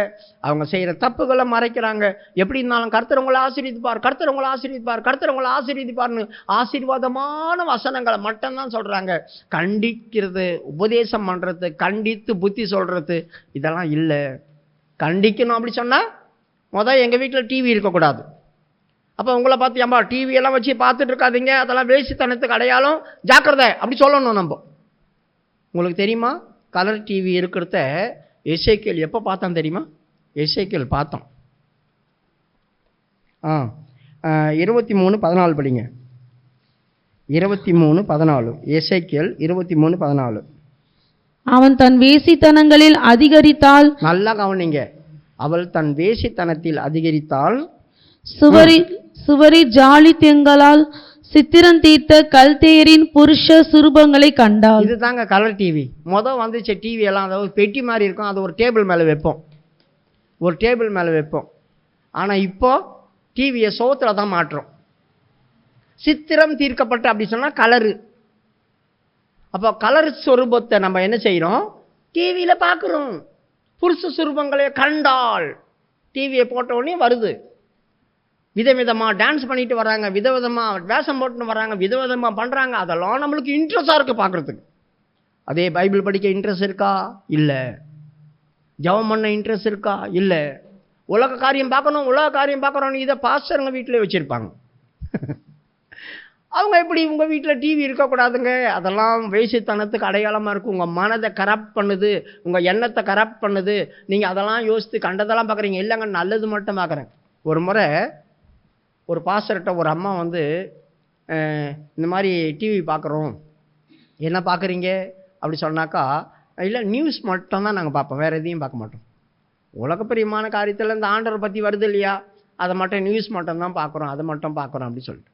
[SPEAKER 1] அவங்க செய்கிற தப்புகளை மறைக்கிறாங்க. எப்படி இருந்தாலும் கர்த்தர் உங்களை ஆசீர்வதிப்பார், கர்த்தர் உங்களை ஆசீர்வதிப்பார், கர்த்தர் உங்களை ஆசீர்வதிப்பார்னு ஆசீர்வாதமான வசனங்களை மட்டும்தான் சொல்கிறாங்க. கண்டிக்கிறது, உபதேசம் பண்ணுறது, கண்டித்து புத்தி சொல்கிறது, இதெல்லாம் இல்லை. கண்டிக்கணும் அப்படி சொன்னால் எங்கள் வீட்டில் டிவி இருக்கக்கூடாது. அப்போ உங்களை பார்த்து ஏம்பா டிவியெல்லாம் வச்சு பார்த்துட்டு இருக்காதீங்க, அதெல்லாம் வேசித்தனத்துக்கு அடையாளம், ஜாக்கிரதை அப்படி சொல்லணும். நம்ம உங்களுக்கு தெரியுமா, கலர் டிவி இருக்கிறத எசேக்கியேல் எப்போ பார்த்தான் தெரியுமா? எசேக்கியேல் பார்த்தோம். 23:14 படிங்க. 23:14 எசேக்கியேல் 23:14.
[SPEAKER 2] அவன் தன் வேசித்தனங்களில் அதிகரித்தால்,
[SPEAKER 1] நல்லா கவனிங்க, அவள் தன் வேசித்தனத்தில் அதிகரித்தால்
[SPEAKER 2] சுவரி ஜாலித்யங்களால் சித்திரம் தீர்த்த கல்தேயரின் புருஷ சுரூபங்களை கண்டாள்.
[SPEAKER 1] இதுதாங்க கலர் டிவி. வந்துச்சு டிவி எல்லாம், அதாவது பெட்டி மாதிரி இருக்கும், அது ஒரு டேபிள் மேலே வைப்போம். ஆனால் இப்போ டிவியை சோத்துல தான் மாட்டுறோம். சித்திரம் தீர்க்கப்பட்ட அப்படி சொன்னால் கலரு. அப்போ கலர் சுரூபத்தை நம்ம என்ன செய்கிறோம்? டிவியில் பார்க்குறோம். புருஷ சுரூபங்களை கண்டால் டிவியை போட்ட உடனே வருது. விதவிதமாக டான்ஸ் பண்ணிட்டு வராங்க, விதவிதமாக வேஷம் போட்டுன்னு வராங்க, விதவிதமாக பண்ணுறாங்க. அதெல்லாம் நம்மளுக்கு இன்ட்ரெஸ்டாக இருக்குது பார்க்குறதுக்கு. அதே பைபிள் படிக்க இன்ட்ரெஸ்ட் இருக்கா? இல்லை. ஜெபம் பண்ண இன்ட்ரெஸ்ட் இருக்கா? இல்லை. உலக காரியம் பார்க்கணும், இதை பாஸ்டருங்க வீட்டிலே வச்சுருப்பாங்க. அவங்க எப்படி உங்கள் வீட்டில் டிவி இருக்கக்கூடாதுங்க, அதெல்லாம் வேசித்தனத்துக்கு அடையாளமாக இருக்கும். உங்கள் மனதை கரப்ட் பண்ணுது, உங்கள் எண்ணத்தை கரப்ட் பண்ணுது. நீங்கள் அதெல்லாம் யோசித்து கண்டதெல்லாம் பார்க்குறீங்க. இல்லைங்க, நல்லது மட்டும் பார்க்குறேன். ஒரு முறை ஒரு பாஸ்டர்கிட்ட ஒரு அம்மா வந்து இந்த மாதிரி டிவி பார்க்குறோம், என்ன பார்க்குறீங்க அப்படி சொன்னாக்கா, இல்லை நியூஸ் மட்டும்தான் நாங்கள் பார்ப்போம், வேறு எதையும் பார்க்க மாட்டோம். உலகப்பிரியமான காரியத்தில் இந்த ஆண்டவரை பற்றி வருது இல்லையா, அதை மட்டும் நியூஸ் மட்டும்தான் பார்க்குறோம், அதை மட்டும் பார்க்குறோம் அப்படி சொல்லிட்டு.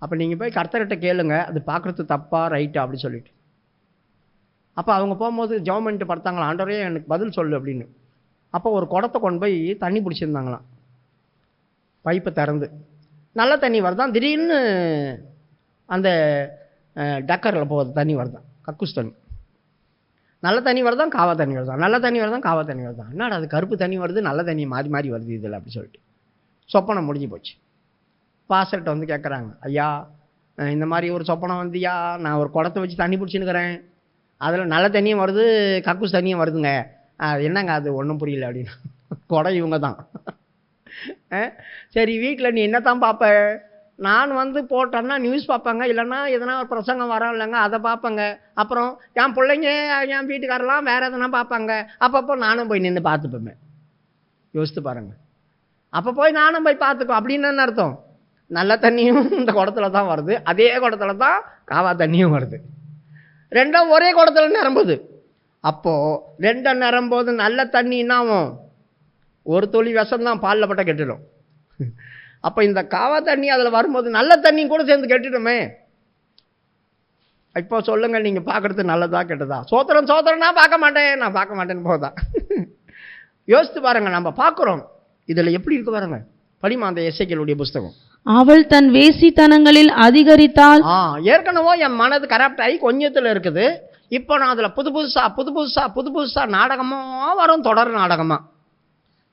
[SPEAKER 1] அப்போ நீங்கள் போய் கர்த்தர்கிட்ட கேளுங்க, அது பார்க்குறது தப்பா ரைட்டா அப்படி சொல்லிட்டு. அப்போ அவங்க போகும்போது ஜெபம் பண்ணிட்டு படுத்தாங்களா, ஆண்டவரே எனக்கு பதில் சொல்லு அப்படின்னு. அப்போ ஒரு குடத்தை கொண்டு போய் தண்ணி பிடிச்சிருந்தாங்களாம், பைப்பை திறந்து நல்ல தண்ணி வருதான். திடீர்னு அந்த டக்கரில் போகுது தண்ணி வருதான், கக்கூஸ் தண்ணி. நல்ல தண்ணி வருதான், காவா தண்ணி வருதான், நல்ல தண்ணி வருதான், காவா தண்ணி வருதான். என்னடா அது கருப்பு தண்ணி வருது, நல்ல தண்ணி மாறி மாறி வருது இதில் அப்படி சொல்லிட்டு சொப்பனம் முடிஞ்சு போச்சு. பாஸ்டர்கிட்ட வந்து கேட்குறாங்க, ஐயா இந்த மாதிரி ஒரு சொப்பனம் வந்துயா, நான் ஒரு குடத்தை வச்சு தண்ணி பிடிச்சின்னுக்கிறேன், அதில் நல்ல தண்ணியும் வருது கக்கூஸ் தண்ணியும் வருதுங்க, என்னங்க அது ஒன்றும் புரியல அப்படின்னு. குடம் இவங்க தான். சரி வீட்டில் நீ என்ன தான் பார்ப்ப? நான் வந்து போட்டேன்னா நியூஸ் பார்ப்பேங்க, இல்லைன்னா எதனா ஒரு பிரசங்கம் வரோம் இல்லைங்க அதை பார்ப்பேங்க. அப்புறம் என் பிள்ளைங்க என் வீட்டுக்காரெல்லாம் வேறு எதனா பார்ப்பாங்க, அப்பப்போ நானும் போய் நின்று பார்த்துப்பேன். யோசித்து பாருங்கள். அப்போ போய் நானும் போய் பார்த்துப்பேன் அப்படின்னு என்ன அர்த்தம்? நல்ல தண்ணியும் இந்த குடத்துல தான் வருது, அதே குடத்துல தான் காவா தண்ணியும் வருது, ரெண்டும் ஒரே குடத்துல நிரம்புது. அப்போது ரெண்டும் நிரம்போது நல்ல தண்ணின்னாவும் ஒரு துளி விஷம்தான் பாலில் பட்ட கெட்டுடும். அப்போ இந்த காவா தண்ணி அதில் வரும்போது நல்ல தண்ணி கூட சேர்ந்து கெட்டுடுமே. இப்போ சொல்லுங்கள், நீங்கள் பார்க்குறது நல்லதா கெட்டதா? சோத்திரம் சோத்திரம்னா பார்க்க மாட்டேன், நான் பார்க்க மாட்டேன்னு போதான். யோசித்து பாருங்கள், நம்ம பார்க்குறோம், இதில் எப்படி இருக்கு பாருங்க. படிமா அந்த எசேக்கியேலுடைய புஸ்தகம்.
[SPEAKER 2] அவள் தன் வேசித்தனங்களில் அதிகரித்தால்.
[SPEAKER 1] ஏற்கனவே என் மனது கரப்ட் ஆகி கொஞ்சத்தில் இருக்குது, இப்போ நான் அதில் புது புதுசா நாடகமாக வரும், தொடர் நாடகமாக.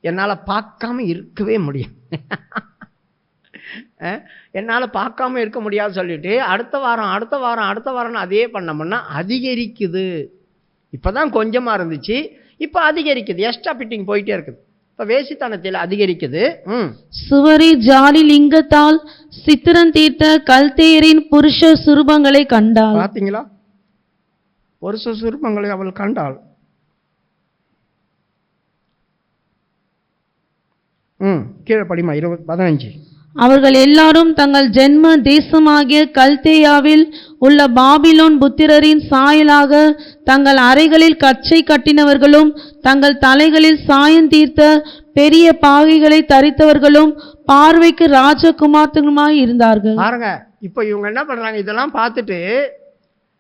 [SPEAKER 1] என்னால் பார்க்காம இருக்கவே முடியும். என்னால் பார்க்காம இருக்க முடியாது சொல்லிட்டு அடுத்த வாரம் அதே பண்ணோம்னா அதிகரிக்குது. இப்போ தான் கொஞ்சமாக இருந்துச்சு, இப்போ அதிகரிக்குது, எக்ஸ்ட்ரா ஃபிட்டிங் போயிட்டே இருக்குது. இப்போ வேசித்தனத்தில் அதிகரிக்குது.
[SPEAKER 2] சுவரி ஜாலி லிங்கத்தால் சித்திரம் தீர்த்த கல்தேயரின் புருஷ சுரூபங்களை கண்டாள்.
[SPEAKER 1] பார்த்தீங்களா, புருஷ சுரூபங்களை அவள் கண்டாள். கீழே படிமா 15.
[SPEAKER 2] அவர்கள் எல்லாரும் தங்கள் ஜென்ம தேசமாகிய கல்தேயாவில் உள்ள பாபிலோன் புத்திரரின் சாயலாக தங்கள் அறைகளில் கச்சை கட்டினவர்களும் தங்கள் தலைகளில் சாயம் தீர்த்த பெரிய பாகைகளை தரித்தவர்களும் பார்வைக்கு ராஜகுமாரத்துமாய் இருந்தார்கள்.
[SPEAKER 1] பாருங்க, இப்போ இவங்க என்ன பண்றாங்க, இதெல்லாம் பார்த்துட்டு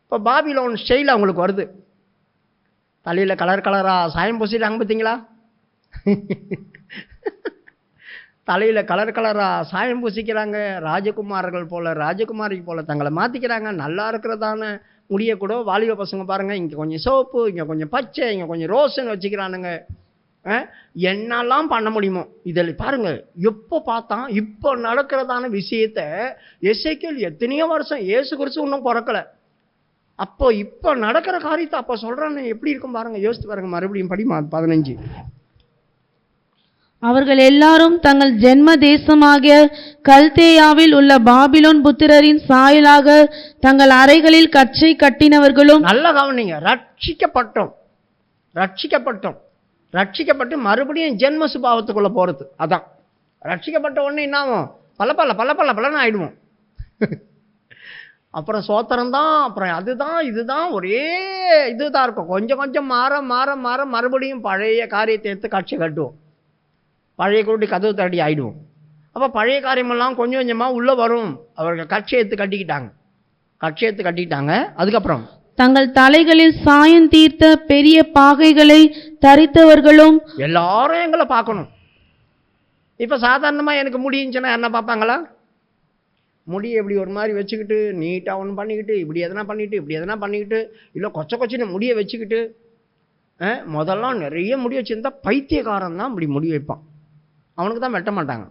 [SPEAKER 1] இப்போ பாபிலோன் ஸ்டைல் அவங்களுக்கு வருது. தலையில கலர் கலரா சாயம் பூசிட்டாங்க பார்த்தீங்களா? தலையில கலர் கலரா சாயம் பூசிக்கிறாங்க, ராஜகுமாரர்கள் போல ராஜகுமாரி போல தங்களை மாத்திக்கிறாங்க. நல்லா இருக்கிறதான முடிய கூட வாலிப பசங்க பாருங்க, இங்க கொஞ்சம் சோப்பு, இங்க கொஞ்சம் பச்சை, இங்க கொஞ்சம் ரோஸ்ன்னு வச்சுக்கிறானுங்க. என்னெல்லாம் பண்ண முடியுமோ இதில் பாருங்க. எப்போ பார்த்தா இப்போ நடக்கிறதான விஷயத்த எசேக்கியேல் எத்தனையோ வருஷம் இயேசு கிறிஸ்து இன்னும் பிறக்கல, அப்போ இப்போ நடக்கிற காரியத்தை அப்போ சொல்றான்னு எப்படி இருக்கும் பாருங்க. யோசித்து பாருங்க. மறுபடியும் படிமா 15.
[SPEAKER 2] அவர்கள் எல்லாரும் தங்கள் ஜென்ம தேசமாகிய கல்தேயாவில் உள்ள பாபிலோன் புத்திரரின் சாயலாக தங்கள் அறைகளில் கச்சை கட்டினவர்களும். நல்ல
[SPEAKER 1] கவனிங்க, ரட்சிக்கப்பட்டு மறுபடியும் ஜென்ம சுபாவத்துக்குள்ள போறது. அதான் ரட்சிக்கப்பட்ட உடனே என்னாகும், பல ஆயிடுவோம். அப்புறம் சோத்திரம்தான், அப்புறம் அதுதான் இதுதான் ஒரே இதுதான் இருக்கும். கொஞ்சம் மாற மறுபடியும் பழைய காரியத்தை எடுத்து காட்சி கட்டுவோம், பழைய கூட்டி கதவு தடி ஆயிடுவோம். அப்போ பழைய காரியமெல்லாம் கொஞ்சம் கொஞ்சமாக உள்ளே வரும். அவர்கள் கட்சி எடுத்து கட்டிக்கிட்டாங்க. அதுக்கப்புறம்
[SPEAKER 2] தங்கள் தலைகளில் சாயம் தீர்த்த பெரிய பாகைகளை தரித்தவர்களும்.
[SPEAKER 1] எல்லாரும் எங்களை பார்க்கணும். இப்போ சாதாரணமாக எனக்கு முடிஞ்சுன்னா என்ன பார்ப்பாங்களா? முடியை இப்படி ஒரு மாதிரி வச்சுக்கிட்டு நீட்டாக ஒன்று பண்ணிக்கிட்டு இப்படி எதனா பண்ணிக்கிட்டு இல்லை கொச்சின்னு முடியை வச்சுக்கிட்டு. முதல்லாம் நிறைய முடி வச்சுருந்தா பைத்தியக்காரன் தான் இப்படி முடி வைப்பான், அவனுக்கு தான் வெட்ட மாட்டாங்க.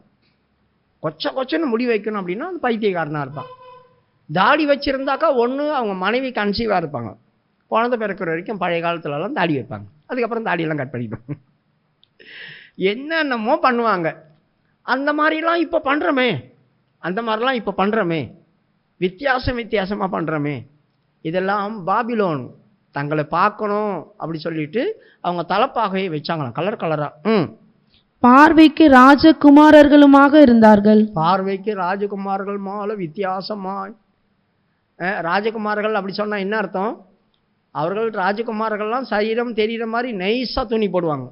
[SPEAKER 1] கொச்சின்னு முடி வைக்கணும் அப்படின்னா அது பைத்தியக்காரனாக இருப்பான். தாடி வச்சுருந்தாக்கா ஒன்று அவங்க மனைவி கன்சீவாக இருப்பாங்க, குழந்தை பிறக்கிற வரைக்கும் பழைய காலத்துலலாம் தாடி வைப்பாங்க, அதுக்கப்புறம் தாடியெல்லாம் கட் பண்ணிடுவாங்க. என்னென்னமோ பண்ணுவாங்க. அந்த மாதிரிலாம் இப்போ பண்ணுறோமே, வித்தியாசமாக பண்ணுறோமே. இதெல்லாம் பாபிலோன் தங்களை பார்க்கணும் அப்படி சொல்லிட்டு அவங்க தலைப்பாகையை வச்சாங்களாம், கலர் கலராக.
[SPEAKER 2] பார்வைக்கு ராஜகுமாரர்களுமாக இருந்தார்கள்.
[SPEAKER 1] பார்வைக்கு ராஜகுமார்கள் போல வித்தியாசமாய். ராஜகுமார்கள் அப்படி சொன்னா என்ன அர்த்தம்? அவர்கள் ராஜகுமார்கள்லாம் சரீரம் தெரிகிற மாதிரி நைஸாக துணி போடுவாங்க.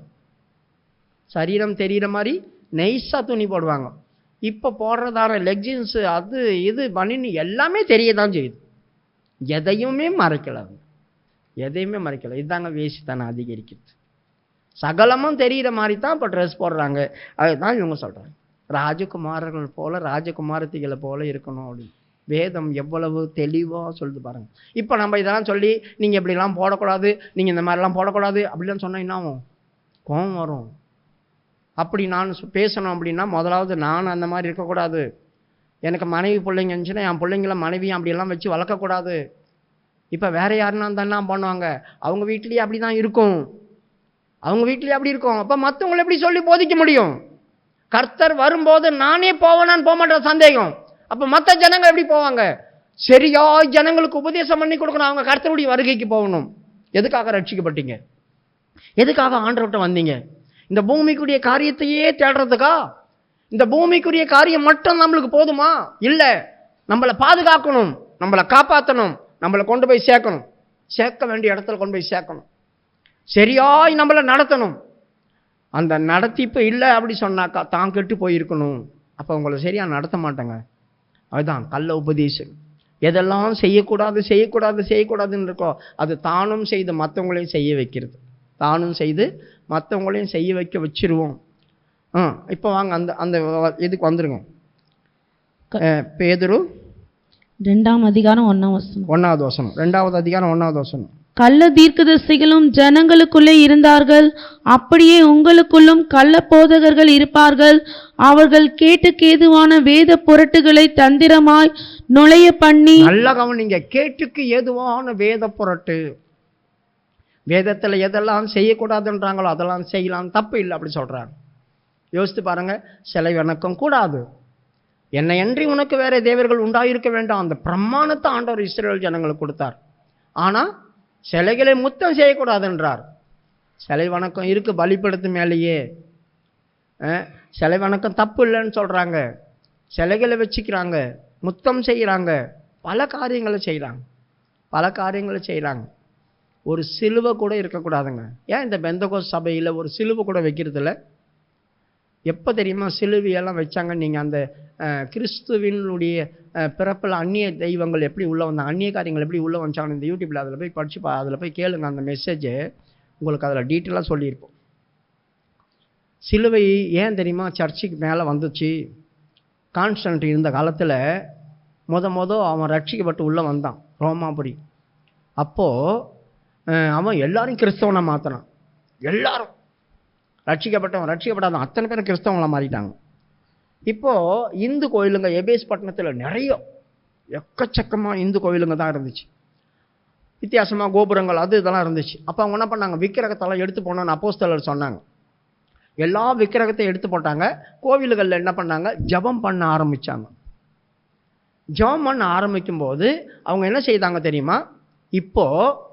[SPEAKER 1] சரீரம் தெரிகிற மாதிரி நைஸாக துணி போடுவாங்க. இப்போ போடுறதான லெக்ஜின்ஸு அது இது பனின்னு எல்லாமே தெரிய தான் செய்யுது. எதையுமே மறைக்கல, எதையுமே மறைக்கல. இதுதாங்க வேசித்தனம் அதிகரிக்கிறது. சகலமும் தெரிகிற மாதிரி தான் இப்போ ட்ரெஸ் போடுறாங்க. அதுதான் இவங்க சொல்கிறாங்க, ராஜகுமாரர்கள் போல ராஜகுமாரத்திகளை போல இருக்கணும் அப்படின்னு. வேதம் எவ்வளவு தெளிவாக சொல்லுது பாருங்க. இப்போ நம்ம இதெல்லாம் சொல்லி நீங்கள் இப்படிலாம் போடக்கூடாது, நீங்கள் இந்த மாதிரிலாம் போடக்கூடாது அப்படிலாம் சொன்னால் என்ன ஆகும்? கோபம் வரும். அப்படி நான் பேசணும் அப்படின்னா முதலாவது நான் அந்த மாதிரி இருக்கக்கூடாது. எனக்கு மனைவி பிள்ளைங்க இருந்துச்சுன்னா என் பிள்ளைங்கள மனைவியும் அப்படியெல்லாம் வச்சு வளர்க்கக்கூடாது. இப்போ வேற யாருன்னா தான் பண்ணுவாங்க, அவங்க வீட்லேயே அப்படி தான் இருக்கும், அவங்க வீட்லேயே அப்படி இருக்கும். அப்போ மற்றவங்களை எப்படி சொல்லி போதிக்க முடியும்? கர்த்தர் வரும்போது நானே போவேனான்னு போக மாட்டேன் சந்தேகம். அப்போ மற்ற ஜனங்கள் எப்படி போவாங்க? சரியா ஜனங்களுக்கு உபதேசம் பண்ணி கொடுக்கணும். அவங்க கர்த்தருடைய வருகைக்கு போகணும். எதுக்காக ரட்சிக்கப்பட்டீங்க? எதுக்காக ஆண்டவர்கிட்ட வந்தீங்க? இந்த பூமிக்குரிய காரியத்தையே தேடுறதுக்கா? இந்த பூமிக்குரிய காரியம் மட்டும் நம்மளுக்கு போதுமா? இல்லை, நம்மளை பாதுகாக்கணும், நம்மளை காப்பாற்றணும், நம்மளை கொண்டு போய் சேர்க்கணும், சேர்க்க வேண்டிய இடத்துல கொண்டு போய் சேர்க்கணும், சரியாய் நம்மளை நடத்தணும். அந்த நடத்திப்பு இல்லை அப்படி சொன்னாக்கா தான் கெட்டு போயிருக்கணும். அப்போ உங்களை சரியாக நடத்த மாட்டாங்க. அதுதான் கள்ள உபதேசம். எதெல்லாம் செய்யக்கூடாது செய்யக்கூடாது செய்யக்கூடாதுன்னு இருக்கோ அது தானும் செய்து மற்றவங்களையும் செய்ய வைக்கிறது. தானும் செய்து மற்றவங்களையும் செய்ய வைக்க வச்சிருவோம். இப்போ வாங்க அந்த அந்த இதுக்கு வந்துருங்க. பேதுரு
[SPEAKER 2] 2ஆம் அதிகாரம் 1ஆம் வசனம்.
[SPEAKER 1] 1வது வசனம். 2வது அதிகாரம் 1வது வசனம்.
[SPEAKER 2] கள்ள தீர்க்கதரிசிகளும் ஜனங்களுக்குள்ளே இருந்தார்கள், அப்படியே உங்களுக்குள்ளும் கள்ள போதகர்கள் இருப்பார்கள். அவர்கள் கேட்டுக்கு ஏதுவான வேத புரட்டுகளை தந்திரமாய் நுழைய பண்ணி. நல்ல
[SPEAKER 1] கவனிங்க, கேட்டுக்கு ஏதுவான வேத புரட்டு. வேதத்தில் எதெல்லாம் செய்யக்கூடாதுன்றாங்களோ அதெல்லாம் செய்யலாம், தப்பு இல்லை அப்படி சொல்றாங்க. யோசித்து பாருங்க, சிலை வணக்கம் கூடாது, என்னையன்றி உனக்கு வேற தேவர்கள் உண்டாயிருக்க வேண்டாம், அந்த பிரமாணத்தை ஆண்டவர் இஸ்ரவேல் ஜனங்களுக்கு கொடுத்தார். ஆனால் சிலைகளை முத்தம் செய்யக்கூடாதுன்றார். சிலை வணக்கம் இருக்கு பலிப்படுத்து மேலேயே. சிலை வணக்கம் தப்பு இல்லைன்னு சொல்றாங்க. சிலைகளை வச்சுக்கிறாங்க, முத்தம் செய்கிறாங்க, பல காரியங்களை செய்கிறாங்க, பல காரியங்களை செய்கிறாங்க. ஒரு சிலுவை கூட இருக்கக்கூடாதுங்க. ஏன் இந்த பெந்தகோஸ்து சபையில் ஒரு சிலுவை கூட வைக்கிறதில்ல? எப்போ தெரியுமா சிலுவையெல்லாம் வச்சாங்க? நீங்கள் அந்த கிறிஸ்துவினுடைய பிறப்பில் அந்நிய தெய்வங்கள் எப்படி உள்ளே வந்தாங்க, அந்நிய காரியங்கள் எப்படி உள்ளே வந்தாங்க, இந்த யூடியூப்பில் அதில் போய் படித்து அதில் போய் கேளுங்க. அந்த மெசேஜை உங்களுக்கு அதில் டீட்டெயிலாக சொல்லியிருப்போம். சிலுவை ஏன் தெரியுமா சர்ச்சுக்கு மேலே வந்துச்சு? கான்ஸ்டன்ட் இருந்த காலத்தில் அவன் ரட்சிக்கப்பட்டு உள்ளே வந்தான் ரோமாபுரி. அப்போது அவன் எல்லாரும் கிறிஸ்தவனை மாற்றினான். எல்லாரும் ரட்சிக்கப்பட்டவன் ரட்சிக்கப்படாதவன் அத்தனை பேரும் கிறிஸ்தவங்களை மாறிட்டாங்க. இப்போது இந்து கோயிலுங்க எபேஸ் பட்டணத்தில் நிறைய எக்கச்சக்கமாக இந்து கோயிலுங்க தான் இருந்துச்சு. வித்தியாசமாக கோபுரங்கள் அது இதெல்லாம் இருந்துச்சு. அப்போ அவங்க என்ன பண்ணாங்க, விக்கிரகத்தெல்லாம் எடுத்து போனோன்னு அப்போஸ்தலர் சொன்னாங்க. எல்லா விக்கிரகத்தையும் எடுத்து போட்டாங்க. கோவில்களில் என்ன பண்ணாங்க, ஜபம் பண்ண ஆரம்பித்தாங்க. ஜபம் பண்ண ஆரம்பிக்கும் போது அவங்க என்ன செய்தாங்க தெரியுமா? இப்போது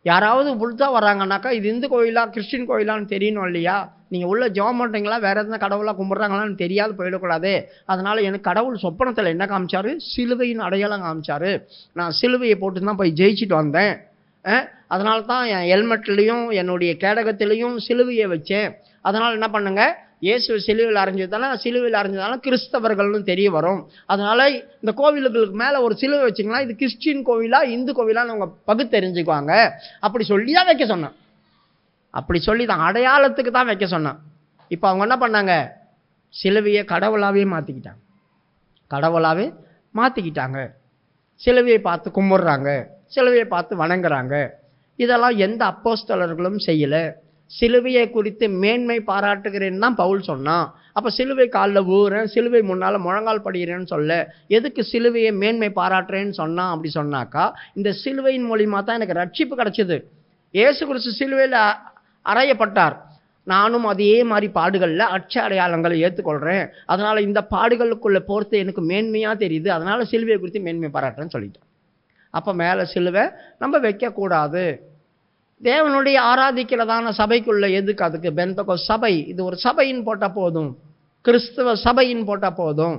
[SPEAKER 1] யாராவது புதுசாக வராங்கன்னாக்கா இது இந்து கோயிலா கிறிஸ்டின் கோயிலான்னு தெரியணும் இல்லையா? நீங்கள் உள்ள ஜெபம் பண்ணுறீங்களா, வேறு எதுனா கடவுளாக கும்பிட்றாங்களான்னு தெரியாது போயிடக்கூடாது. அதனால் எனக்கு கடவுள் சொப்பனத்தில் என்ன காமிச்சாரு? சிலுவையின் அடையாளம் காமிச்சாரு. நான் சிலுவையை போட்டு தான் போய் ஜெயிச்சுட்டு வந்தேன். அதனால தான் என் ஹெல்மெட்லேயும் என்னுடைய கேடகத்திலையும் சிலுவையை வச்சேன். அதனால் என்ன பண்ணுங்க, இயேசு சிலுவையில் அரைஞ்சதால கிறிஸ்தவர்கள்னு தெரிய வரும். அதனால் இந்த கோவில்களுக்கு மேலே ஒரு சிலுவை வச்சிங்கன்னா இது கிறிஸ்டின் கோவிலா இந்து கோவிலான்னு அவங்க பகுத்தறிஞ்சுக்குவாங்க. அப்படி சொல்லி தான் வைக்க சொன்னான். அப்படி சொல்லி தான் அடையாளத்துக்கு தான் வைக்க சொன்னான். இப்போ அவங்க என்ன பண்ணாங்க, சிலுவையை கடவுளாகவே மாற்றிக்கிட்டாங்க. கடவுளாகவே மாற்றிக்கிட்டாங்க. சிலுவையை பார்த்து கும்பிட்றாங்க, சிலுவையை பார்த்து வணங்குறாங்க. இதெல்லாம் எந்த அப்போஸ்தலர்களும் செய்யலை. சிலுவையை குறித்து மேன்மை பாராட்டுகிறேன்னு தான் பவுல் சொன்னான். அப்போ சிலுவை காலில் ஊறேன், சிலுவை முன்னால் முழங்கால் படுகிறேன்னு சொல்ல, எதுக்கு சிலுவையை மேன்மை பாராட்டுறேன்னு சொன்னான்? அப்படி சொன்னாக்கா இந்த சிலுவையின் மூலியமாக தான் எனக்கு ரட்சிப்பு கிடச்சிது. இயேசு கிறிஸ்து சிலுவையில் அறையப்பட்டார். நானும் அதே மாதிரி பாடுகளில் அச்ச அடையாளங்களை ஏற்றுக்கொள்கிறேன். அதனால் இந்த பாடுகளுக்குள்ளே போகிறது எனக்கு மேன்மையாக தெரியுது. அதனால் சிலுவையை குறித்து மேன்மை பாராட்டுறேன்னு சொல்லிட்டேன். அப்போ மேலே சிலுவை நம்ம வைக்கக்கூடாது. தேவனுடைய ஆராதிக்கிறதான சபைக்குள்ள எதுக்கு? அதுக்கு பெந்தகோஸ்து சபை, இது ஒரு சபைன்னு போட்டால் போதும், கிறிஸ்தவ சபைன்னு போட்டால் போதும்.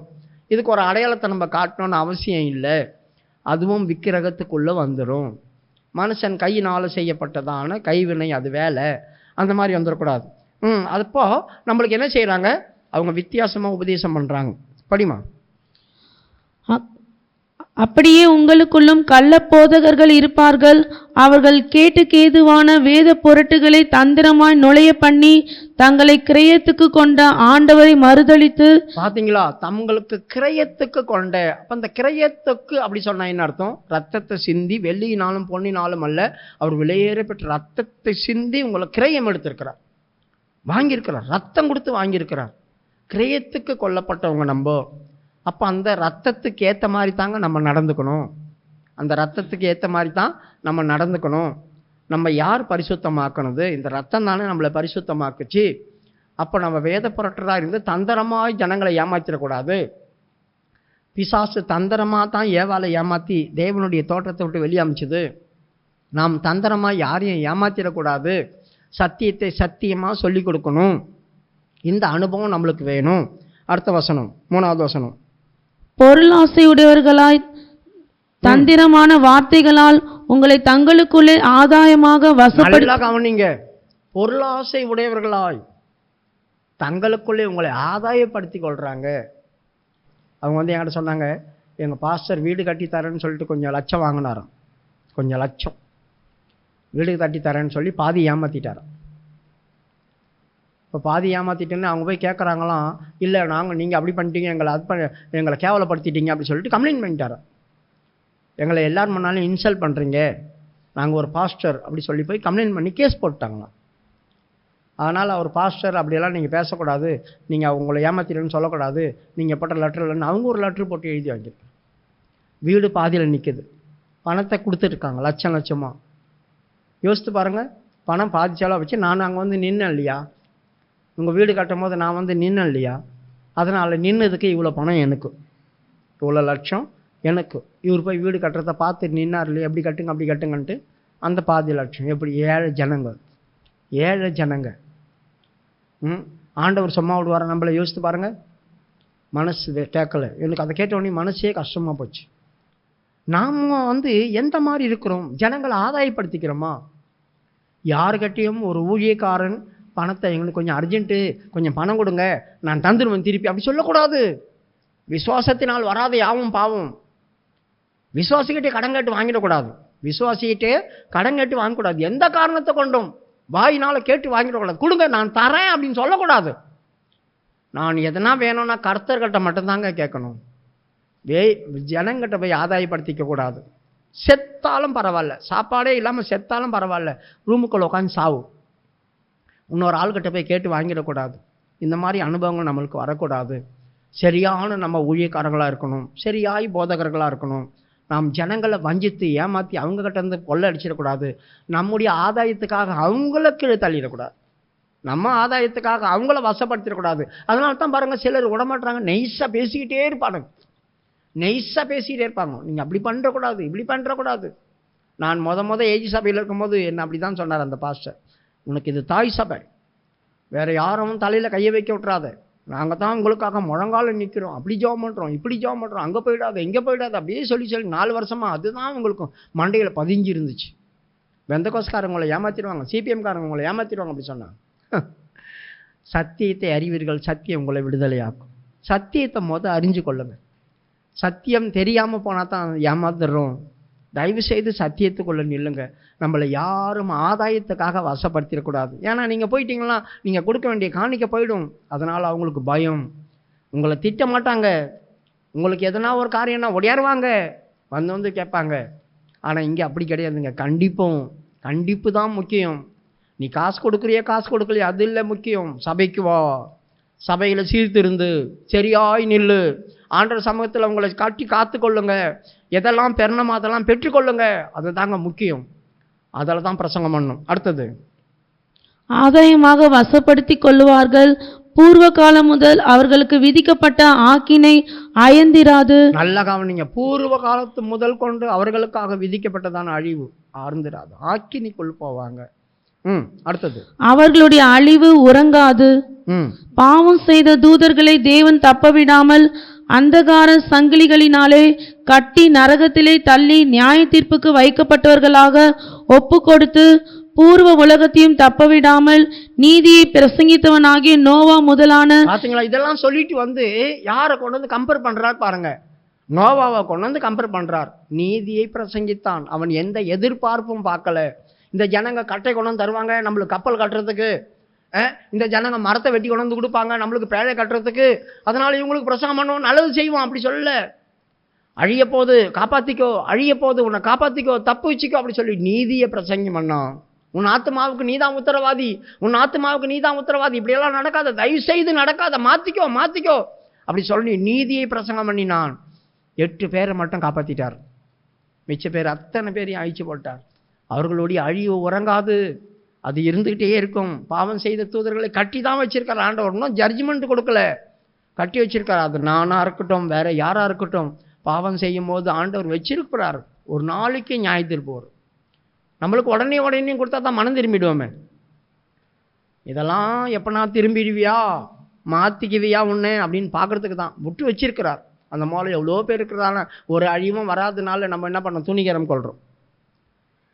[SPEAKER 1] இதுக்கு ஒரு அடையாளத்தை நம்ம காட்டணும்னு அவசியம் இல்லை. அதுவும் விக்கிரகத்துக்குள்ளே வந்துடும். மனுஷன் கையினால் செய்யப்பட்டதான கைவினை, அது வேலை, அந்த மாதிரி வந்துடக்கூடாது. அப்போ நம்மளுக்கு என்ன செய்கிறாங்க? அவங்க வித்தியாசமாக உபதேசம் பண்ணுறாங்க. படிமா.
[SPEAKER 2] அப்படியே உங்களுக்குள்ளும் கள்ள போதகர்கள் இருப்பார்கள். அவர்கள் கேட்டுக்கேதுவான வேத பொருட்டுகளை தந்திரமாய் நுழைய பண்ணி தங்களை கிரயத்துக்கு கொண்ட ஆண்டவரை மறுதலித்து.
[SPEAKER 1] பாத்தீங்களா? தங்களுக்கு கிரயத்துக்கு கொண்ட. அப்ப அந்த கிரயத்துக்கு அப்படி சொன்னா என்ன அர்த்தம்? ரத்தத்தை சிந்தி, வெள்ளியினாலும் பொன்னினாலும் அல்ல, அவர் விலையேற பெற்ற ரத்தத்தை சிந்தி உங்களை கிரயம் எடுத்திருக்கிறார், வாங்கியிருக்கிறார், ரத்தம் கொடுத்து வாங்கியிருக்கிறார். கிரயத்துக்கு கொல்லப்பட்டவங்க நம்ம. அப்போ அந்த ரத்தத்துக்கு ஏற்ற மாதிரி தாங்க நம்ம நடந்துக்கணும். அந்த ரத்தத்துக்கு ஏற்ற மாதிரி தான் நம்ம நடந்துக்கணும். நம்ம யார் பரிசுத்தமாக்கணுது? இந்த ரத்தம் தானே நம்மளை பரிசுத்தமாக்குச்சு. அப்போ நம்ம வேத புரட்டராக இருந்து தந்திரமாய் ஜனங்களை ஏமாற்றிடக்கூடாது. பிசாசு தந்திரமாக தான் ஏவாளை ஏமாற்றி தேவனுடைய தோற்றத்தை விட்டு வெளியே அமைச்சுது. நாம் தந்திரமாக யாரையும் ஏமாற்றிடக்கூடாது. சத்தியத்தை சத்தியமாக சொல்லி கொடுக்கணும். இந்த அனுபவம் நம்மளுக்கு வேணும். அடுத்த வசனம், 3வது வசனம்.
[SPEAKER 2] பொருளாசையுடையவர்களாய் தந்திரமான வார்த்தைகளால் உங்களை தங்களுக்குள்ளே ஆதாயமாக வசப்படுத்த.
[SPEAKER 1] கவனிங்க, பொருளாசை உடையவர்களாய் தங்களுக்குள்ளே உங்களை ஆதாயப்படுத்தி கொள்றாங்க. அவங்க வந்து என்கிட்ட சொன்னாங்க, எங்கள் பாஸ்டர் வீடு கட்டி தரேன்னு சொல்லிட்டு கொஞ்சம் லட்சம் வாங்கினாராம். கொஞ்சம் லட்சம் வீடு கட்டி தரேன்னு சொல்லி பாதி ஏமாத்திட்டாராம். இப்போ பாதி ஏமாற்றிட்டுன்னு அவங்க போய் கேட்குறாங்களாம், இல்லை நீங்கள் அப்படி பண்ணிட்டீங்க, எங்களை கேவலப்படுத்திட்டீங்க அப்படி சொல்லிட்டு கம்ப்ளைண்ட் பண்ணிட்டாரா. எங்களை எல்லாரும் முன்னாலும் இன்சல்ட் பண்ணுறீங்க, நாங்கள் ஒரு பாஸ்டர் அப்படி சொல்லி போய் கம்ப்ளைண்ட் பண்ணி கேஸ் போட்டாங்களாம். அதனால் அவர் பாஸ்டர் அப்படியெல்லாம் நீங்கள் பேசக்கூடாது, நீங்கள் உங்களை ஏமாத்திட்டேன்னு சொல்லக்கூடாது, நீங்கள் போட்ட லெட்டர் இல்லைன்னு அவங்க ஒரு லெட்ரு போட்டு எழுதி வாங்கியிருக்காங்க. வீடு பாதியில் நிற்குது, பணத்தை கொடுத்துருக்காங்க லட்சம் லட்சமாக. யோசித்து பாருங்கள், பணம் பாதி செலவு வச்சு நான் அங்கே வந்து நின்னேன் இல்லையா? உங்கள் வீடு கட்டும் போது நான் வந்து நின்னேன் இல்லையா? அதனால் நின்னதுக்கு இவ்வளோ பணம் எனக்கு, இவ்வளோ லட்சம் எனக்கு. இவர் போய் வீடு கட்டுறதை பார்த்து நின்னார் இல்லையா? எப்படி கட்டுங்க அப்படி கட்டுங்கன்ட்டு அந்த பாதி லட்சம். எப்படி? ஏழை ஜனங்க, ஏழை ஜனங்க. ஆண்டவர் சும்மா விடுவார நம்மளை? யோசித்து பாருங்கள். மனசு கேட்கல எனக்கு. அதை கேட்ட உடனே மனசே கஷ்டமாக போச்சு. நாம் வந்து எந்த மாதிரி இருக்கிறோம்? ஜனங்களை ஆதாயப்படுத்திக்கிறோமா? யாருக்கிட்டையும் ஒரு ஊழியக்காரன் பணத்தை எங்களுக்கு கொஞ்சம் அர்ஜென்ட்டு, கொஞ்சம் பணம் கொடுங்க, நான் தந்துடுவேன் திருப்பி, அப்படி சொல்லக்கூடாது. விசுவாசத்தினால் வராத யாவும் பாவம். விசுவாசிக்கிட்டே கடன் கேட்டு வாங்கிடக்கூடாது. விசுவாசிக்கிட்டே கடன் கேட்டு வாங்கக்கூடாது. எந்த காரணத்தை கொண்டும் வாயினால் கேட்டு வாங்கிடக்கூடாது. கொடுங்க நான் தரேன் அப்படின்னு சொல்லக்கூடாது. நான் எதனா வேணும்னா கர்த்தர்கிட்ட மட்டும்தாங்க கேட்கணும். ஜனங்கிட்ட போய் ஆதாயப்படுத்திக்க கூடாது. செத்தாலும் பரவாயில்ல, சாப்பாடே இல்லாமல் செத்தாலும் பரவாயில்ல, ரூமுக்குள்ள உட்காந்து சாவு. இன்னொரு ஆள்கிட்ட போய் கேட்டு வாங்கிடக்கூடாது. இந்த மாதிரி அனுபவங்கள் நம்மளுக்கு வரக்கூடாது. சரியான நம்ம ஊழியக்காரர்களாக இருக்கணும், சரியாய் போதகர்களாக இருக்கணும். நாம் ஜனங்களை வஞ்சித்து ஏமாற்றி அவங்ககிட்ட இருந்து கொள்ளை அடிச்சிடக்கூடாது. நம்முடைய ஆதாயத்துக்காக அவங்கள கீழே தள்ளிடக்கூடாது. நம்ம ஆதாயத்துக்காக அவங்கள வசப்படுத்திடக்கூடாது. அதனால தான் பாருங்கள், சிலர் விடமாட்டுறாங்க, நெய்ஸாக பேசிக்கிட்டே இருப்பாங்க, நெய்ஸாக பேசிக்கிட்டே இருப்பாங்க. நீங்கள் அப்படி பண்ணுறக்கூடாது, இப்படி பண்ணுறக்கூடாது. நான் ஏஜி சபையில் இருக்கும்போது என்ன அப்படி தான் சொன்னார் அந்த பாஸ்டர். உனக்கு இது தாய் சபை, வேறு யாரும் தலையில் கையை வைக்க விட்றாத, நாங்கள் தான் உங்களுக்காக முழங்கால நிற்கிறோம், அப்படி ஜெபம் பண்ணுறோம், இப்படி ஜெபம் பண்ணுறோம், அங்கே போயிடாத இங்கே போயிடாத, அப்படியே சொல்லி 4 வருஷமாக அதுதான் உங்களுக்கு மண்டையில் பதிஞ்சு இருந்துச்சு. பெந்தகோஸ்காரங்களை ஏமாற்றிடுவாங்க, சிபிஎம்காரங்க உங்களை ஏமாற்றிடுவாங்க அப்படி சொன்னாங்க. சத்தியத்தை அறிவீர்கள், சத்தியம் உங்களை விடுதலையாக்கும். சத்தியத்தை அறிஞ்சு கொள்ளுங்க. சத்தியம் தெரியாமல் போனால் தான் ஏமாத்துறோம். தயவு செய்து சத்தியத்துக்குள்ளே நில்லுங்க. நம்மளை யாரும் ஆதாயத்துக்காக வசப்படுத்திடக்கூடாது. ஏன்னா நீங்கள் போயிட்டீங்கன்னா நீங்கள் கொடுக்க வேண்டிய காணிக்க போயிடும். அதனால் அவங்களுக்கு பயம், உங்களை திட்ட மாட்டாங்க. உங்களுக்கு எதனா ஒரு காரியம்னா ஒடியாருவாங்க, வந்து கேட்பாங்க. ஆனால் இங்கே அப்படி கிடையாதுங்க. கண்டிப்பு தான் முக்கியம். நீ காசு கொடுக்குறியா காசு கொடுக்கலையா அது இல்லை முக்கியம். சபைக்கு வா, சபையில் சீர்திருந்து சரியாய் நில்லு, ஆண்டவர் சமூகத்தில் உங்களை காத்து கொள்ளுங்க, எதெல்லாம் பெறணுமோ அதெல்லாம் பெற்றுக்கொள்ளுங்க. அது தாங்க முக்கியம். அதில் தான் பிரசங்கம் பண்ணணும். அடுத்தது,
[SPEAKER 2] ஆதாயமாக வசப்படுத்தி கொள்ளுவார்கள். பூர்வ காலம் முதல் அவர்களுக்கு விதிக்கப்பட்ட ஆக்கினை அயந்திராது.
[SPEAKER 1] நல்ல கவனிங்க. பூர்வ காலத்து முதல் கொண்டு அவர்களுக்காக விதிக்கப்பட்டதான அழிவு ஆர்ந்திராது, ஆக்கினிக்குள் போவாங்க. அடுத்தது,
[SPEAKER 2] அவர்களுடைய அழிவு உறங்காது. பாவம் செய்த தூதர்களை தேவன் தப்பவிடாமல் அந்தகார சங்கிலிகளினாலே கட்டி நரகத்திலே தள்ளி நியாய தீர்ப்புக்கு வைக்கப்பட்டவர்களாக ஒப்பு கொடுத்து பூர்வ உலகத்தையும் தப்பவிடாமல் நீதியை பிரசங்கித்தவனாகிய நோவா முதலான.
[SPEAKER 1] பாத்தீங்களா, இதெல்லாம் சொல்லிட்டு யாரை கொண்டு வந்து கம்பேர் பண்றார் பாருங்க. நோவாவை கொண்டு வந்து கம்பேர் பண்றார். நீதியை பிரசங்கித்தான், அவன் எந்த எதிர்பார்ப்பும் பார்க்கல. இந்த ஜனங்க கட்டை கொண்டு வந்து தருவாங்க நம்மளுக்கு கப்பல் கட்டுறதுக்கு, இந்த ஜனங்க மரத்தை வெட்டி கொண்டு வந்து கொடுப்பாங்க நம்மளுக்கு பேழை கட்டுறதுக்கு, அதனால இவங்களுக்கு பிரசங்கம் பண்ணுவோம், நல்லது செய்வோம். அப்படி சொல்லல. அழிய போது காப்பாத்திக்கோ, அழிய போது உன்னை காப்பாத்திக்கோ, தப்பு வச்சுக்கோ அப்படி சொல்லி நீதியை பிரசங்கம் பண்ணோம். உன் ஆத்மாவுக்கு நீதான் உத்தரவாதி, உன் ஆத்மாவுக்கு நீதான் உத்தரவாதி, இப்படியெல்லாம் நடக்காத, தயவு செய்து நடக்காத, மாத்திக்கோ மாத்திக்கோ அப்படி சொல்லி நீதியை பிரசங்கம் பண்ணினான். 8 பேரை மட்டும் காப்பாத்திட்டார். மிச்ச பேர் அத்தனை பேரையும் அழிச்சு போட்டார். அவர்களுடைய அழிவு உறங்காது, அது இருந்துகிட்டே இருக்கும். பாவம் செய்த தூதர்களை கட்டி தான் வச்சிருக்கார் ஆண்டவர், இன்னும் ஜட்ஜ்மெண்ட் கொடுக்கல, கட்டி வச்சிருக்கார். அது நானா இருக்கட்டும் வேற யாரா இருக்கட்டும், பாவம் செய்யும் போது ஆண்டவர் வச்சிருக்கிறார். ஒரு நாளைக்கு நியாய தீர்ப்பு வரும். நம்மளுக்கு உடனே கொடுத்தா தான் மனம் திரும்பிடுவோமே. இதெல்லாம் எப்பனா திரும்பிடுவியா, மாத்திக்குவியா உன்னை அப்படின்னு பார்க்கறதுக்கு தான் விட்டு வச்சிருக்கிறார். அந்த மூலம் எவ்வளோ பேர் இருக்கிறாங்க. ஒரு அழிவும் வராதனால நம்ம என்ன பண்ணோம், துணிகரம் கொள்றோம்.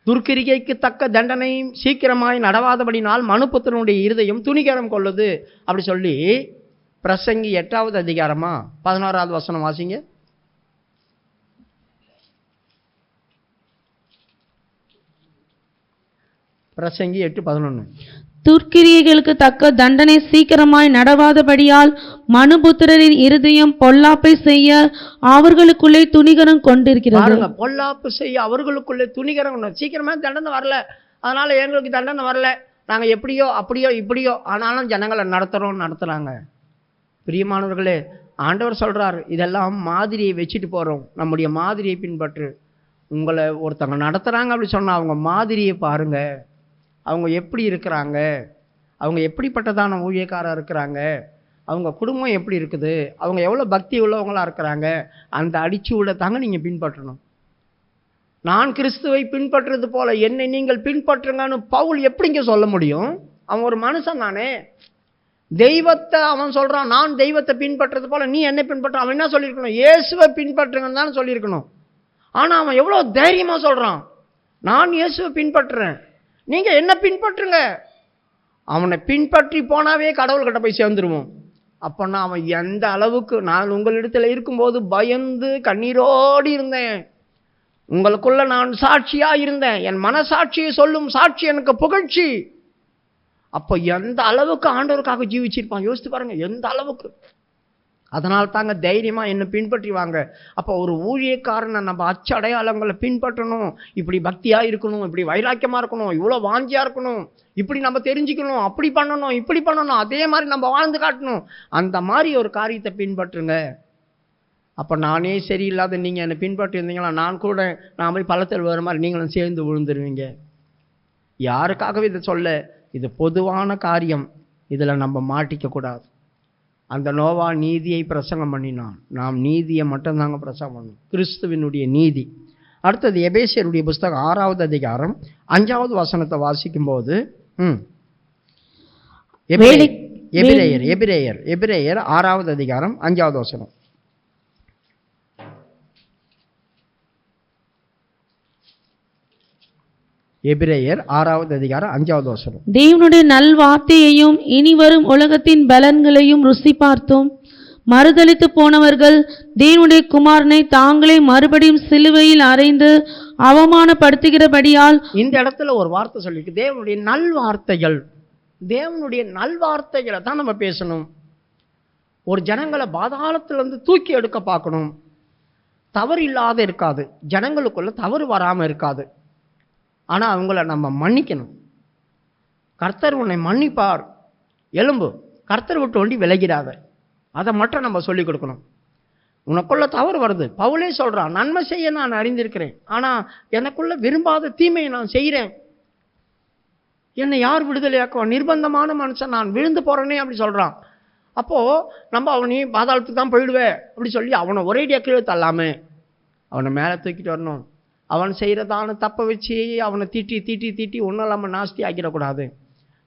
[SPEAKER 1] துர்க்கிரிகைக்கு தக்க தண்டனை சீக்கிரமாய் நடவாதபடினால் மனுபுத்திரனுடைய இருதயம் துணிகரம் கொள்ளுது அப்படி சொல்லி பிரசங்கி 8வது அதிகாரமா 16வது வசனம் வாசிங்க. பிரசங்கி 8:11.
[SPEAKER 2] துர்க்கிரியைகளுக்கு தக்க தண்டனை சீக்கிரமாய் நடவாதபடியால் மனுபுத்திரரின் இருதயம் பொல்லாப்பை செய்ய அவர்களுக்குள்ளே துணிகரம் கொண்டிருக்கிறது.
[SPEAKER 1] பொல்லாப்பு செய்ய அவர்களுக்குள்ளே துணிகரம், சீக்கிரமா தண்டனை வரல, அதனால எங்களுக்கு தண்டனை வரல, நாங்க எப்படியோ அப்படியோ இப்படியோ ஆனாலும் ஜனங்களை நடத்துறாங்க. பிரியமானவர்களே, ஆண்டவர் சொல்றார், இதெல்லாம் மாதிரியை வச்சுட்டு போறோம், நம்முடைய மாதிரியை பின்பற்று. உங்களை ஒருத்தவங்க நடத்துறாங்க அப்படி சொன்னா அவங்க மாதிரியை பாருங்க, அவங்க எப்படி இருக்கிறாங்க, அவங்க எப்படிப்பட்டதான ஊழியக்காரர் இருக்கிறாங்க, அவங்க குடும்பம் எப்படி இருக்குது, அவங்க எவ்வளோ பக்தி உள்ளவங்களா இருக்கிறாங்க, அந்த அடிச்சூட தாங்க நீங்கள் பின்பற்றணும். நான் கிறிஸ்துவை பின்பற்றுறது போல என்னை நீங்கள் பின்பற்றுங்கன்னு பவுல் எப்படிங்க சொல்ல முடியும்? அவன் ஒரு மனுஷன் தானே. தெய்வத்தை அவன் சொல்றான், நான் தெய்வத்தை பின்பற்றுறது போல நீ என்னை பின்பற்ற. அவன் என்ன சொல்லியிருக்கணும்? இயேசுவை பின்பற்றுங்கன்னு தானே சொல்லியிருக்கணும். ஆனால் அவன் எவ்வளோ தைரியமாக சொல்கிறான், நான் இயேசுவை பின்பற்றுறேன், நீங்கள் என்ன பின்பற்றுங்க. அவனை பின்பற்றி போனாவே கடவுள்கிட்ட போய் சேர்ந்துருவோம். அப்போனா அவன் எந்த அளவுக்கு, நான் உங்களிடத்தில் இருக்கும்போது பயந்து கண்ணீரோடு இருந்தேன், உங்களுக்குள்ள நான் சாட்சியாக இருந்தேன், என் மனசாட்சியை சொல்லும் சாட்சி எனக்கு புகழ்ச்சி. அப்போ எந்த அளவுக்கு ஆண்டவருக்காக ஜீவிச்சிருப்பான் யோசித்து பாருங்க, எந்த அளவுக்கு. அதனால தாங்க தைரியமாக என்னை பின்பற்றி வாங்க. அப்போ ஒரு ஊழியக்காரனை நம்ம அச்சடையாளங்களை பின்பற்றணும். இப்படி பக்தியாக இருக்கணும், இப்படி வைராக்கியமாக இருக்கணும், இவ்வளோ வாஞ்சியாக இருக்கணும், இப்படி நம்ம தெரிஞ்சுக்கணும், அப்படி பண்ணணும், இப்படி பண்ணணும், அதே மாதிரி நம்ம வாழ்ந்து காட்டணும். அந்த மாதிரி ஒரு காரியத்தை பின்பற்றுங்க. அப்போ நானே சரியில்லாத நீங்கள் என்னை பின்பற்றி இருந்தீங்களா, நான் கூட நான் போய் பள்ளத்தில் வர மாதிரி நீங்களும் சேர்ந்து விழுந்துருவீங்க. யாருக்காகவே இதை சொல்ல, இது பொதுவான காரியம், இதில் நம்ம மாட்டிக்கக்கூடாது. அந்த நோவா நீதியை பிரசங்கம் பண்ணினான், நாம் நீதியை மட்டும்தாங்க பிரசங்கம் பண்ணணும், கிறிஸ்துவினுடைய நீதி. அடுத்தது எபேசியருடைய புஸ்தகம் 6வது அதிகாரம் 5வது வசனத்தை வாசிக்கும் போது எபிரேயர் 6வது அதிகாரம் 5வது வசனம். எபிரேயர் 6வது அதிகாரம் 5வது வசனம்.
[SPEAKER 2] தேவனுடைய நல்வார்த்தையையும் இனி வரும் உலகத்தின் பலன்களையும் ருசி பார்த்தும் மறுதலித்து போனவர்கள் தேவனுடைய குமாரனை தாங்களே மறுபடியும் சிலுவையில் அறைந்து அவமானப்படுத்துகிறபடியால்.
[SPEAKER 1] இந்த இடத்துல ஒரு வார்த்தை சொல்லிருக்கு, தேவனுடைய நல்வார்த்தைகள். தேவனுடைய நல்வார்த்தைகளை தான் நம்ம பேசணும். ஒரு ஜனங்களை பாதாளத்திலிருந்து தூக்கி எடுக்க பார்க்கணும். தவறு இல்லாத இருக்காது, ஜனங்களுக்குள்ள தவறு வராமல் இருக்காது. ஆனால் அவங்கள நம்ம மன்னிக்கணும். கர்த்தர் உன்னை மன்னிப்பார், எலும்பு, கர்த்தர் விட்டு ஒண்டி விலகிடாத, அதை மட்டும் நம்ம சொல்லிக் கொடுக்கணும். உனக்குள்ள தவறு வருது, பவுலே சொல்றான், நன்மை செய்ய நான் அறிந்திருக்கிறேன், ஆனால் எனக்குள்ள விரும்பாத தீமையை நான் செய்கிறேன், என்னை யார் விடுதலையாக்குவான், நிர்பந்தமான மனுஷன் நான் விழுந்து போறேனே அப்படி சொல்றான். அப்போ நம்ம அவனி பாதாளத்துக்கு தான் போயிடுவேன் அப்படி சொல்லி அவனை ஒரேடியாக கீழே தள்ளாம அவனை மேலே தூக்கிட்டு வரணும். அவன் செய்கிறதான தப்பை வச்சு அவனை தீட்டி ஒன்றும் இல்லாமல் நாஸ்தி ஆக்கிடக்கூடாது.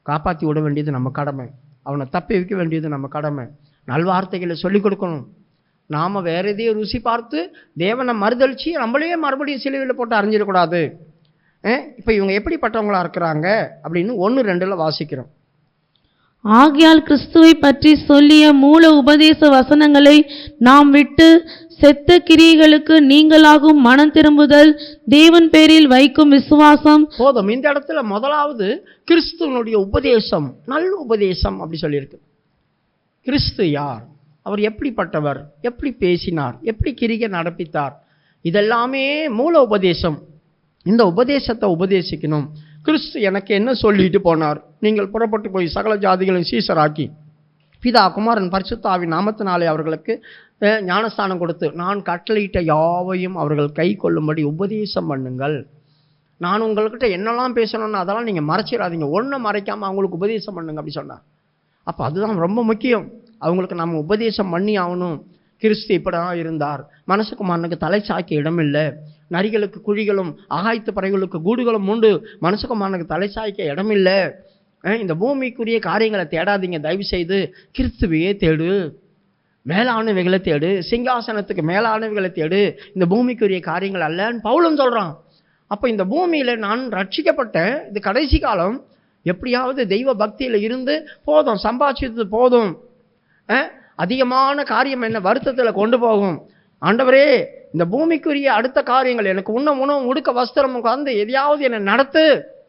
[SPEAKER 1] காப்பாற்றி விட வேண்டியது நம்ம கடமை. அவனை தப்பி வைக்க வேண்டியது நம்ம கடமை. நல்வார்த்தைகளை சொல்லிக் கொடுக்கணும். நாம் வேற எதையும் ருசி பார்த்து தேவனை மறுதளிச்சு நம்மளையே மறுபடியும் சிலுவையில் போட்டு அறிஞ்சிடக்கூடாது. இப்போ இவங்க எப்படிப்பட்டவங்களா இருக்கிறாங்க அப்படின்னு 1:2 வாசிக்கிறோம்.
[SPEAKER 2] ஆகையால் கிறிஸ்துவை பற்றி சொல்லிய மூல உபதேச வசனங்களை நாம் விட்டு செத்த கிரியைகளுக்கு நீங்களாகும் மனம் திரும்புதல், தேவன் பேரில் வைக்கும் விசுவாசம்
[SPEAKER 1] போதும். இந்த இடத்துல முதலாவது கிறிஸ்துவனுடைய உபதேசம், நல்ல உபதேசம் அப்படி சொல்லியிருக்கு. கிறிஸ்து யார், அவர் எப்படிப்பட்டவர், எப்படி பேசினார், எப்படி கிரியை நடப்பித்தார், இதெல்லாமே மூல உபதேசம். இந்த உபதேசத்தை உபதேசிக்கணும். கிறிஸ்து எனக்கு என்ன சொல்லிட்டு போனார், நீங்கள் புறப்பட்டு போய் சகல ஜாதிகளையும் சீஷராக்கி பிதா குமாரன் பரிசுத்த ஆவியின் நாமத்தினாலே அவர்களுக்கு ஞானஸ்தானம் கொடுத்து நான் கட்டளையிட்ட யாவையும் அவர்கள் கை கொள்ளும்படி உபதேசம் பண்ணுங்கள். நான் உங்கள்கிட்ட என்னெல்லாம் பேசணும்னு அதெல்லாம் நீங்கள் மறைச்சிடாதீங்க, ஒன்றும் மறைக்காமல் அவங்களுக்கு உபதேசம் பண்ணுங்க அப்படி சொன்னார். அப்போ அதுதான் ரொம்ப முக்கியம். அவங்களுக்கு நம்ம உபதேசம் பண்ணி ஆகணும். கிறிஸ்து இப்படி தான் இருந்தார். மனுஷகுமாரனுக்கு தலை சாய்க்க இடமில்லை, நரிகளுக்கு குழிகளும் ஆகாயத்து பறவைகளுக்கு கூடுகளும் உண்டு, மனுஷகுமாரனுக்கு தலை சாய்க்க இடமில்லை. இந்த பூமிக்குரிய காரியங்களை தேடாதீங்க, தயவு செய்து கிறிஸ்துவையே தேடு, மேலானவைகளை தேடு, சிங்காசனத்துக்கு மேலானவைகளை தேடு, இந்த பூமிக்குரிய காரியங்கள் அல்லன்னு பவுலும் சொல்கிறான். அப்போ இந்த பூமியில் நான் ரட்சிக்கப்பட்டேன், இது கடைசி காலம், எப்படியாவது தெய்வ பக்தியில் இருந்து போதும், சம்பாதிச்சது போதும், அதிகமான காரியம் என்ன வருத்தத்தில் கொண்டு போகும். ஆண்டவரே, இந்த பூமிக்குரிய அடுத்த காரியங்கள் எனக்கு உணவும் உடுக்க வஸ்திரம் உட்கார்ந்து எதையாவது என்னை நடத்து,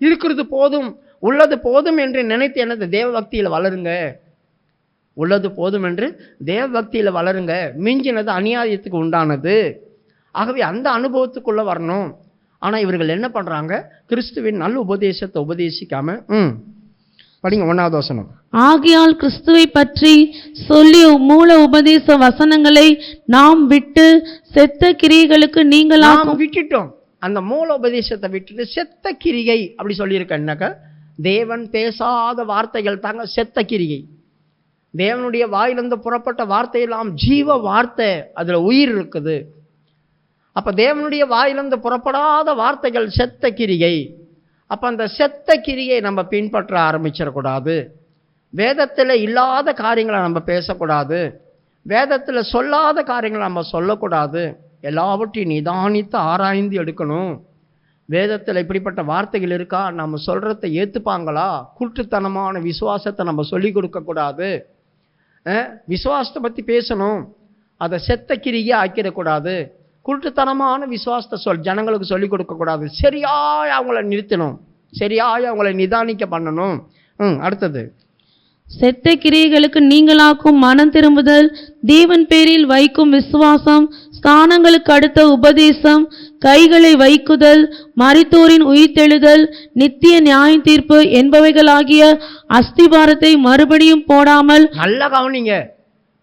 [SPEAKER 1] இருக்கிறது போதும், உள்ளது போதும் என்று நினைத்து எனது தேவ பக்தியில் வளருங்க. உள்ளது போதும் என்று தேவ பக்தியில் வளருங்க. மிஞ்சினது அநியாயத்துக்கு உண்டானது. ஆகவே அந்த அனுபவத்துக்குள்ளே வரணும். ஆனால் இவர்கள் என்ன பண்ணுறாங்க, கிறிஸ்துவின் நல்ல உபதேசத்தை உபதேசிக்காம படிங்க 1வது வசனம்.
[SPEAKER 2] ஆகையால் கிறிஸ்துவை பற்றி சொல்லிய மூல உபதேச வசனங்களை நாம் விட்டு செத்த கிரியைகளுக்கு நீங்களாக
[SPEAKER 1] விட்டுட்டோம். அந்த மூல உபதேசத்தை விட்டுட்டு செத்த கிரியை அப்படி சொல்லியிருக்கேன்னாக்க, தேவன் பேசாத வார்த்தைகள் தாங்க செத்த கிரியை. தேவனுடைய வாயிலிருந்து புறப்பட்ட வார்த்தையெல்லாம் ஜீவ வார்த்தை, அதில் உயிர் இருக்குது. அப்போ தேவனுடைய வாயிலிருந்து புறப்படாத வார்த்தைகள் செத்த கிரியை. அப்போ அந்த செத்த கிரியை நம்ம பின்பற்ற ஆரம்பிச்சிடக்கூடாது. வேதத்தில் இல்லாத காரியங்களை நம்ம பேசக்கூடாது, வேதத்தில் சொல்லாத காரியங்களை நம்ம சொல்லக்கூடாது. எல்லாவற்றையும் நிதானித்து ஆராய்ந்து எடுக்கணும். வேதத்தில் இப்படிப்பட்ட வார்த்தைகள் இருக்கா, நம்ம சொல்கிறத ஏற்றுப்பாங்களா, குருட்டுத்தனமான விசுவாசத்தை நம்ம சொல்லி கொடுக்கக்கூடாது. விசுவாசத்தை பற்றி பேசணும், அதை செத்த கிரியை ஆக்கிடக்கூடாது. குருட்டுத்தனமான விசுவாசத்தை ஜனங்களுக்கு சொல்லிக் கொடுக்கக்கூடாது. சரியாய் அவங்கள நிறுத்தணும், சரியாய் அவங்கள நிதானிக்க பண்ணணும். அடுத்தது,
[SPEAKER 2] செத்த கிரியைகளுக்கு நீங்களாக்கும் மனம் திரும்புதல், தேவன் பேரில் வைக்கும் விசுவாசம், ஸ்தானங்களுக்கு அடுத்த உபதேசம், கைகளை வைக்குதல், மரித்தோரின் உயிர்த்தெழுதல், நித்திய நியாய தீர்ப்பு என்பவைகளாகிய அஸ்திபாரத்தை மறுபடியும் போடாமல்.
[SPEAKER 1] நல்லா கவனிங்க.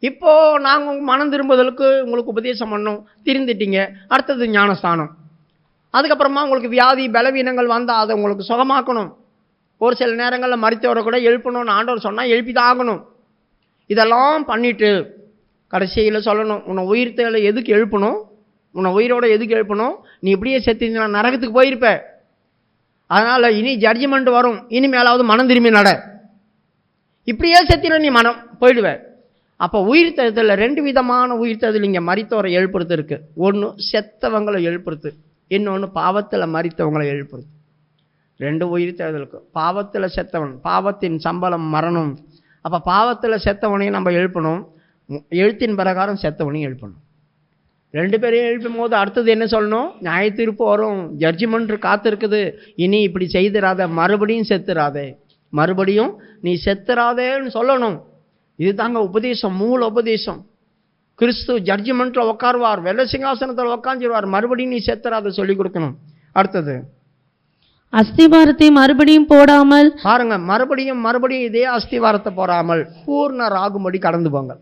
[SPEAKER 1] இப்போ நாங்கள் மனம் திரும்புதலுக்கு உங்களுக்கு உபதேசம் பண்ணோம், திருந்திட்டீங்க. அடுத்தது ஞானஸ்தானம். அதுக்கப்புறமா உங்களுக்கு வியாதி பலவீனங்கள் வந்தால் அதை உங்களுக்கு சுகமாக்கணும். ஒரு சில நேரங்களில் மரித்தவரை கூட எழுப்பணும்னு ஆண்டவர் சொன்னால் எழுப்பி தான் ஆகணும். இதெல்லாம் பண்ணிவிட்டு கடைசியில் சொல்லணும், உன்னை உயிர்த்தேல எதுக்கு எழுப்பணும், உன்னை உயிரோட எதுக்கு எழுப்பணும், நீ இப்படியே செத்து நரகத்துக்கு போயிருப்ப, அதனால் இனி ஜட்ஜ்மெண்ட் வரும், இனிமேலாவது மனம் திரும்பி நட, இப்படியே செத்தின நீ மனம் போயிடுவேன். அப்போ உயிர்த்தெழுதலில் 2 விதமான உயிர்த்தெழுதல் இங்கே மரித்தவரை எழுப்புறது இருக்குது. ஒன்று செத்தவங்களை எழுப்புறது, இன்னொன்று பாவத்தில் மரித்தவங்களை எழுப்புறது. 2 உயிர்த்தெழுதலுக்கு. பாவத்தில் செத்தவன், பாவத்தின் சம்பளம் மரணம். அப்போ பாவத்தில் செத்தவனையும் நம்ம எழுப்பணும், எழுத்தின் பிரகாரம் செத்தவனையும் எழுப்பணும். 2 பேரையும் எழுப்பும் போது அடுத்தது என்ன சொல்லணும், நியாய தீர்ப்பு வரும், ஜட்ஜ்மெண்ட் காத்திருக்குது, இனி இப்படி செய்திராத, மறுபடியும் செத்துறாதே, மறுபடியும் நீ செத்துறாதேன்னு சொல்லணும். இது தாங்க உபதேசம், மூல உபதேசம். கிறிஸ்து ஜட்ஜ்மெண்ட்டில் உட்காருவார், வெள்ள சிங்காசனத்தில் உட்காந்துருவார், மறுபடியும் நீ செத்துறாத சொல்லி கொடுக்கணும். அடுத்தது,
[SPEAKER 2] அஸ்திவாரத்தை மறுபடியும் போடாமல்.
[SPEAKER 1] பாருங்க, மறுபடியும் இதே அஸ்திவாரத்தை போடாமல் பூர்ணராகும்படி கடந்து போங்க.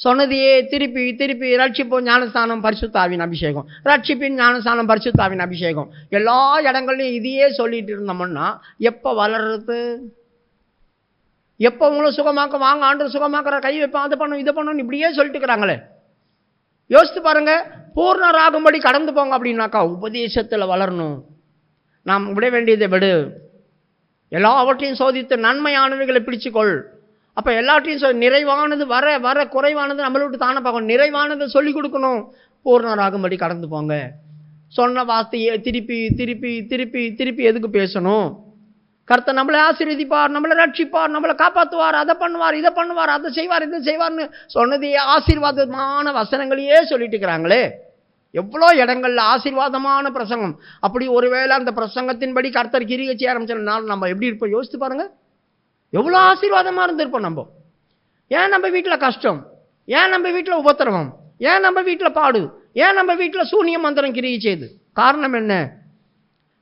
[SPEAKER 1] சொன்னதையே திருப்பி ரட்சிப்போம், ஞானஸ்தானம் பரிசுத்த ஆவியின் அபிஷேகம், ரட்சிப்பின் ஞானஸ்தானம் பரிசுத்த ஆவியின் அபிஷேகம், எல்லா இடங்கள்லையும் இதையே சொல்லிட்டு இருந்தோம்னா எப்போ வளர்றது? எப்போ உங்களை சுகமாக்க, வாங்க ஆண்டு சுகமாக்குற, கை வைப்பேன், அதை பண்ணும் இதை பண்ணும் இப்படியே சொல்லிட்டு இருக்கிறாங்களே. யோசித்து பாருங்க, பூர்ணராகும்படி கடந்து போங்க அப்படின்னாக்கா உபதேசத்தில் வளரணும். நாம் விட வேண்டியதை விடு, எல்லாவற்றையும் சோதித்து நன்மையானவைகளை பிடிச்சுக்கொள். அப்போ எல்லாத்தையும் நிறைவானது வர வர குறைவானது நம்மளை விட்டு தானே பார்க்கணும். நிறைவானதை சொல்லிக் கொடுக்கணும். பூர்ணராகும்படி கடந்து போங்க. சொன்ன வார்த்தையை திருப்பி திருப்பி திருப்பி திருப்பி எதுக்கு பேசணும்? கர்த்தர் நம்மளை ஆசீர்வதிப்பார், நம்மளை ரட்சிப்பார், நம்மளை காப்பாற்றுவார், அதை பண்ணுவார், இதை பண்ணுவார், அதை செய்வார், இதை செய்வார்னு சொன்னதையே ஆசீர்வாதமான வசனங்களையே சொல்லிட்டு இருக்கிறாங்களே. எவ்வளோ இடங்கள்ல ஆசீர்வாதமான பிரசங்கம். அப்படி ஒருவேளை அந்த பிரசங்கத்தின்படி கர்த்தர் கிரியை செய்ய ஆரம்பிச்சதுனால நம்ம எப்படி இருப்போம் யோசித்து பாருங்க. எவ்வளோ ஆசீர்வாதமாக இருந்திருப்போம் நம்ம. ஏன் நம்ம வீட்டில் கஷ்டம்? ஏன் நம்ம வீட்டில் உபத்திரவம்? ஏன் நம்ம வீட்டில் பாடு? ஏன் நம்ம வீட்டில் சூனிய மந்திரம் கிரியை செய்யுது? காரணம் என்ன?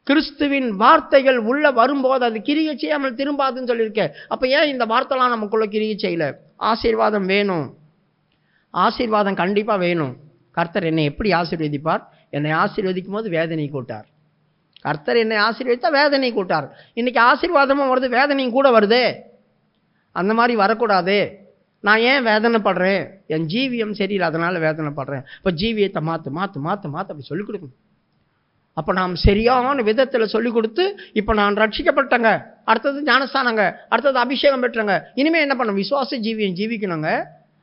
[SPEAKER 1] கிறிஸ்துவின் வார்த்தைகள் உள்ள வரும்போது அது கிரியை செய்யாமல் திரும்பாதுன்னு சொல்லியிருக்கேன். அப்போ ஏன் இந்த வார்த்தைலாம் நமக்குள்ள கிரியை செய்யல? ஆசீர்வாதம் வேணும். ஆசீர்வாதம் கண்டிப்பாக வேணும். கர்த்தர் என்னை எப்படி ஆசீர்வதிப்பார்? என்னை ஆசீர்வதிக்கும் போது வேதனை கூட்டார். கர்த்தர் என்னை ஆசீர்வதித்தா வேதனை கூட்டார். இன்னைக்கு ஆசீர்வாதமும் வருது, வேதனையும் கூட வருது. அந்த மாதிரி வரக்கூடாது. நான் ஏன் வேதனைப்படுறேன்? என் ஜீவியம் சரியில்லை, அதனால வேதனைப்படுறேன். இப்போ ஜீவியத்தை மாற்று மாற்று மாற்று மாற்று அப்படி சொல்லிக் கொடுக்கணும். அப்போ நாம் சரியான விதத்தில் சொல்லிக் கொடுத்து, இப்போ நான் ரட்சிக்கப்பட்டங்க, அடுத்தது ஞானஸ்தானங்க, அடுத்தது அபிஷேகம் பெற்றங்க, இனிமேல் என்ன பண்ண? விசுவாச ஜீவியம் ஜீவிக்கணுங்க.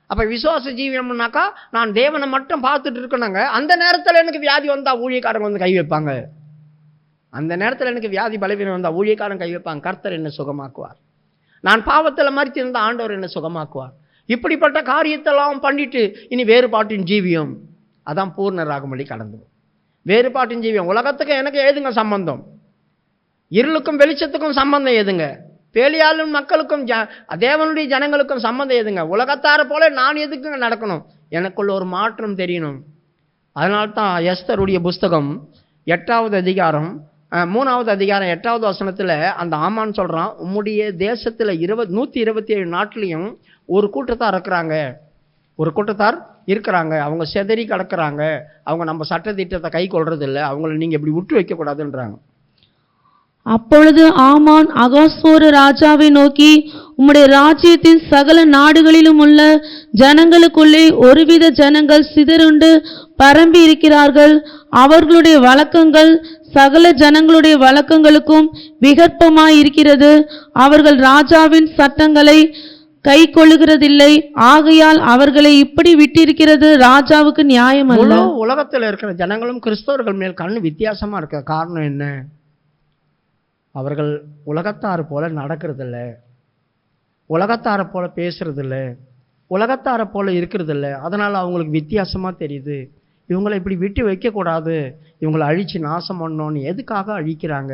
[SPEAKER 1] அப்போ விசுவாச ஜீவியம்னாக்கா நான் தேவனை மட்டும் பார்த்துட்டு இருக்கணுங்க. அந்த நேரத்தில் எனக்கு வியாதி வந்தால் ஊழியக்காரங்க வந்து கை வைப்பாங்க. அந்த நேரத்தில் எனக்கு வியாதி பலவீனம் வந்தால் ஊழியக்காரன் கை வைப்பாங்க. கர்த்தர் என்னை சுகமாக்குவார். நான் பாவத்தில் மரித்திருந்த ஆண்டவர் என்னை சுகமாக்குவார். இப்படிப்பட்ட காரியத்தெல்லாம் பண்ணிட்டு இனி வேறுபாட்டின் ஜீவியம், அதான் பூர்ணராகும்படி கடந்து. வேறுபாட்டின் ஜீவியம். உலகத்துக்கு எனக்கு ஏதுங்க சம்பந்தம்? இருளுக்கும் வெளிச்சத்துக்கும் சம்பந்தம் ஏதுங்க? பேலியாளும் மக்களுக்கும் தேவனுடைய ஜனங்களுக்கும் சம்பந்தம் ஏதுங்க? உலகத்தார போல நான் எதுக்குங்க நடக்கணும்? எனக்குள்ள ஒரு மாற்றம் தெரியணும். அதனால்தான் எஸ்தருடைய புஸ்தகம் 8வது அதிகாரம் 3வது அதிகாரம் 8வது வசனத்தில் அந்த ஆமான் சொல்கிறான், உம்முடைய தேசத்தில் 127 நாட்டிலையும் ஒரு கூட்டத்தார் இருக்கிறாங்க, ஒரு கூட்டத்தார் இருக்கிறாங்க, அவங்க செதறி கிடக்கிறாங்க, அவங்க நம்ம சட்டத்திட்டத்தை கை கொள்றது இல்லை, அவங்கள நீங்கள் இப்படி விட்டு வைக்கக்கூடாதுன்றாங்க.
[SPEAKER 2] அப்பொழுது ஆமான் அகாஸ்வேரு ராஜாவை நோக்கி, உம்முடைய ராஜ்யத்தின் சகல நாடுகளிலும் உள்ள ஜனங்களுக்குள்ளே ஒருவித ஜனங்கள் சிதறுண்டு பரம்பி இருக்கிறார்கள். அவர்களுடைய வழக்கங்கள் சகல ஜனங்களுடைய வழக்கங்களுக்கும் விகற்பமாய் இருக்கிறது. அவர்கள் ராஜாவின் சட்டங்களை கை கொள்ளுகிறதில்லை. ஆகையால் அவர்களை இப்படி விட்டிருக்கிறது ராஜாவுக்கு நியாயம் அல்ல.
[SPEAKER 1] உலகத்தில் இருக்கிற ஜனங்களும் கிறிஸ்தவர்கள் மேல் கண்ணு வித்தியாசமா இருக்க காரணம் என்ன? அவர்கள் உலகத்தார் போல நடக்கிறதில்ல, உலகத்தாரை போல பேசுறதில்ல, உலகத்தாரை போல இருக்கிறதில்ல. அதனால அவங்களுக்கு வித்தியாசமா தெரியுது. இவங்களை இப்படி விட்டு வைக்கக்கூடாது, இவங்களை அழிச்சு நாசம் பண்ணோன்னு எதுக்காக அழிக்கிறாங்க?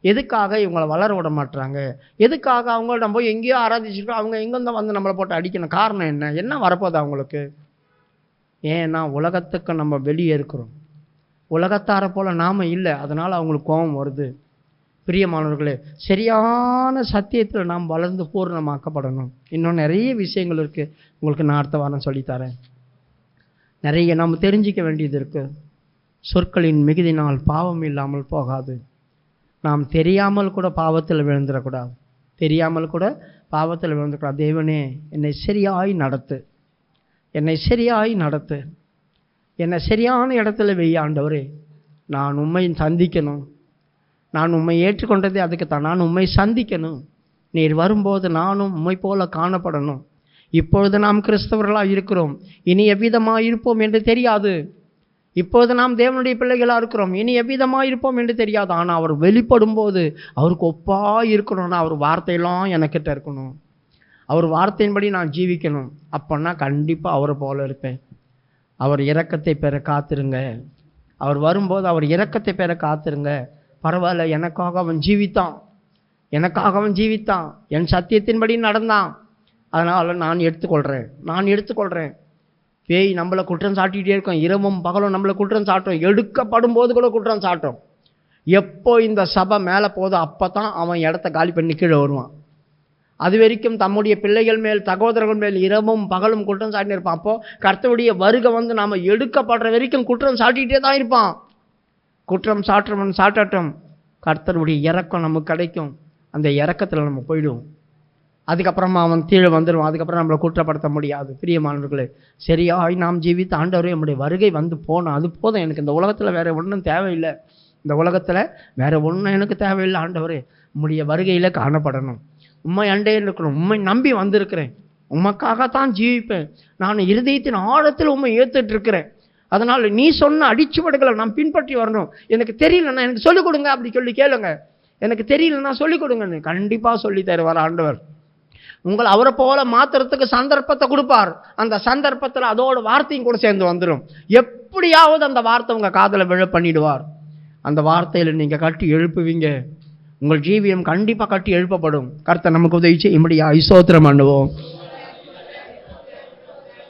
[SPEAKER 1] எதுக்காக இவங்களை வளர விட மாட்டாங்க? எதுக்காக அவங்க நம்ம எங்கேயோ ஆராதிச்சிருக்கோம், அவங்க எங்கேருந்தோ வந்து நம்மளை போட்டு அடிக்கணும்? காரணம் என்ன? என்ன வரப்போகுது அவங்களுக்கு? ஏன்னா உலகத்துக்கு நம்ம வெளியே இருக்கிறோம், உலகத்தாரை போல நாம இல்லை. அதனால அவங்களுக்கு கோபம் வருது. பிரியமானவர்களே, சரியான சத்தியத்தில் நாம் வளர்ந்து பூர்ணமாக்கப்படணும். இன்னும் நிறைய விஷயங்கள் இருக்கு, உங்களுக்கு நான் அடுத்த வாரம் சொல்லித்தரேன். நிறைய நாம் தெரிஞ்சிக்க வேண்டியது இருக்கு. சொற்களின் மிகுதினால் பாவம் இல்லாமல் போகாது. நாம் தெரியாமல் கூட பாவத்தில் விழுந்துடக்கூடாது, தெரியாமல் கூட பாவத்தில் விழுந்துக்கூடாது. தேவனே என்னை சரியாய் நடத்து, என்னை சரியாய் நடத்து, என்னை சரியான இடத்துல வெய்ய ஆண்டவரே. நான் உண்மை சந்திக்கணும், நான் உண்மை ஏற்றுக்கொண்டதே அதுக்குத்தான். நான் உண்மை சந்திக்கணும். நீர் வரும்போது நானும் உண்மை போல காணப்படணும். இப்பொழுது நாம் கிறிஸ்தவர்களாக இருக்கிறோம், இனி எவ்விதமாக இருப்போம் என்று தெரியாது. இப்போது நாம் தேவனுடைய பிள்ளைகளாக இருக்கிறோம், இனி எவ்விதமாக இருப்போம் என்று தெரியாது. ஆனால் அவர் வெளிப்படும் போது அவருக்கு ஒப்பாக இருக்கணும்னா அவர் வார்த்தையெல்லாம் எனக்கிட்ட இருக்கணும், அவர் வார்த்தையின்படி நான் ஜீவிக்கணும். அப்போன்னா கண்டிப்பாக அவரை போல இருப்பேன். அவர் இரக்கத்தை பெற காத்திருங்க. அவர் வரும்போது அவர் இரக்கத்தை பெற காத்திருங்க. பரவாயில்ல, எனக்காக அவன் ஜீவித்தான், எனக்காக அவன் ஜீவித்தான், என் சத்தியத்தின்படி நடந்தான், அதனால் நான் எடுத்துக்கொள்கிறேன். பேய் நம்மளை குற்றம் சாட்டிகிட்டே இருக்கோம், இரவும் பகலும் நம்மளை குற்றம் சாட்டுறோம், எடுக்கப்படும் போது கூட குற்றம் சாட்டுறோம். எப்போ இந்த சபை மேலே போதோ அப்போ தான் அவன் இடத்த காலி பண்ணி கீழே வருவான். அது வரைக்கும் தம்முடைய பிள்ளைகள் மேல் சகோதரர்கள் மேல் இரவும் பகலும் குற்றம் சாட்டினே இருப்பான். அப்போது கர்த்தருடைய வருகை வந்து நாம் எடுக்கப்படுற வரைக்கும் குற்றம் சாட்டிகிட்டே தான் இருப்பான். குற்றம் சாட்டுறவன் சாட்டட்டும், கர்த்தருடைய இரக்கம் நமக்கு கிடைக்கும். அந்த இரக்கத்தில் நம்ம போயிடுவோம். அதுக்கப்புறமா அவன் கீழே வந்துடுவான். அதுக்கப்புறம் நம்மளை குற்றப்படுத்த முடியாது. பிரியமானவர்களே, சரியாய் நாம் ஜீவித்து ஆண்டவரே நம்முடைய வருகை வந்து போனோம், அது போதும் எனக்கு. இந்த உலகத்தில் வேற ஒன்றும் தேவையில்லை. இந்த உலகத்தில் வேற ஒன்றும் எனக்கு தேவையில்லை. ஆண்டவரே உம்முடைய வருகையில் காணப்படணும், உம்மை அண்டே இருக்கணும், உம்மை நம்பி வந்திருக்கிறேன், உமக்காகத்தான் ஜீவிப்பேன், நான் இருதயத்தின் ஆழத்தில் உம்மை ஏற்றுட்டு இருக்கிறேன். அதனால் நீ சொன்ன அடிச்சுவடுகளை நான் பின்பற்றி வரணும். எனக்கு தெரியலன்னா எனக்கு சொல்லிக் கொடுங்க அப்படி சொல்லி கேளுங்க. எனக்கு தெரியலன்னா சொல்லிக் கொடுங்கன்னு கண்டிப்பாக சொல்லி தருவார் ஆண்டவர். உங்களை அவரை போல மாத்துறதுக்கு சந்தர்ப்பத்தை கொடுப்பார். அந்த சந்தர்ப்பத்தில் அதோட வார்த்தையும் கூட சேர்ந்து வந்துடும். எப்படியாவது அந்த வார்த்தை உங்கள் காதில் விழ பண்ணிடுவார். அந்த வார்த்தையில் நீங்கள் கட்டி எழுப்புவீங்க. உங்கள் ஜீவியம் கண்டிப்பாக கட்டி எழுப்பப்படும். கர்த்தர் நமக்கு உதவி செய்யும்படியா ஸ்தோத்திரம் பண்ணுவோம்.